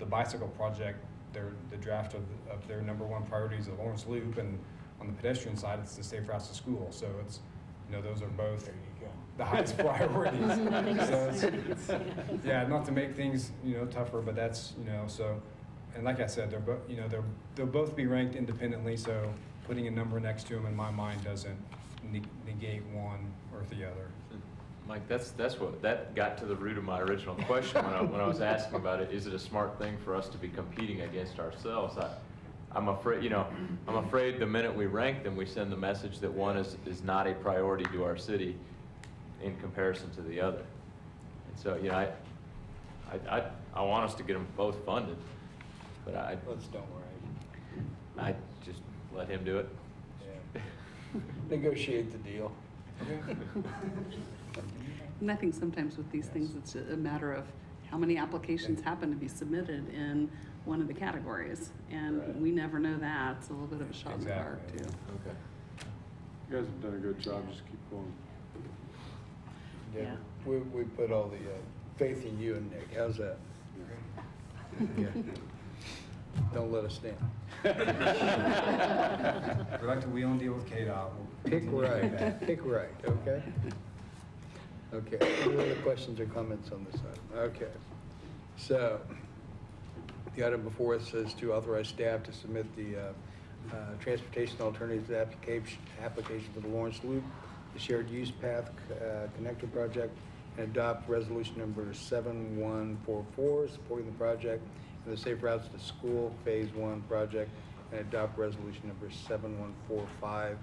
the bicycle project, the draft of their #1 priority is the Lawrence Loop, and on the pedestrian side, it's the safe routes to school. So it's, you know, those are both the highest priorities. So it's, yeah, not to make things, you know, tougher, but that's, you know, so, and like I said, they're both, you know, they'll both be ranked independently. So putting a number next to them, in my mind, doesn't negate one or the other. Mike, that got to the root of my original question when I was asking about it. Is it a smart thing for us to be competing against ourselves? I'm afraid, you know, the minute we rank them, we send the message that one is not a priority to our city in comparison to the other. And so, you know, I want us to get them both funded, but Don't worry. I just let him do it. Yeah. Negotiate the deal. And I think sometimes with these things, it's a matter of how many applications happen to be submitted in one of the categories. And we never know that. It's a little bit of a shot in the dark, too. Okay. You guys have done a good job. Just keep going. Yeah. We put all the faith in you and Nick. How's that? Yeah. Don't let us down. We'd like to wheel and deal with KDOT. Pick right, pick right, okay? Okay, any other questions or comments on this item? Okay. So, the item before us says to authorize staff to submit the transportation alternatives application for the Lawrence Loop, the shared use path connector project, and adopt resolution number 7144 supporting the project, and the Safe Routes to School Phase 1 project, and adopt resolution number 7145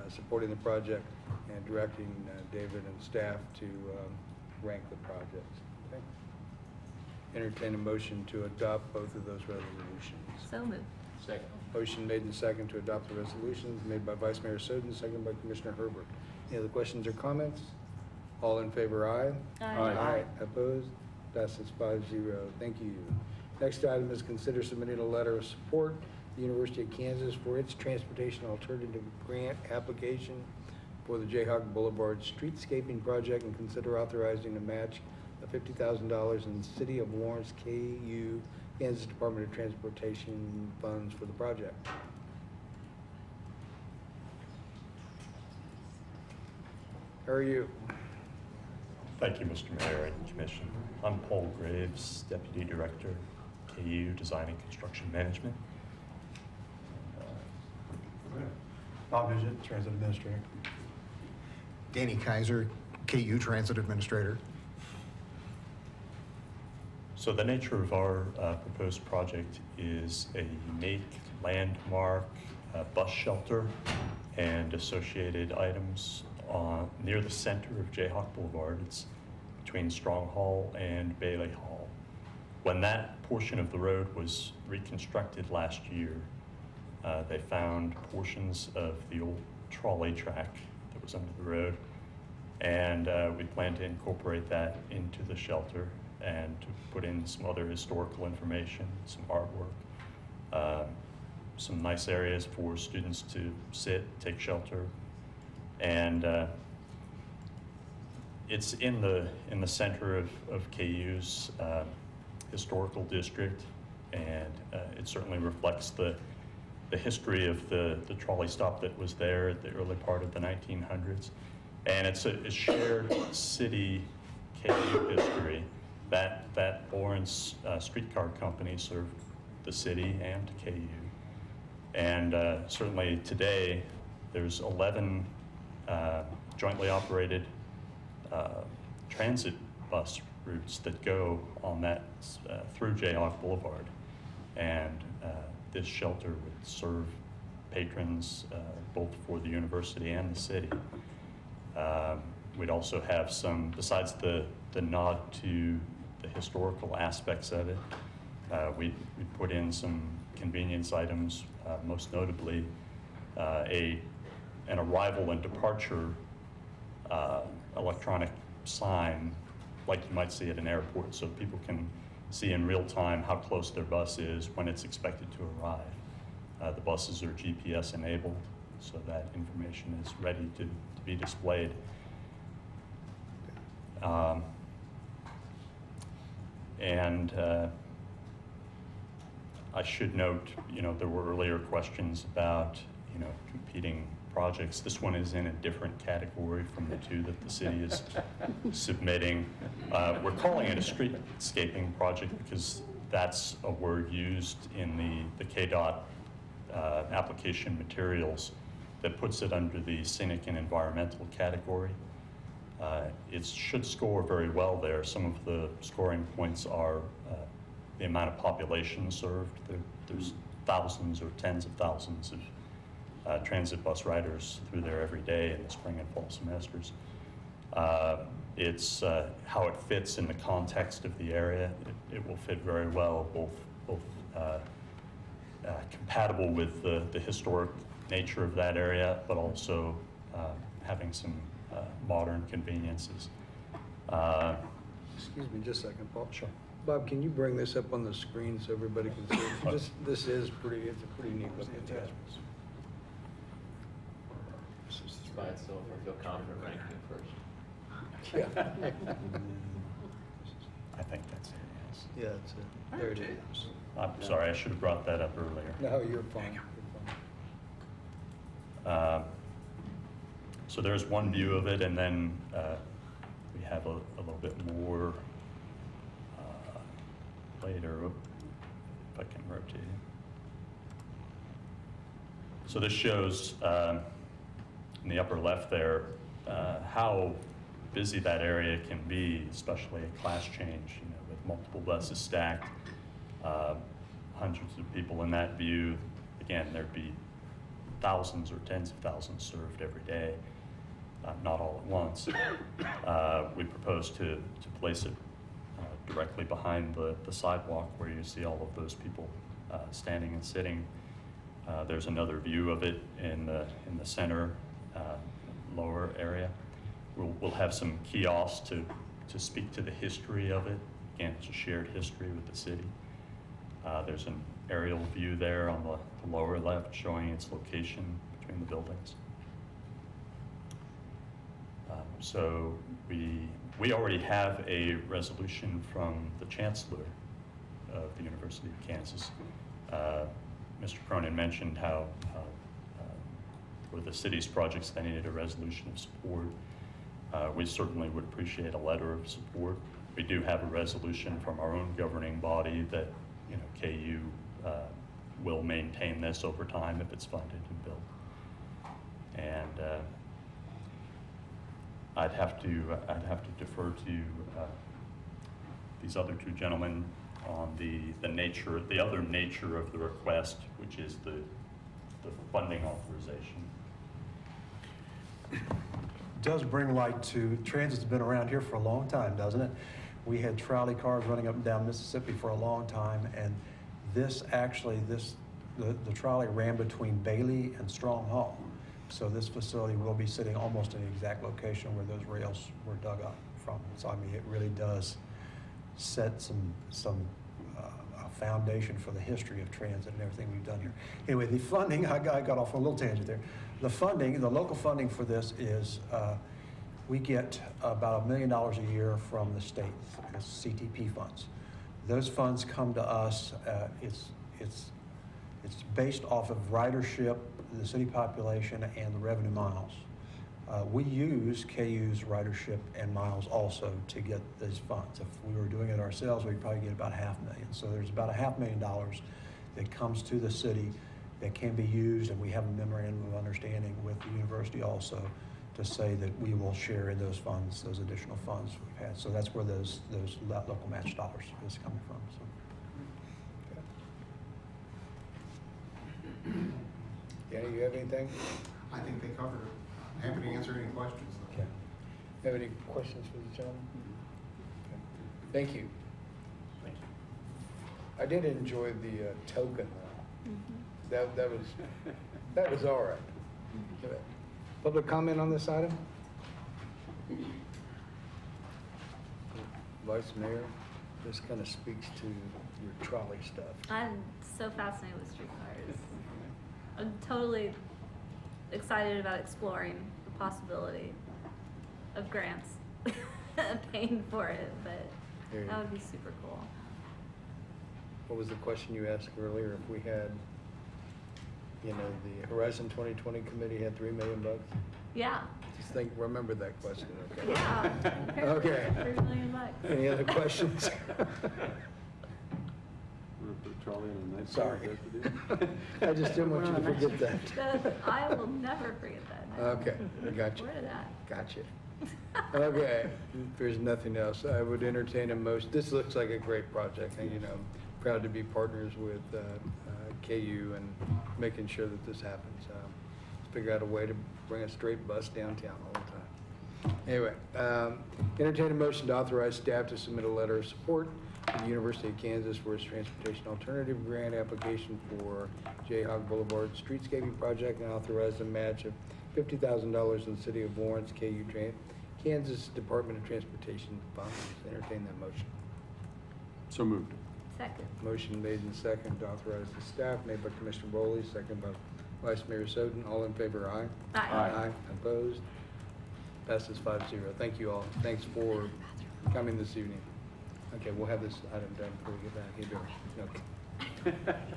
supporting the project, and directing David and staff to rank the projects. Okay. Entertain a motion to adopt both of those resolutions. So moved. Second. Motion made and second to adopt the resolutions, made by Vice Mayor Soden, seconded by Commissioner Herbert. Any other questions or comments? All in favor, aye? Aye. Opposed? Passes 5-0. Thank you. Next item is consider submitting a letter of support to the University of Kansas for its transportation alternative grant application for the Jayhawk Boulevard streetscaping project, and consider authorizing a match of $50,000 in City of Lawrence KU Kansas Department of Transportation funds for the project. How are you? Thank you, Mr. Mayor and Commission. I'm Paul Graves, Deputy Director, KU Design and Construction Management. Bob Vigit, Transit Administrator. Danny Kaiser, KU Transit Administrator. So the nature of our proposed project is a unique landmark bus shelter and associated items near the center of Jayhawk Boulevard. It's between Strong Hall and Bailey Hall. When that portion of the road was reconstructed last year, they found portions of the old trolley track that was under the road, and we plan to incorporate that into the shelter and to put in some other historical information, some artwork, some nice areas for students to sit, take shelter, and it's in the center of KU's historical district, and it certainly reflects the history of the trolley stop that was there at the early part of the 1900s. And it's a shared city KU history. That Lawrence streetcar company served the city and KU. And certainly today, there's 11 jointly operated transit bus routes that go on that through Jayhawk Boulevard. And this shelter would serve patrons both for the university and the city. We'd also have some, besides the nod to the historical aspects of it, we put in some convenience items, most notably an arrival and departure electronic sign like you might see at an airport, so people can see in real time how close their bus is when it's expected to arrive. The buses are GPS enabled, so that information is ready to be displayed. I should note, there were earlier questions about, competing projects. This one is in a different category from the two that the city is submitting. We're calling it a streetscaping project because that's a word used in the KDOT application materials that puts it under the scenic and environmental category. It should score very well there. Some of the scoring points are the amount of population served. There's thousands or tens of thousands of transit bus riders through there every day in the spring and fall semesters. It's how it fits in the context of the area. It will fit very well, both compatible with the historic nature of that area, but also having some modern conveniences. Excuse me just a second, Paul. Sure. Bob, can you bring this up on the screen so everybody can see it? This is it's a pretty neat looking attachment. By itself, I feel confident ranking it first. Yeah. I think that's it, yes. Yeah, that's it. There it is. I'm sorry, I should have brought that up earlier. No, you're fine. So there's one view of it, and then we have a little bit more later, if I can rotate it. So this shows in the upper left there how busy that area can be, especially a class change, with multiple buses stacked, hundreds of people in that view. Again, there'd be thousands or tens of thousands served every day, not all at once. We propose to place it directly behind the sidewalk where you see all of those people standing and sitting. There's another view of it in the center lower area. We'll have some kiosks to speak to the history of it. Again, it's a shared history with the city. There's an aerial view there on the lower left showing its location between the buildings. So we already have a resolution from the Chancellor of the University of Kansas. Mr. Cronin mentioned how for the city's projects they needed a resolution of support. We certainly would appreciate a letter of support. We do have a resolution from our own governing body that, you know, KU will maintain this over time if it's funded and built. And I'd have to defer to these other two gentlemen on the other nature of the request, which is the funding authorization. Does bring light to, transit's been around here for a long time, doesn't it? We had trolley cars running up and down Mississippi for a long time, and the trolley ran between Bailey and Strong Hall. So this facility will be sitting almost in the exact location where those rails were dug up from. So I mean, it really does set some foundation for the history of transit and everything we've done here. Anyway, the funding, I got off on a little tangent there. The funding, the local funding for this is, we get about $1 million a year from the state, it's CTP funds. Those funds come to us, it's based off of ridership, the city population, and the revenue miles. We use KU's ridership and miles also to get these funds. If we were doing it ourselves, we'd probably get about $500,000. So there's about $500,000 that comes to the city that can be used, and we have a memorandum of understanding with the university also to say that we will share in those funds, those additional funds we've had. So that's where those local match dollars is coming from. So. Danny, you have anything? I think they covered it. I'm happy to answer any questions. Okay. Have any questions for the gentleman? Okay. Thank you. Thank you. I did enjoy the token though. That was all right. Public comment on this item? Vice Mayor, this kind of speaks to your trolley stuff. I'm so fascinated with streetcars. I'm totally excited about exploring the possibility of grants paying for it, but that would be super cool. What was the question you asked earlier? If we had, you know, the Horizon 2020 committee had $3 million? Yeah. Just remember that question, okay? Yeah. Okay. $3 million. Any other questions? Trolley in a nice Sorry. car, I just didn't want you to forget that. I will never forget that. Now. Okay, I got you. Where did that? Gotcha. Okay, if there's nothing else, I would entertain a motion. This looks like a great project, and, you know, proud to be partners with KU and making sure that this happens. Let's figure out a way to bring a straight bus downtown all the time. Anyway, entertain a motion to authorize staff to submit a letter of support to the University of Kansas for its transportation alternative grant application for Jayhawk Boulevard streetscaping project, and authorize a match of $50,000 in the City of Lawrence, Kansas Department of Transportation funds. Entertain that motion. So moved. Second. Motion made and second to authorize the staff, made by Commissioner Bowley, second by Vice Mayor Soden. All in favor, aye? Aye. Opposed? Passes 5-0. Thank you all. Thanks for coming this evening. Okay, we'll have this item done before we get back. Hey, Bill. Okay.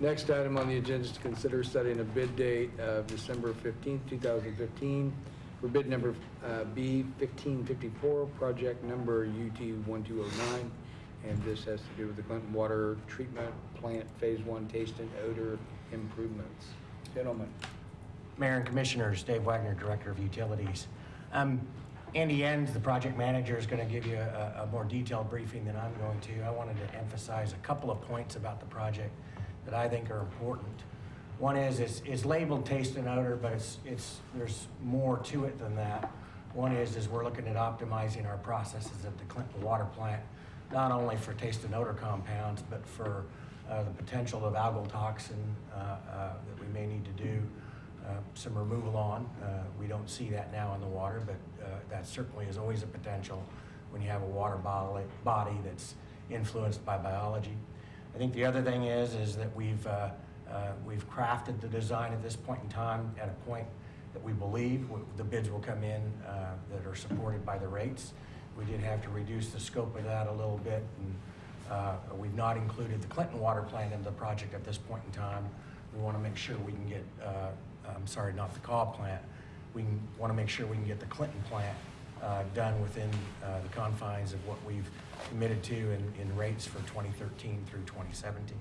Next item on the agenda is to consider setting a bid date of December 15th, 2015 for bid number B1554, project number UT1209. And this has to do with the Clinton Water Treatment Plant Phase 1 taste and odor improvements. Gentlemen. Mayor and Commissioners, Dave Wagner, Director of Utilities. Andy Enns, the project manager, is going to give you a more detailed briefing than I'm going to. I wanted to emphasize a couple of points about the project that I think are important. One is it's labeled taste and odor, but there's more to it than that. One is we're looking at optimizing our processes at the Clinton Water Plant, not only for taste and odor compounds, but for the potential of algal toxin that we may need to do some removal on. We don't see that now in the water, but that certainly is always a potential when you have a water body that's influenced by biology. I think the other thing is that we've crafted the design at this point in time at a point that we believe the bids will come in that are supported by the rates. We did have to reduce the scope of that a little bit, and we've not included the Clinton Water Plant in the project at this point in time. We want to make sure we can get, I'm sorry, not the Cobb plant, we want to make sure we can get the Clinton plant done within the confines of what we've committed to in rates for 2013 through 2017.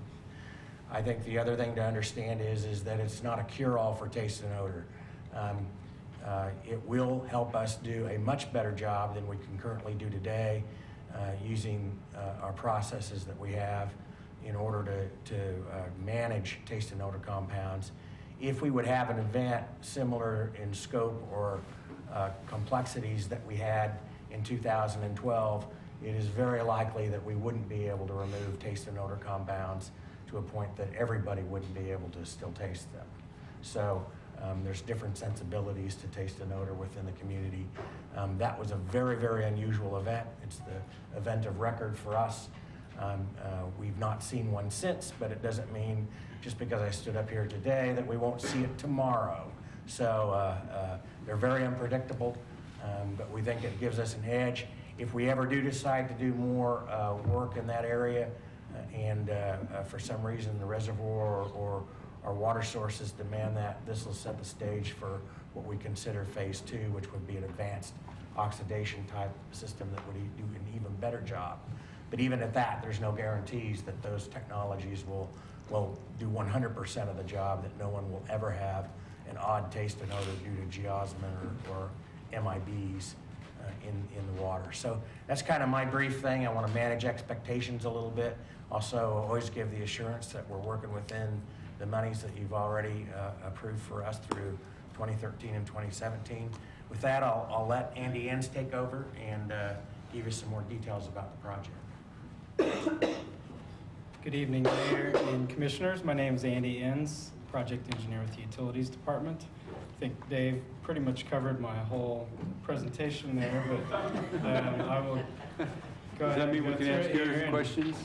I think the other thing to understand is that it's not a cure-all for taste and odor. It will help us do a much better job than we can currently do today using our processes that we have in order to manage taste and odor compounds. If we would have an event similar in scope or complexities that we had in 2012, it is very likely that we wouldn't be able to remove taste and odor compounds to a point that everybody wouldn't be able to still taste them. So there's different sensibilities to taste and odor within the community. That was a very, very unusual event. It's the event of record for us. We've not seen one since, but it doesn't mean just because I stood up here today that we won't see it tomorrow. So they're very unpredictable, but we think it gives us an edge. If we ever do decide to do more work in that area and for some reason the reservoir or our water sources demand that, this will set the stage for what we consider phase 2, which would be an advanced oxidation type system that would do an even better job. But even at that, there's no guarantees that those technologies will do 100% of the job, that no one will ever have an odd taste and odor due to geosmin or MIBs in the water. So that's kind of my brief thing. I want to manage expectations a little bit. Also, always give the assurance that we're working within the monies that you've already approved for us through 2013 and 2017. With that, I'll let Andy Enns take over and give you some more details about the project. Good evening, Mayor and Commissioners. My name is Andy Enns, Project Engineer with the Utilities Department. I think Dave pretty much covered my whole presentation there, but I will go Does ahead that mean we and can go ask through it you here and- questions?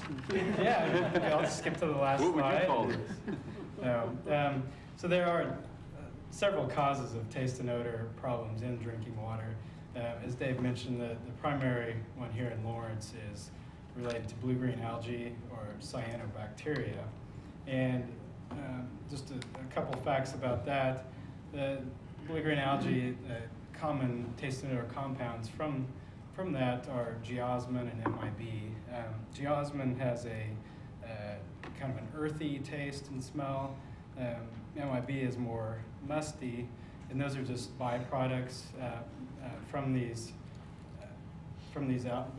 Yeah, I'll skip to the last What would you slide. call this? No. So there are several causes of taste and odor problems in drinking water. As Dave mentioned, the primary one here in Lawrence is related to blue-green algae or cyanobacteria. And just a couple facts about that. The blue-green algae, common taste and odor compounds from that are geosmin and MIB. Geosmin has a kind of an earthy taste and smell. MIB is more musty, and those are just byproducts from these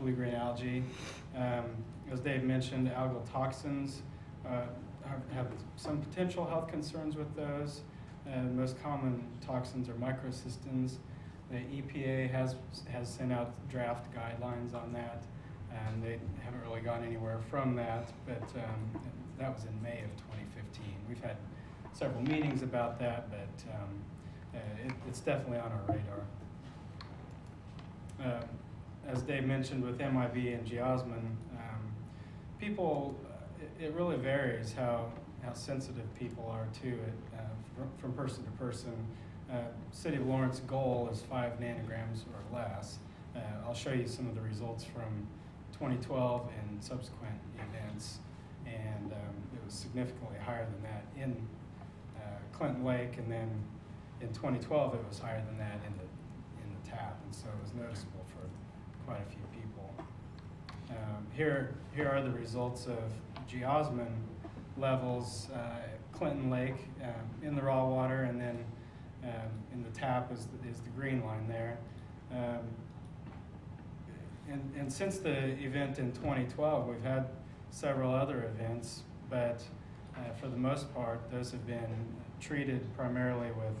blue-green algae. As Dave mentioned, algal toxins have some potential health concerns with those. Most common toxins are microcystins. The EPA has sent out draft guidelines on that, and they haven't really gone anywhere from that, but that was in May of 2015. We've had several meetings about that, but it's definitely on our radar. As Dave mentioned with MIB and geosmin, people, it really varies how sensitive people are to it from person to person. City of Lawrence goal is 5 nanograms or less. I'll show you some of the results from 2012 and subsequent events, and it was significantly higher than that in Clinton Lake, and then in 2012 it was higher than that in the tap, and so it was noticeable for quite a few people. Here are the results of geosmin levels. Clinton Lake in the raw water, and then in the tap is the green line there. And since the event in 2012, we've had several other events, but for the most part, those have been treated primarily with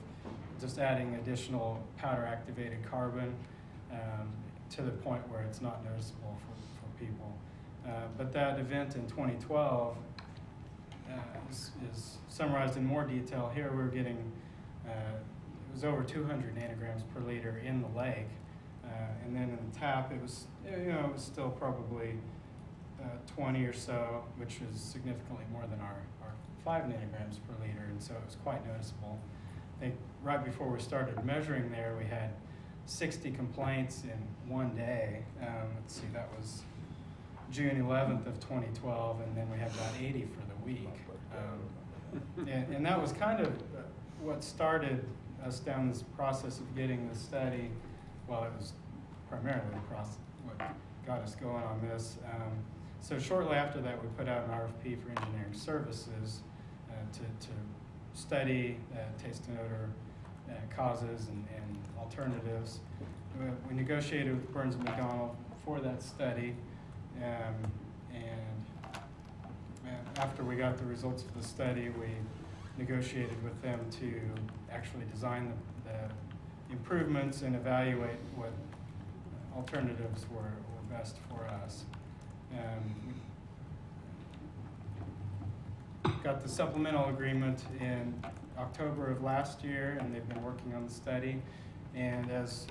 just adding additional powder-activated carbon to the point where it's not noticeable for people. But that event in 2012 is summarized in more detail. Here we're getting, it was over 200 nanograms per liter in the lake. And then in the tap, it was, it was still probably 20 or so, which was significantly more than our 5 nanograms per liter, and so it was quite noticeable. I think right before we started measuring there, we had 60 complaints in one day. Let's see, that was June 11th of 2012, and then we had about 80 for the week. And that was kind of what started us down this process of getting the study, well, it was primarily what got us going on this. So shortly after that, we put out an RFP for engineering services to study taste and odor causes and alternatives. We negotiated with Burns & McDonnell for that study, and after we got the results of the study, we negotiated with them to actually design the improvements and evaluate what alternatives were best for us. Got the supplemental agreement in October of last year, and they've been working on the study. And as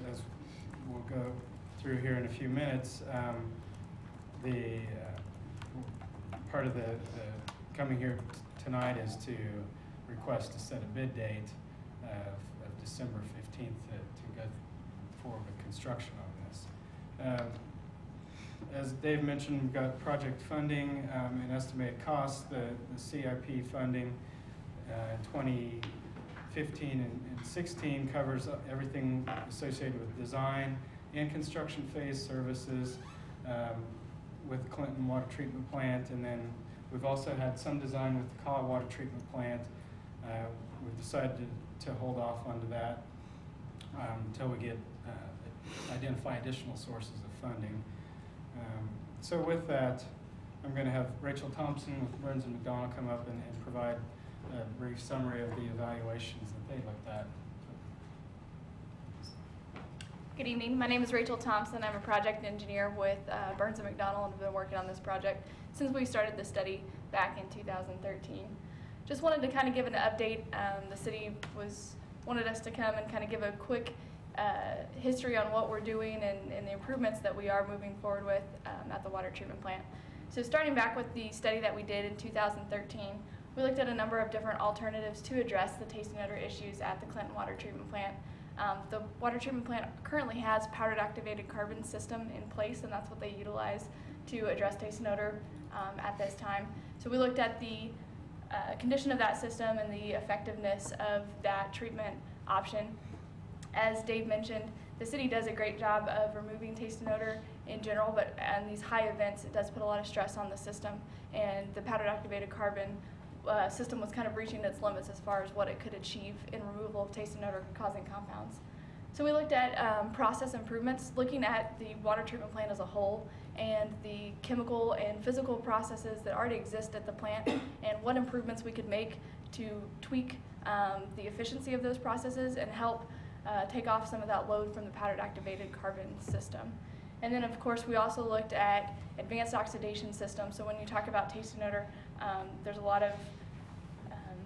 we'll go through here in a few minutes, the part of the coming here tonight is to request to set a bid date of December 15th to go forward with construction on this. As Dave mentioned, we've got project funding and estimated costs. The CIP funding in 2015 and 16 covers everything associated with design and construction phase services with Clinton Water Treatment Plant, and then we've also had some design with the Kaw Water Treatment Plant. We've decided to hold off onto that until we get identify additional sources of funding. So with that, I'm going to have Rachel Thompson with Burns & McDonnell come up and provide a brief summary of the evaluations that they looked at. Good evening. My name is Rachel Thompson. I'm a project engineer with Burns & McDonnell and have been working on this project since we started the study back in 2013. Just wanted to kind of give an update. The city wanted us to come and kind of give a quick history on what we're doing and the improvements that we are moving forward with at the water treatment plant. So starting back with the study that we did in 2013, we looked at a number of different alternatives to address the taste and odor issues at the Clinton Water Treatment Plant. The water treatment plant currently has powdered activated carbon system in place, and that's what they utilize to address taste and odor at this time. So we looked at the condition of that system and the effectiveness of that treatment option. As Dave mentioned, the city does a great job of removing taste and odor in general, but on these high events, it does put a lot of stress on the system, and the powdered activated carbon system was kind of reaching its limits as far as what it could achieve in removal of taste and odor causing compounds. So we looked at process improvements, looking at the water treatment plant as a whole and the chemical and physical processes that already exist at the plant and what improvements we could make to tweak the efficiency of those processes and help take off some of that load from the powdered activated carbon system. And then of course we also looked at advanced oxidation systems. So when you talk about taste and odor, there's a lot of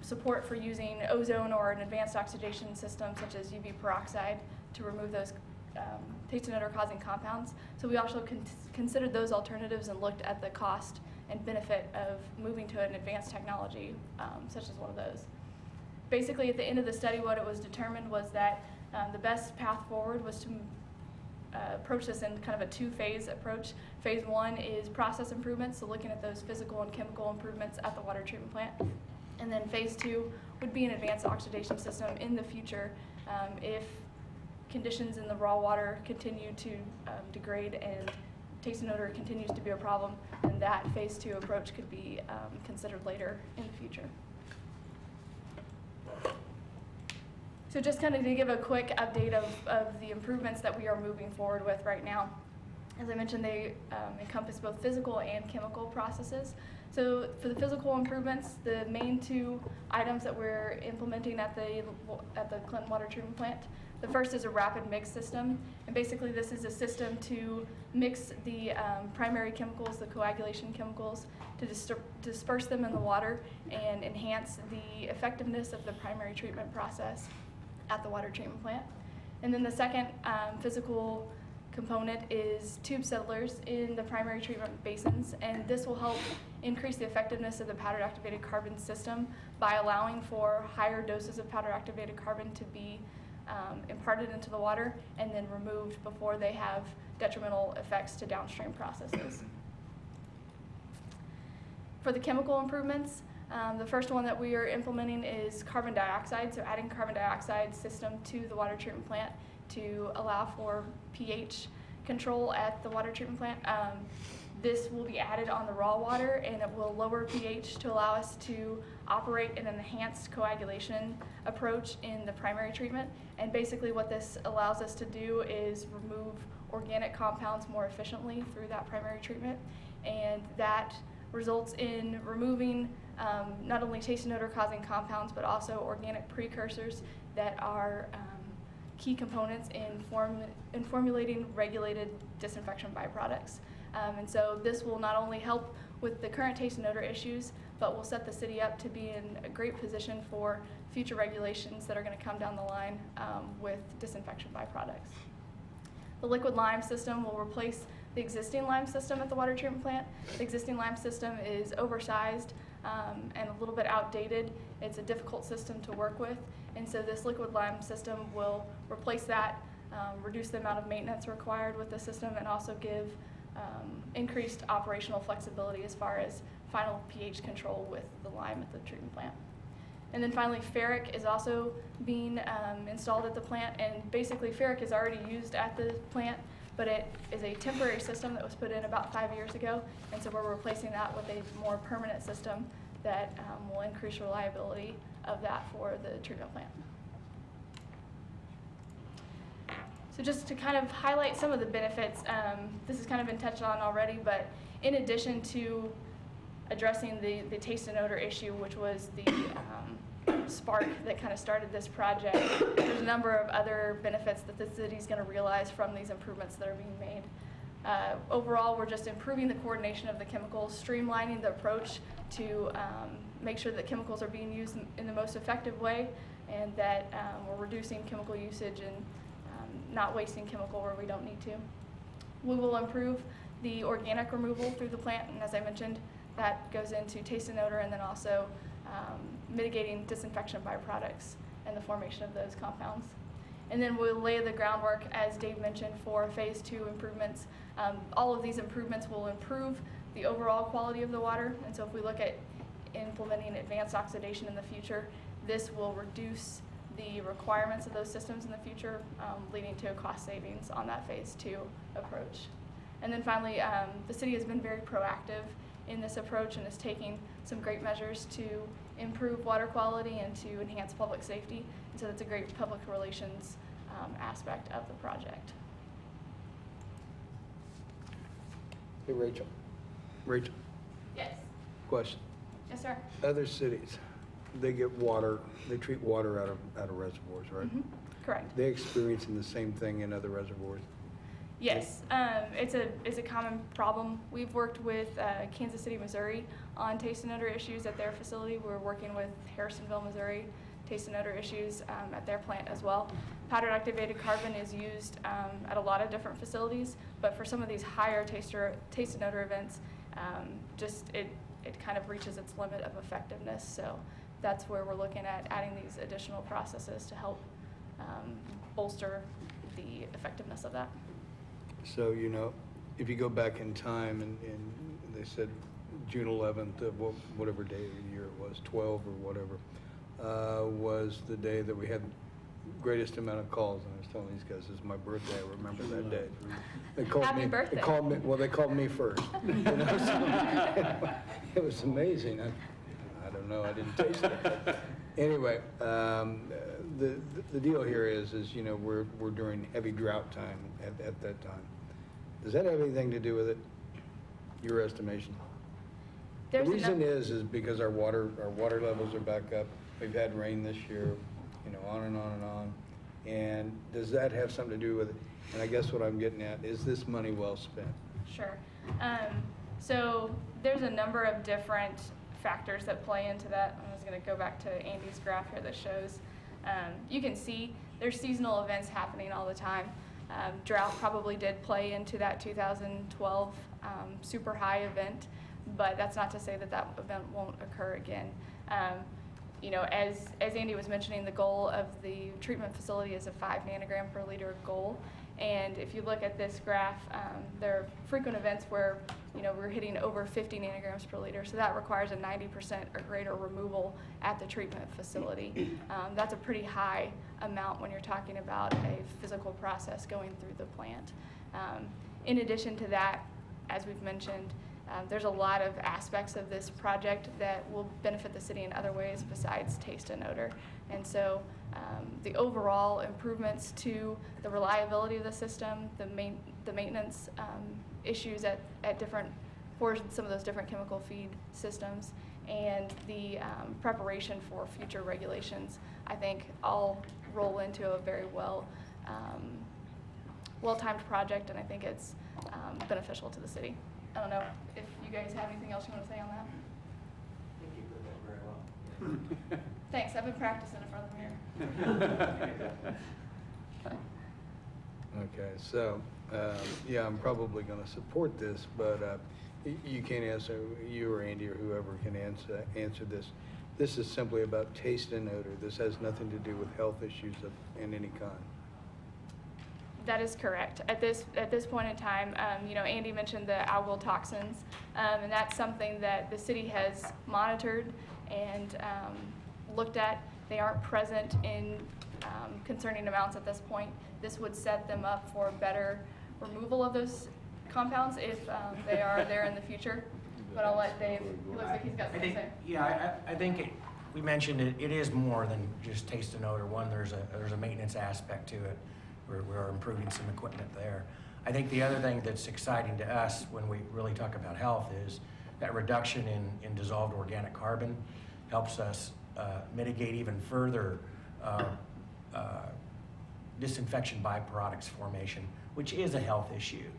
support for using ozone or an advanced oxidation system such as UV peroxide to remove those taste and odor causing compounds. So we also considered those alternatives and looked at the cost and benefit of moving to an advanced technology such as one of those. Basically at the end of the study, what it was determined was that the best path forward was to approach this in kind of a two-phase approach. Phase one is process improvements, so looking at those physical and chemical improvements at the water treatment plant. And then phase two would be an advanced oxidation system in the future if conditions in the raw water continue to degrade and taste and odor continues to be a problem, then that phase two approach could be considered later in the future. So just kind of to give a quick update of the improvements that we are moving forward with right now. As I mentioned, they encompass both physical and chemical processes. So for the physical improvements, the main two items that we're implementing at the Clinton Water Treatment Plant, the first is a rapid mix system. And basically this is a system to mix the primary chemicals, the coagulation chemicals, to disperse them in the water and enhance the effectiveness of the primary treatment process at the water treatment plant. And then the second physical component is tube settlers in the primary treatment basins, and this will help increase the effectiveness of the powdered activated carbon system by allowing for higher doses of powdered activated carbon to be imparted into the water and then removed before they have detrimental effects to downstream processes. For the chemical improvements, The first one that we are implementing is carbon dioxide, so adding carbon dioxide system to the water treatment plant to allow for pH control at the water treatment plant. This will be added on the raw water, and it will lower pH to allow us to operate an enhanced coagulation approach in the primary treatment. And basically what this allows us to do is remove organic compounds more efficiently through that primary treatment. And that results in removing not only taste and odor causing compounds, but also organic precursors that are key components in formulating regulated disinfection byproducts. And so this will not only help with the current taste and odor issues, but will set the city up to be in a great position for future regulations that are going to come down the line with disinfection byproducts. The liquid lime system will replace the existing lime system at the water treatment plant. The existing lime system is oversized and a little bit outdated. It's a difficult system to work with, and so this liquid lime system will replace that, reduce the amount of maintenance required with the system, and also give increased operational flexibility as far as final pH control with the lime at the treatment plant. And then finally, ferric is also being installed at the plant, and basically ferric is already used at the plant, but it is a temporary system that was put in about 5 years ago, and so we're replacing that with a more permanent system that will increase reliability of that for the treatment plant. So just to kind of highlight some of the benefits, this has kind of been touched on already, but in addition to addressing the taste and odor issue, which was the spark that kind of started this project, there's a number of other benefits that the city's going to realize from these improvements that are being made. Overall, we're just improving the coordination of the chemicals, streamlining the approach to make sure that chemicals are being used in the most effective way, and that we're reducing chemical usage and not wasting chemical where we don't need to. We will improve the organic removal through the plant, and as I mentioned, that goes into taste and odor, and then also mitigating disinfection byproducts and the formation of those compounds. And then we'll lay the groundwork, as Dave mentioned, for phase 2 improvements. All of these improvements will improve the overall quality of the water, and so if we look at implementing advanced oxidation in the future, this will reduce the requirements of those systems in the future, leading to a cost savings on that phase 2 approach. And then finally, the city has been very proactive in this approach and is taking some great measures to improve water quality and to enhance public safety. And so that's a great public relations aspect of the project. Hey, Rachel. Rachel, Yes. question. Yes, sir. Other cities, they get water, they treat water out of reservoirs, right? Mm-hmm. Correct. They experiencing the same thing in other reservoirs? Yes, it's a common problem. We've worked with Kansas City, Missouri on taste and odor issues at their facility. We're working with Harrisonville, Missouri, taste and odor issues at their plant as well. Powdered activated carbon is used at a lot of different facilities, but for some of these higher taste and odor events, it kind of reaches its limit of effectiveness. So that's where we're looking at adding these additional processes to help bolster the effectiveness of that. So, you know, if you go back in time and they said June 11th of whatever day of the year it was, 12 or whatever, was the day that we had greatest amount of calls. And I was telling these guys, this is my birthday, I remember that day. They called Happy me, birthday. They called me first. You know, so it was amazing. I don't know, I didn't taste it. Anyway, the deal here is you know, we're during heavy drought time at that time. Does that have anything to do with it? Your estimation? The reason is because our water levels are back up. We've had rain this year, you know, on and on and on. And does that have something to do with it? And I guess what I'm getting at, is this money well spent? Sure. So there's a number of different factors that play into that. I'm just going to go back to Andy's graph here that shows. You can see there's seasonal events happening all the time. Drought probably did play into that 2012 super high event, but that's not to say that that event won't occur again. You know, as Andy was mentioning, the goal of the treatment facility is a 5 nanogram per liter goal, And if you look at this graph, there are frequent events where, we're hitting over 50 nanograms per liter. So that requires a 90% or greater removal at the treatment facility. That's a pretty high amount when you're talking about a physical process going through the plant. In addition to that, as we've mentioned, there's a lot of aspects of this project that will benefit the city in other ways besides taste and odor. And so the overall improvements to the reliability of the system, the maintenance issues for some of those different chemical feed systems, and the preparation for future regulations, I think all roll into a very well-timed project, and I think it's beneficial to the city. I don't know if you guys have anything else you want to say on that. I think you put that very well. Thanks, I've been practicing in front of the mirror. Okay, so, yeah, I'm probably going to support this, but you can't answer, you or Andy or whoever can answer this. This is simply about taste and odor. This has nothing to do with health issues in any kind. That is correct. At this point in time, Andy mentioned the algal toxins, and that's something that the city has monitored and looked at. They aren't present in concerning amounts at this point. This would set them up for better removal of those compounds if they are there in the future. But I'll let Dave, he looks like he's got something to say. Yeah, I think we mentioned it is more than just taste and odor. One, there's a maintenance aspect to it. We're improving some equipment there. I think the other thing that's exciting to us when we really talk about health is that reduction in dissolved organic carbon helps us mitigate even further disinfection byproducts formation, which is a health issue.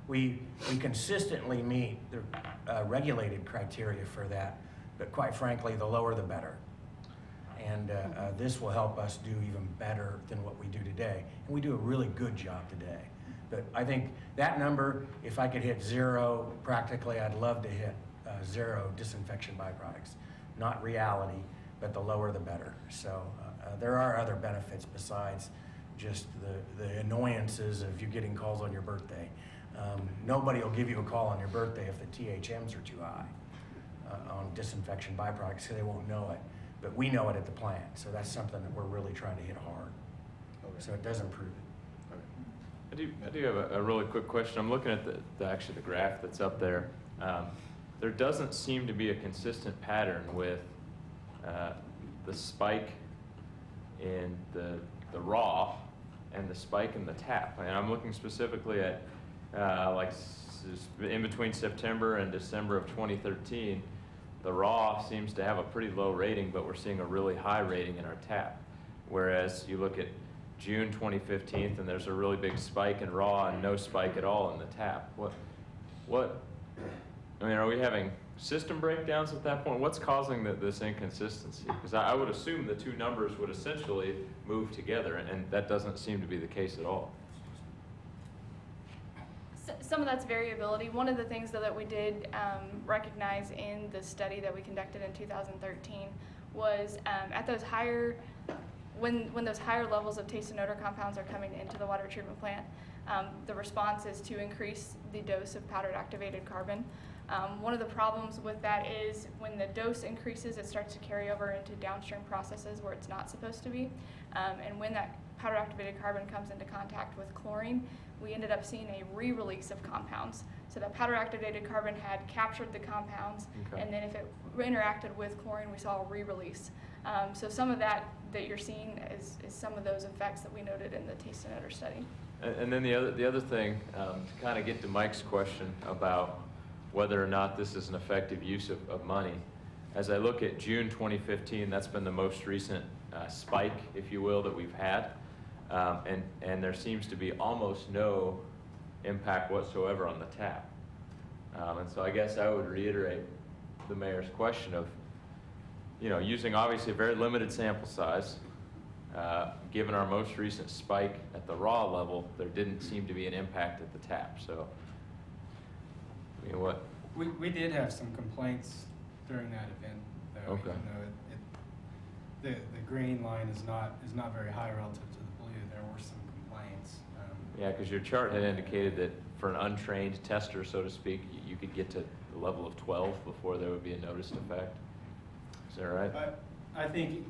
We consistently meet the regulated criteria for that, but quite frankly, the lower the better. And this will help us do even better than what we do today. And we do a really good job today. But I think that number, if I could hit zero, practically, I'd love to hit zero disinfection byproducts. Not reality, but the lower the better. So there are other benefits besides just the annoyances of you getting calls on your birthday. Nobody will give you a call on your birthday if the THMs are too high on disinfection byproducts, so they won't know it. But we know it at the plant, so that's something that we're really trying to hit hard. So it does improve it. I do have a really quick question. I'm looking at actually the graph that's up there. There doesn't seem to be a consistent pattern with the spike in the raw and the spike in the tap. And I'm looking specifically at in between September and December of 2013. The raw seems to have a pretty low rating, but we're seeing a really high rating in our tap. Whereas you look at June 2015 and there's a really big spike in raw and no spike at all in the tap. Are we having system breakdowns at that point? What's causing this inconsistency? Because I would assume the two numbers would essentially move together, and that doesn't seem to be the case at all. Some of that's variability. One of the things though that we did recognize in the study that we conducted in 2013 was at those higher, when those higher levels of taste and odor compounds are coming into the water treatment plant, the response is to increase the dose of powdered activated carbon. One of the problems with that is when the dose increases, it starts to carry over into downstream processes where it's not supposed to be. And when that powdered activated carbon comes into contact with chlorine, we ended up seeing a re-release of compounds. So that powder activated carbon had captured the compounds, and then if it interacted with chlorine, we saw a re-release. So some of that you're seeing is some of those effects that we noted in the taste and odor study. And then the other thing, to kind of get to Mike's question about whether or not this is an effective use of money, as I look at June 2015, that's been the most recent spike, if you will, that we've had. And there seems to be almost no impact whatsoever on the tap. And so I guess I would reiterate the mayor's question of, using obviously a very limited sample size, given our most recent spike at the raw level, there didn't seem to be an impact at the tap. So, what? We did have some complaints during that event, though. Okay. The green line is not very high relative to the blue. There were some complaints. Yeah, because your chart had indicated that for an untrained tester, so to speak, you could get to the level of 12 before there would be a noticed effect. Is that right? I think,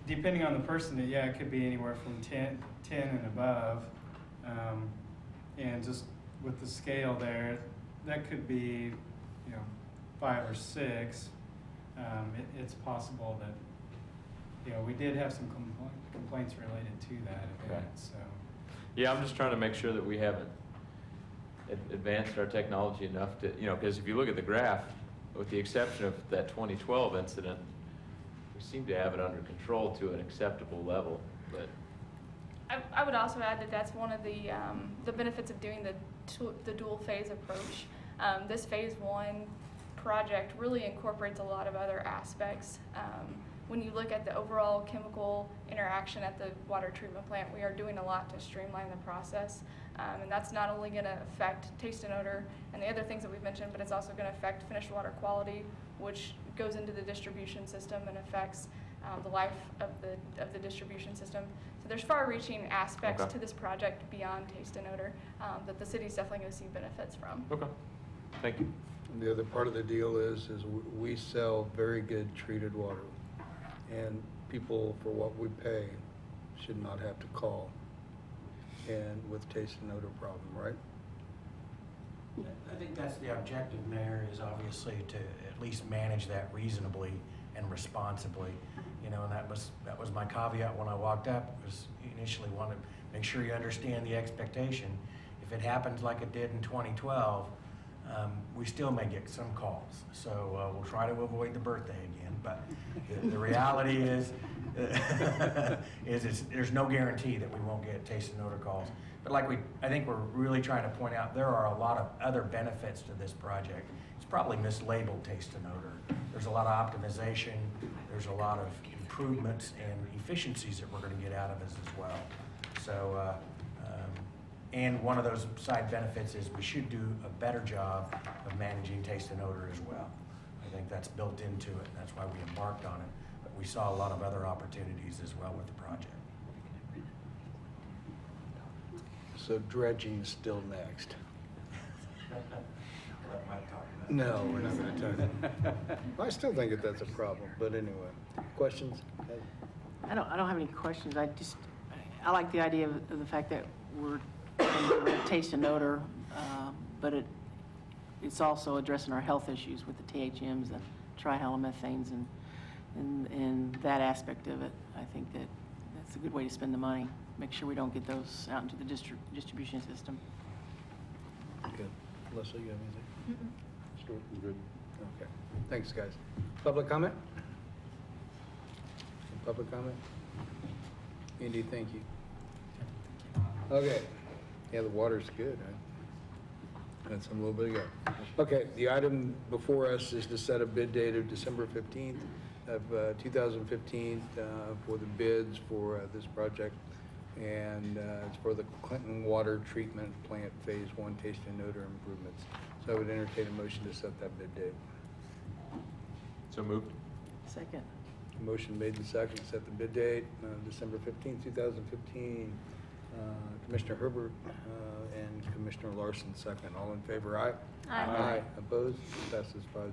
depending on the person, yeah, it could be anywhere from 10 and above. And just with the scale there, that could be, 5 or 6. It's possible that, we did have some complaints related to that event, so. Yeah, I'm just trying to make sure that we haven't advanced our technology enough to, because if you look at the graph, with the exception of that 2012 incident, we seem to have it under control to an acceptable level, but. I would also add that that's one of the benefits of doing the dual phase approach. This phase 1 project really incorporates a lot of other aspects. When you look at the overall chemical interaction at the water treatment plant, we are doing a lot to streamline the process. And that's not only going to affect taste and odor and the other things that we've mentioned, but it's also going to affect finished water quality, which goes into the distribution system and affects the life of the distribution system. So there's far-reaching aspects to this project beyond taste and odor that the city's definitely going to see benefits from. Okay, thank you. And the other part of the deal is we sell very good treated water, and people, for what we pay, should not have to call and with taste and odor problem, right? I think that's the objective, Mayor, is obviously to at least manage that reasonably and responsibly. And that was my caveat when I walked up, was initially want to make sure you understand the expectation. If it happens like it did in 2012, we still may get some calls. So we'll try to avoid the birthday again, but the reality is, there's no guarantee that we won't get taste and odor calls. But I think we're really trying to point out, there are a lot of other benefits to this project. It's probably mislabeled taste and odor. There's a lot of optimization. There's a lot of improvements and efficiencies that we're going to get out of this as well. So, and one of those side benefits is we should do a better job of managing taste and odor as well. I think that's built into it. That's why we embarked on it. But we saw a lot of other opportunities as well with the project. So dredging's still next. No, we're not going to talk. I still think that that's a problem, but anyway. Questions? I don't have any questions. I like the idea of the fact that we're going to taste and odor, but it's also addressing our health issues with the THMs and trihalomethanes and that aspect of it. I think that's a good way to spend the money. Make sure we don't get those out into the distribution system. Good. Leslie, you have anything? Mm-mm. Stuart, I'm good. Okay. Thanks, guys. Public comment? Public comment? Andy, thank you. Okay. Yeah, the water's good, right? That's a little bit ago. Okay, the item before us is to set a bid date of December 15th of 2015 for the bids for this project. And it's for the Clinton Water Treatment Plant Phase 1 Taste and Odor Improvements. So I would entertain a motion to set that bid date. So moved. Second. Motion made and second to set the bid date, December 15th, 2015. Commissioner Herbert and Commissioner Larson second. All in favor, aye? Aye. Aye. Opposed? Passes 5-0.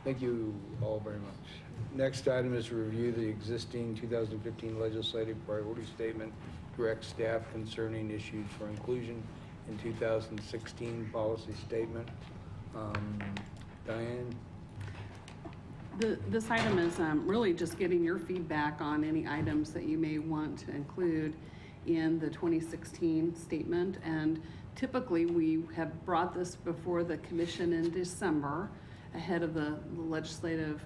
Thank you all very much. Next item is to review the existing 2015 legislative priority statement, direct staff concerning issues for inclusion in 2016 policy statement. Diane? This item is really just getting your feedback on any items that you may want to include in the 2016 statement. And typically we have brought this before the commission in December ahead of the legislative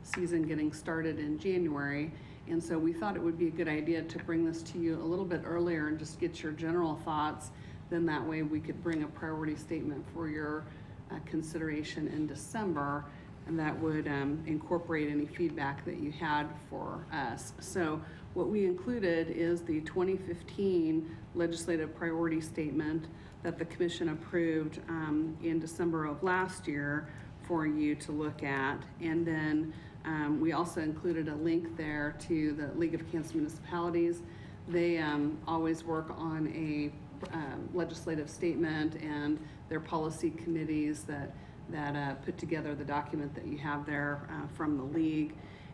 season getting started in January. And so we thought it would be a good idea to bring this to you a little bit earlier and just get your general thoughts. Then that way we could bring a priority statement for your consideration in December, and that would incorporate any feedback that you had for us. So what we included is the 2015 legislative priority statement that the commission approved in December of last year for you to look at. And then we also included a link there to the League of Kansas Municipalities. They always work on a legislative statement and their policy committees that put together the document that you have there from the league.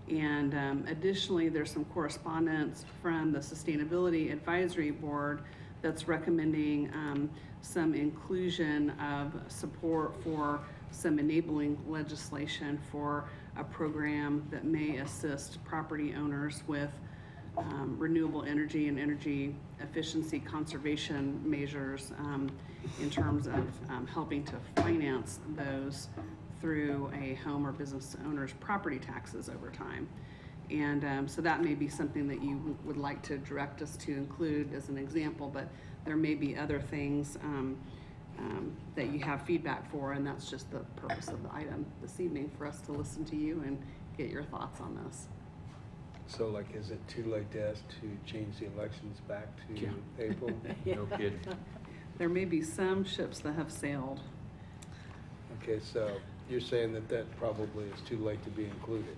And additionally, there's some correspondence from the Sustainability Advisory Board that's recommending some inclusion of support for some enabling legislation for a program that may assist property owners with renewable energy and energy efficiency conservation measures in terms of helping to finance those through a home or business owner's property taxes over time. And so that may be something that you would like to direct us to include as an example, but there may be other things that you have feedback for, and that's just the purpose of the item this evening, for us to listen to you and get your thoughts on this. So like, is it too late to ask to change the elections back to April? No kidding. There may be some ships that have sailed. Okay, so you're saying that that probably is too late to be included?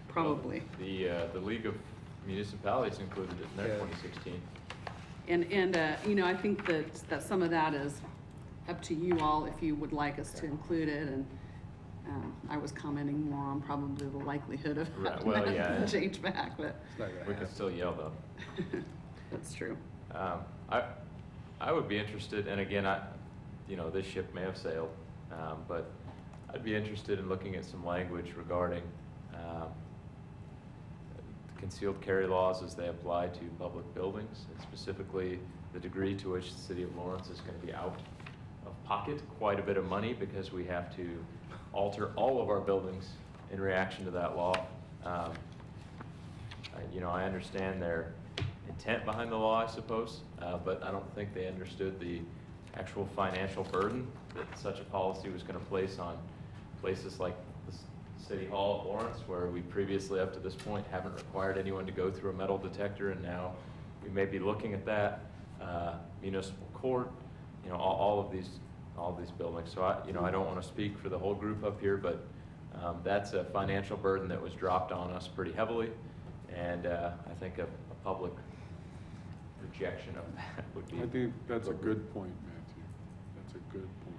Probably. The League of Municipalities included it in their Yeah. 2016. And you know, I think that some of that is up to you all if you would like us to include it. And I was commenting more on probably the likelihood of Right, having well, that yeah. change back, but It's not gonna We can happen. still yell though. that's true. I would be interested, and again, this ship may have sailed, but I'd be interested in looking at some language regarding concealed carry laws as they apply to public buildings, and specifically the degree to which the city of Lawrence is going to be out of pocket quite a bit of money because we have to alter all of our buildings in reaction to that law. I understand their intent behind the law, I suppose, but I don't think they understood the actual financial burden that such a policy was going to place on places like the City Hall at Lawrence, where we previously, up to this point, haven't required anyone to go through a metal detector, and now we may be looking at that. Municipal court, all of these buildings. So I don't want to speak for the whole group up here, but that's a financial burden that was dropped on us pretty heavily, and I think a public rejection of that would be. I think that's a good point, Matthew. That's a good point.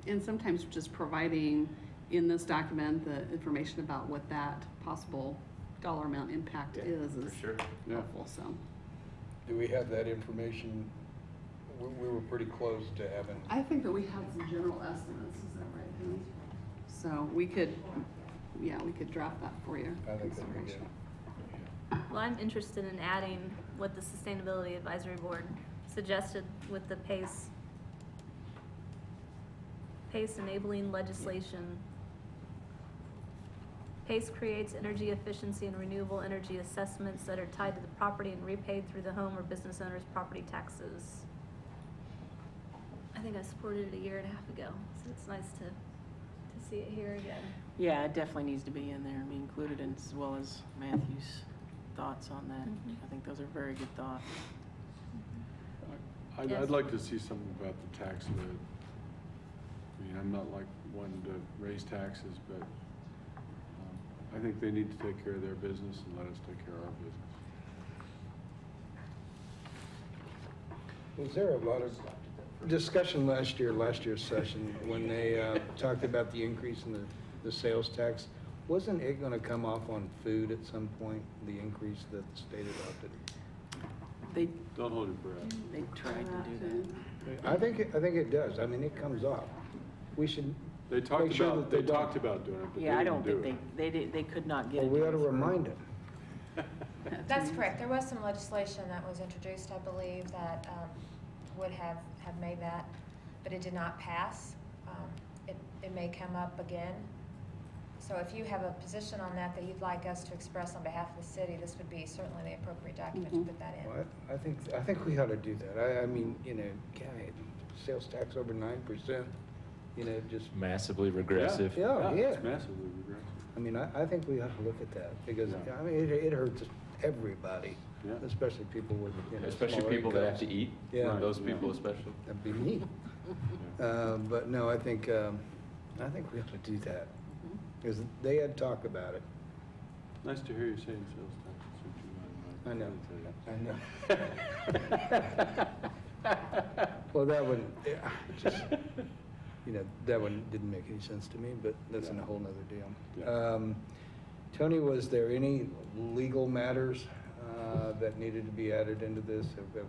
And sometimes just providing in this document the information about what that possible dollar amount impact is For sure. Yeah. helpful, so. Do we have that information? We were pretty close to having. I think that we have some general estimates, is that right, Penny? So we could draft that for you. I think that'd be good. Well, I'm interested in adding what the Sustainability Advisory Board suggested with the PACE enabling legislation. PACE creates energy efficiency and renewable energy assessments that are tied to the property and repaid through the home or business owner's property taxes. I think I supported it a year and a half ago, so it's nice to see it here again. Yeah, it definitely needs to be in there and be included, and as well as Matthew's thoughts on that. I think those are very good thoughts. Yes. I'd like to see something about the tax lid. I mean, I'm not like one to raise taxes, but I think they need to take care of their business and let us take care of our business. Was there a lot of discussion last year's session, when they talked about the increase in the sales tax? Wasn't it going to come off on food at some point, the increase that the state adopted? Don't hold your breath. They tried to do that. I think it does. I mean, it comes off. We should They make talked sure about, that they talked about doing it, but they Yeah, I didn't don't do think it. they could not get Well, it. we ought to remind them. That's correct. There was some legislation that was introduced, I believe, that would have made that, but it did not pass. It may come up again. So if you have a position on that you'd like us to express on behalf of the city, this would be certainly the appropriate document to put that in. Well, I think we ought to do that. I mean, sales tax over 9%, just. Massively regressive. Yeah. It's massively regressive. I mean, I think we ought to look at that, because, Yeah. I mean, it hurts everybody, Yeah. especially people with, Especially smaller people that have incomes. to eat. Yeah. Those people especially. That'd be me. But no, I think we ought to do that, because they had talk about it. Nice to hear you saying sales tax. That's what you meant, I know, Well, that one, yeah, just, that one didn't make any sense to me, but that's a whole nother deal. Tony, was there any legal matters that needed to be added into this? Have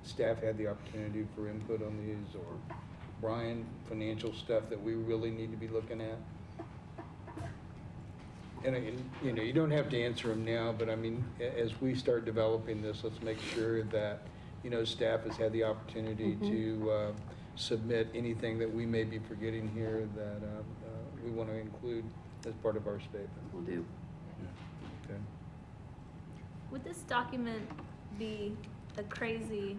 staff had the opportunity for input on these, or Brian, financial stuff that we really need to be looking at? And, you don't have to answer them now, but I mean, as we start developing this, let's make sure that, staff has had the opportunity to submit anything that we may be forgetting here that we want to include as part of our statement. Will do. Okay. Would this document be a crazy,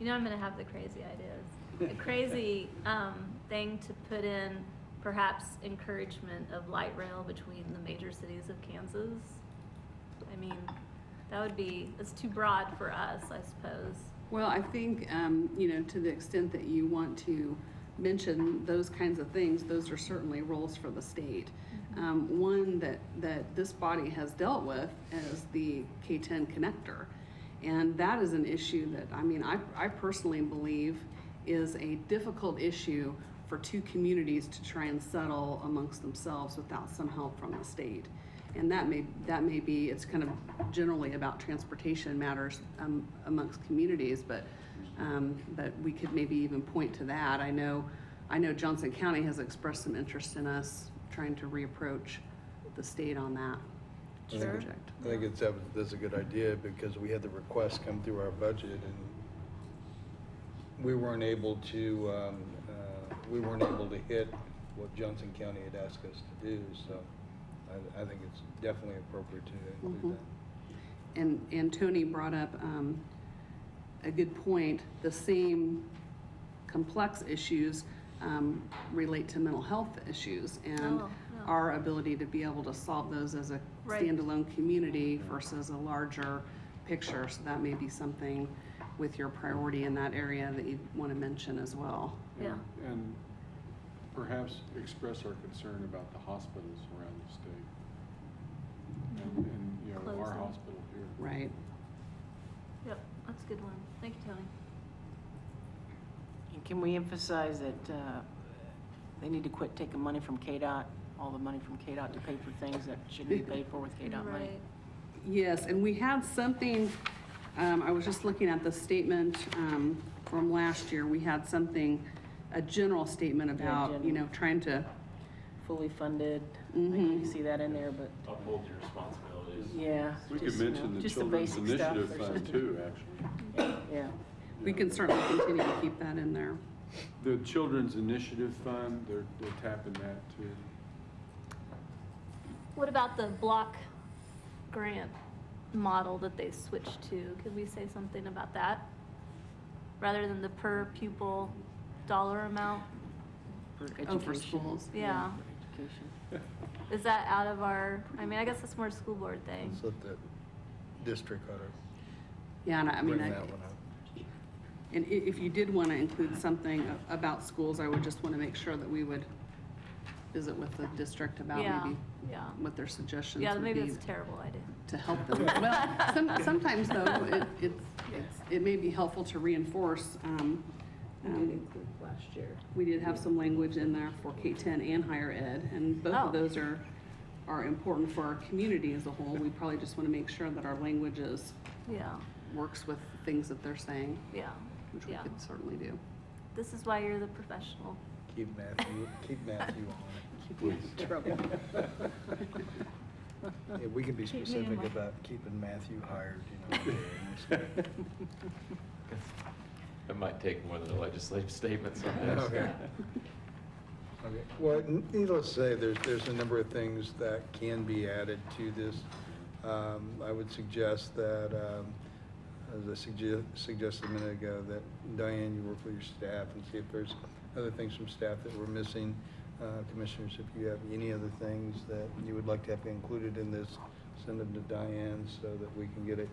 I'm gonna have the crazy ideas, a crazy thing to put in, perhaps encouragement of light rail between the major cities of Kansas? I mean, it's too broad for us, I suppose. Well, I think, to the extent that you want to mention those kinds of things, those are certainly roles for the state. One that this body has dealt with is the K-10 connector. And that is an issue that, I personally believe is a difficult issue for two communities to try and settle amongst themselves without some help from the state. And that may be, it's kind of generally about transportation matters amongst communities, but we could maybe even point to that. I know Johnson County has expressed some interest in us trying to reapproach the state on that subject. I think that's a good idea, because we had the request come through our budget, and we weren't able to hit what Johnson County had asked us to do, so I think it's definitely appropriate to include that. And Tony brought up a good point. The same complex issues relate to mental health issues and our ability to be able to solve those as a standalone community versus a larger picture. So that may be something with your priority in that area that you want to mention as well. Yeah. And perhaps express our concern about the hospitals around the state. And our Closing. hospital here. Right. Yep, that's a good one. Thank you, Tony. And can we emphasize that they need to quit taking money from KDOT, all the money from KDOT to pay for things that shouldn't be paid for with KDOT money? Right. Yes, and we had something, I was just looking at the statement from last year. We had something, a general statement about, trying to. Fully funded, you see that in there, but. Uphold your responsibilities. Yeah. We could just, mention the just Children's basic stuff Initiative or Fund something. too, actually. Yeah. We can certainly continue to keep that in there. The Children's Initiative Fund, they're tapping that too. What about the block grant model that they switched to? Could we say something about that? Rather than the per pupil dollar amount? For Oh, for education. schools. Yeah. For education. Is that out of our, I guess that's more a school board thing. So the district ought to Yeah, and bring that one up. And if you did want to include something about schools, I would just want to make sure that we would visit with the district about maybe Yeah. what their suggestions Yeah, would maybe be that's a terrible idea. to help them. Well, sometimes though, it may be helpful to reinforce. Last year. We did have some language in there for K-10 and higher ed, and both of those are important for our community as a whole. We probably just want to make sure that our language works with the things that they're saying. Yeah. Which we could certainly do. This is why you're the professional. Keep Matthew on. Keep me in trouble. Yeah, we can be Keep me in specific mind. about keeping Matthew hired, It might take more than a legislative statement sometimes. Okay. Okay, well, needless to say, there's a number of things that can be added to this. I would suggest that, as I suggested a minute ago, that Diane, you work with your staff and see if there's other things from staff that we're missing. Commissioners, if you have any other things that you would like to have included in this, send them to Diane so that we can get it.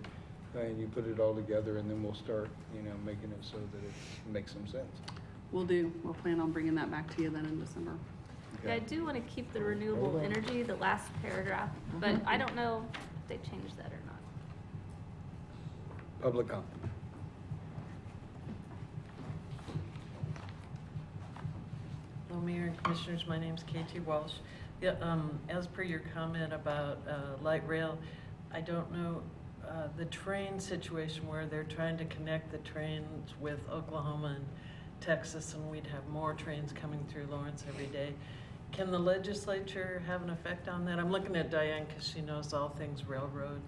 Diane, you put it all together and then we'll start, making it so that it makes some sense. We'll do. We'll plan on bringing that back to you then in December. Yeah, I do want to keep the renewable energy, the last paragraph, but I don't know if they changed that or not. Public comment. Hello, Mayor and Commissioners. My name's KT Walsh. Yeah, as per your comment about light rail, I don't know the train situation where they're trying to connect the trains with Oklahoma and Texas, and we'd have more trains coming through Lawrence every day. Can the legislature have an effect on that? I'm looking at Diane because she knows all things railroad.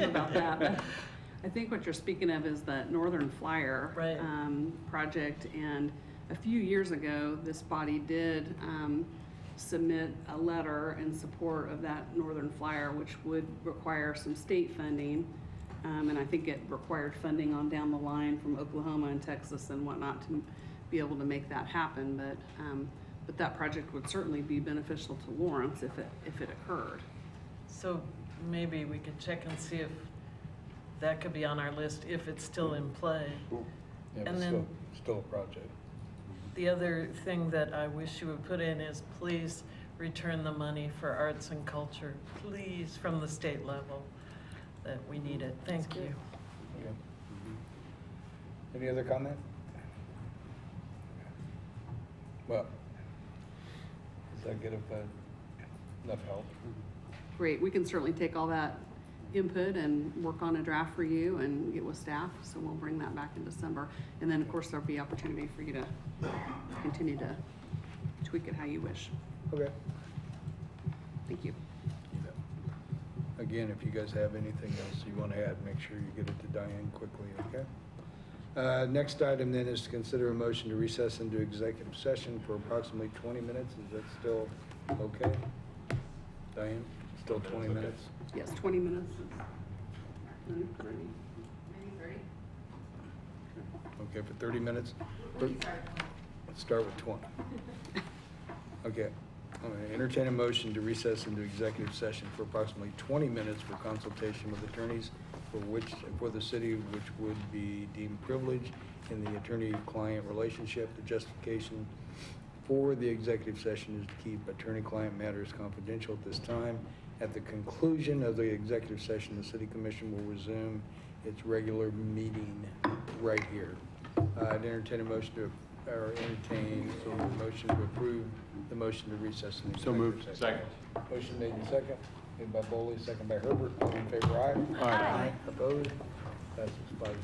About that. I think what you're speaking of is the Northern Flyer project, and a few years ago, this body did submit a letter in support of that Northern Flyer, which would require some state funding, and I think it required funding on down the line from Oklahoma and Texas and whatnot to be able to make that happen. But that project would certainly be beneficial to Lawrence if it occurred. So maybe we could check and see if that could be on our list if it's still in play. Yeah, And but then still a project. the other thing that I wish you would put in is please return the money for arts and culture, please, from the state level, that we need it. Thank you. Okay. Any other comment? Well, does that get enough help? Great, we can certainly take all that input and work on a draft for you and get with staff, so we'll bring that back in December. And then, of course, there'll be opportunity for you to continue to tweak it how you wish. Okay. Thank you. Again, if you guys have anything else you want to add, make sure you get it to Diane quickly, okay? Next item then is to consider a motion to recess into executive session for approximately 20 minutes. Is that still okay? Diane, still 20 minutes? Yes, 20 minutes. Maybe 30. Okay, for 30 minutes? Let's start with 20. Okay. I'm going to entertain a motion to recess into executive session for approximately 20 minutes for consultation with attorneys for the city, which would be deemed privileged in the attorney-client relationship. The justification for the executive session is to keep attorney-client matters confidential at this time. At the conclusion of the executive session, the City Commission will resume its regular meeting right here. I'd entertain a motion to approve the motion to recess. In So moved. Second. Motion made in second, made by Boley, second by Herbert. All in favor, aye? Aye. Opposed? Passes 5-0.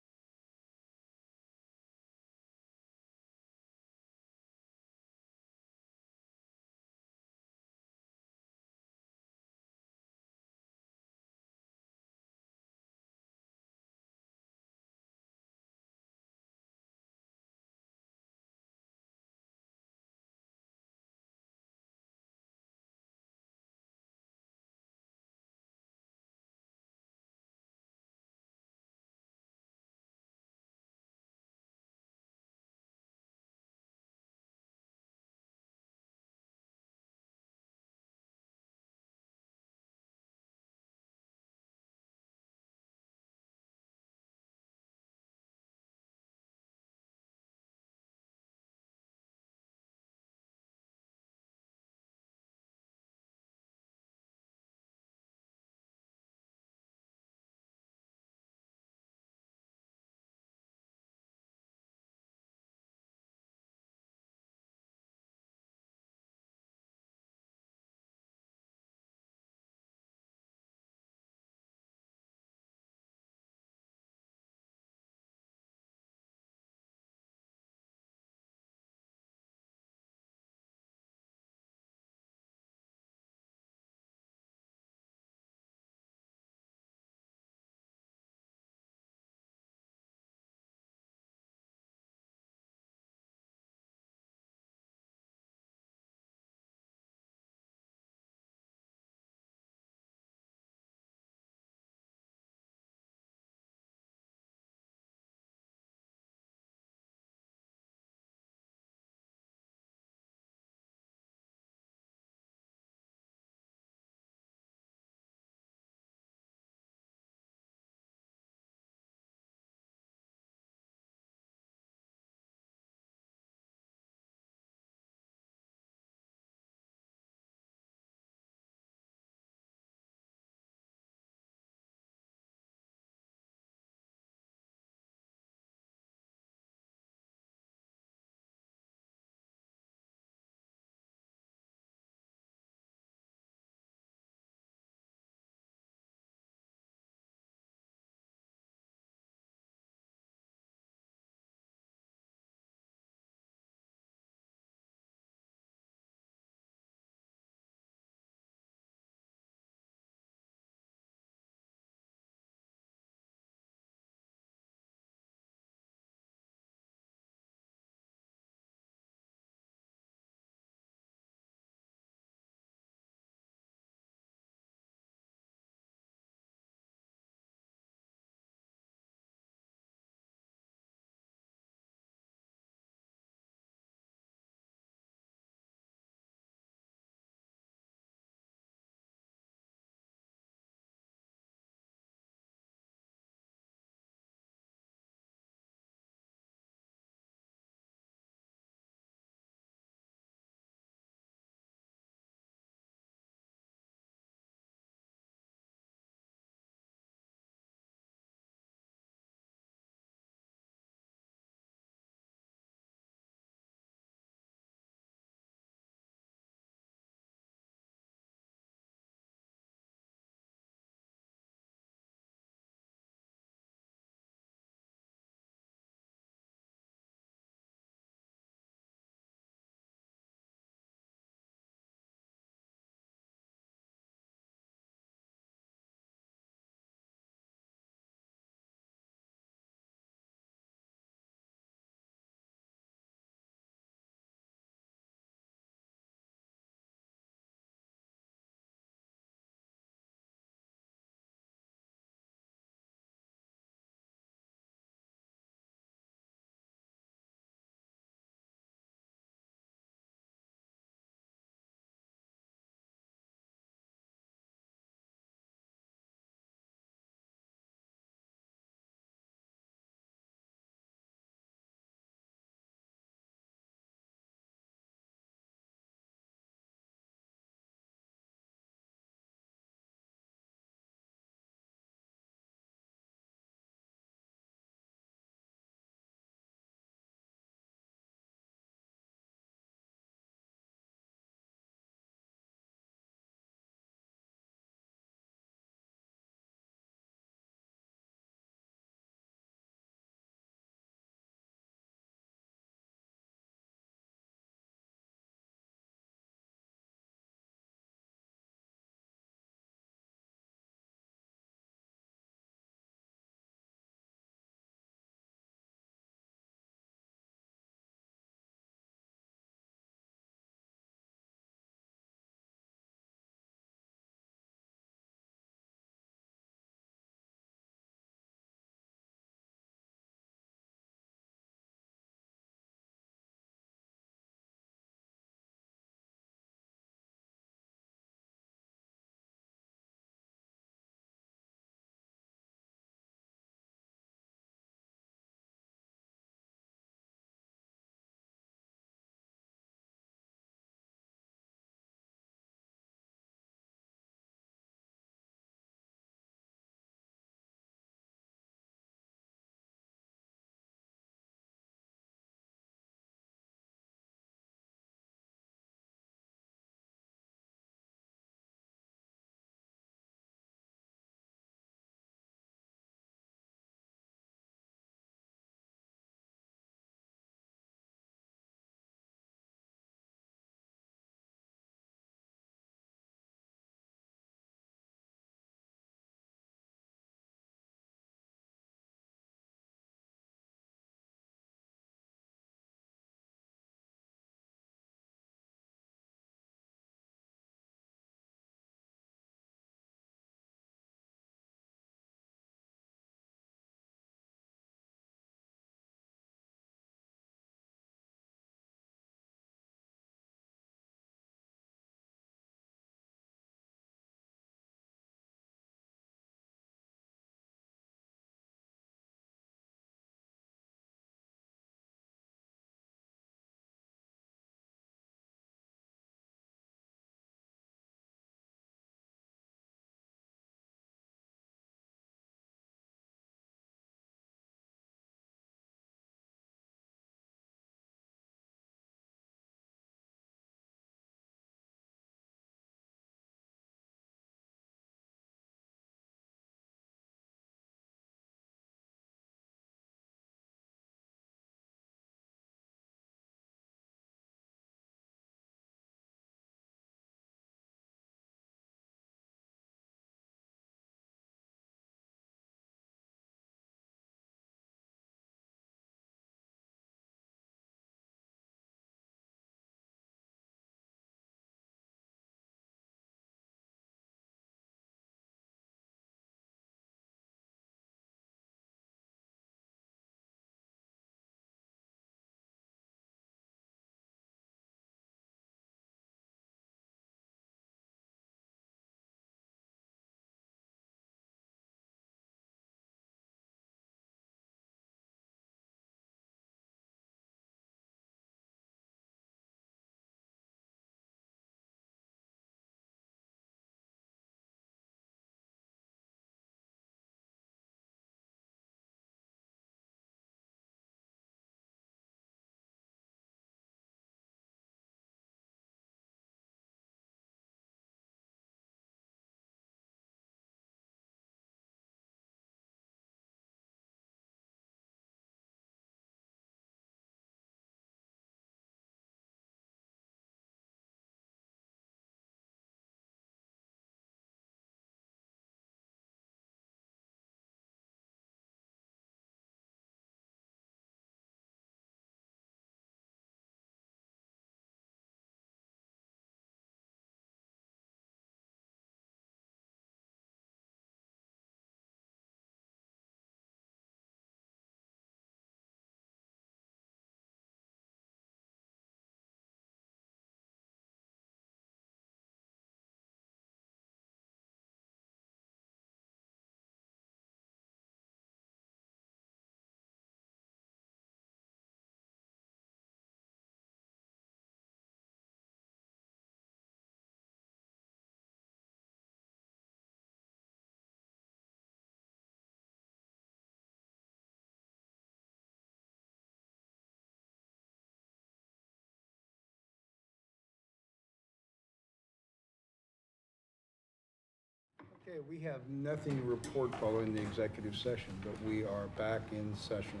Okay, we have nothing to report following the executive session, but we are back in session.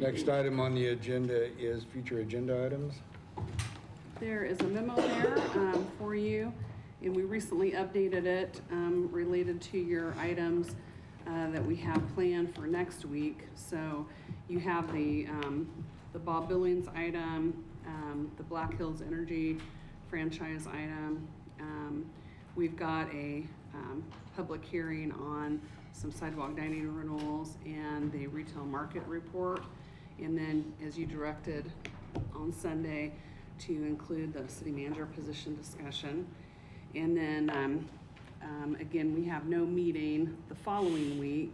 Next item on the agenda is future agenda items. There is a memo there for you, and we recently updated it related to your items that we have planned for next week. So you have the Bob Billings item, the Black Hills Energy franchise item. We've got a public hearing on some sidewalk dining renewals and the retail market report. And then, as you directed on Sunday, to include the city manager position discussion. And then, again, we have no meeting the following week,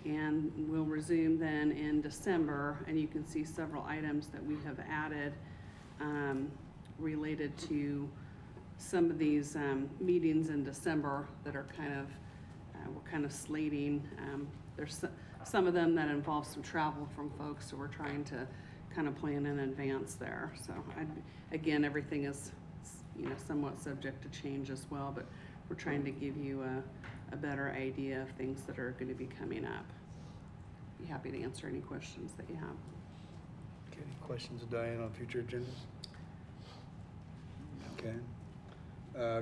and we'll resume then in December. And you can see several items that we have added related to some of these meetings in December that are kind of, we're kind of slating. There's some of them that involve some travel from folks, so we're trying to kind of plan in advance there. So again, everything is, somewhat subject to change as well, but we're trying to give you a better idea of things that are going to be coming up. Be happy to answer any questions that you have. Okay, any questions, Diane, on future agendas? Okay.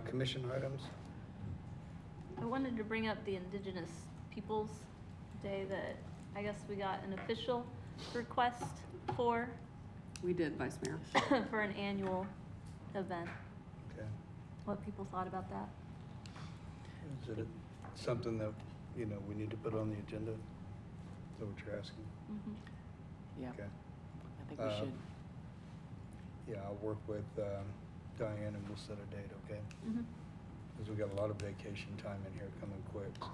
Commission items? I wanted to bring up the Indigenous Peoples Day that I guess we got an official request for. We did, Vice Mayor. For an annual event. Okay. What people thought about that. Is it something that, we need to put on the agenda? Is that what you're asking? Mm-hmm. Yeah. Okay. I think we should. Yeah, I'll work with Diane and we'll set a date, okay? Mm-hmm. Because we got a lot of vacation time in here coming quick, so.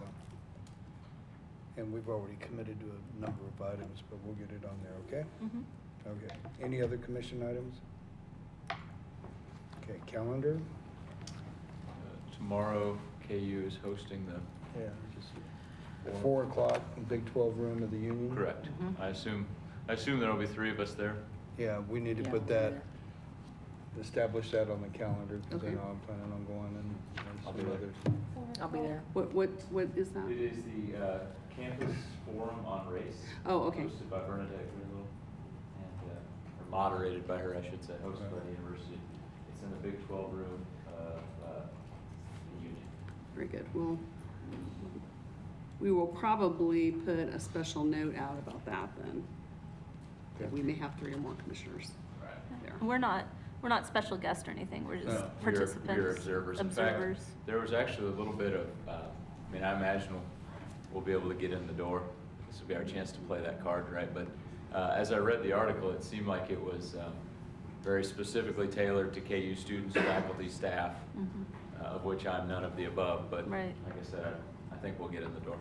And we've already committed to a number of items, but we'll get it on there, okay? Mm-hmm. Okay. Any other commission items? Okay, calendar? Tomorrow, KU is hosting the. Yeah, just 4 o'clock, Big 12 room of the Union? Correct. Mhm. I assume there'll be 3 of us there. Yeah, we need to Yeah, put we'll be that, there. establish that on the calendar, because I Okay. know I'm planning on going and I'll some be there. others. I'll be there. What is that? It is the Campus Forum on Race. Oh, okay. Hosted by Bernadette Greenville, and, or moderated by her, I should say, hosted by the university. It's in the Big 12 room of the Union. Very good. We will probably put a special note out about that then. That we may have 3 or more commissioners there. We're not special guests or anything. We're just No, participants. We are observers. In fact, there was actually a little bit of, I imagine we'll be able to get in the door. This will be our chance to play that card, right? But as I read the article, it seemed like it was very specifically tailored to KU students, faculty, staff, of which I'm none of the above. But Right. like I said, I think we'll get in the door.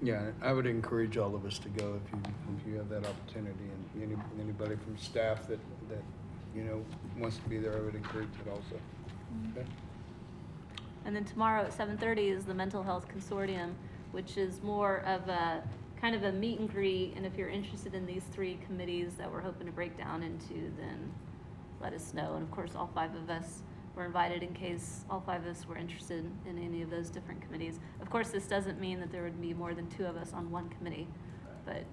Yeah, I would encourage all of us to go if you have that opportunity, and anybody from staff that wants to be there, I would encourage it also. Okay? And then tomorrow at 7:30 is the Mental Health Consortium, which is more of a kind of a meet and greet. And if you're interested in these 3 committees that we're hoping to break down into, then let us know. And of course, all 5 of us were invited in case all 5 of us were interested in any of those different committees. Of course, this doesn't mean that there would be more than 2 of us on one committee, but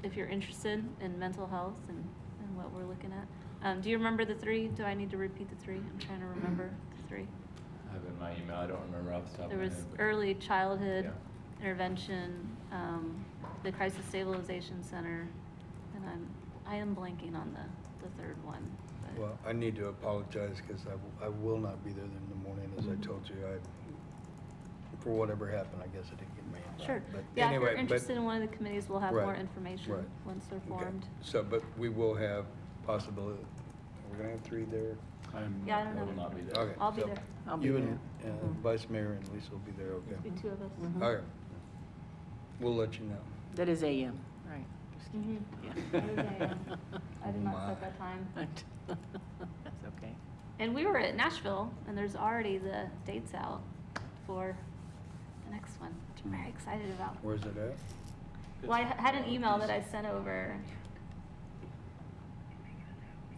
if you're interested in mental health and what we're looking at. Do you remember the 3? Do I need to repeat the 3? I'm trying to remember the 3. I have it in my email. I don't remember off the top There of my was head. but- early childhood Yeah. intervention, the Crisis Stabilization Center, and I am blanking on the 3rd one. But Well, I need to apologize because I will not be there in the morning, as I told you. For whatever happened, I guess I didn't get my invite. Sure. But Yeah, if anyway, you're interested in one of the committees, we'll have Right, more information right. once they're Okay. formed. So, but we will have possibility, we're gonna have 3 there? Yeah, I don't I know. will not be there. Okay. I'll be so there. I'll be You there. and Vice Mayor and Lisa will be there, okay? Be 2 of us. Okay. We'll let you know. That is AM, right? Mhm. Yeah. That is AM. I did not My. set that time. That's okay. And we were at Nashville, and there's already the dates out for the next one, which I'm very excited about. Where's it at? Well, I had an email that I sent over.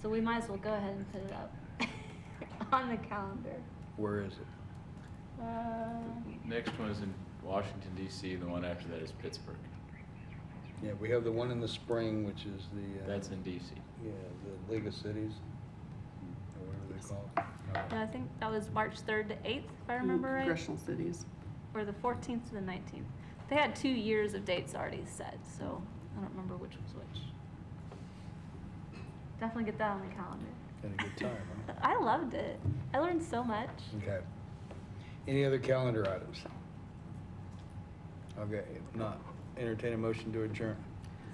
So we might as well go ahead and put it up on the calendar. Where is it? Next one is in Washington DC, the one after that is Pittsburgh. Yeah, we have the one in the spring, which is the. That's in DC. Yeah, the League of Cities, or whatever they call it. Yeah, I think that was March 3rd to 8th, if I remember right. Congressional cities. Or the 14th to the 19th. They had 2 years of dates already set, so I don't remember which was which. Definitely get that on the calendar. Had a good time, huh? I loved it. I learned so much. Okay. Any other calendar items? Okay, if not, entertain a motion to adjourn.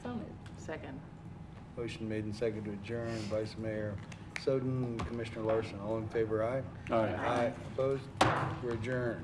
So moved. Second. Motion made and seconded to adjourn. Vice Mayor Soden, Commissioner Larson, all in favor, aye? Aye. Aye. Opposed? We're adjourned.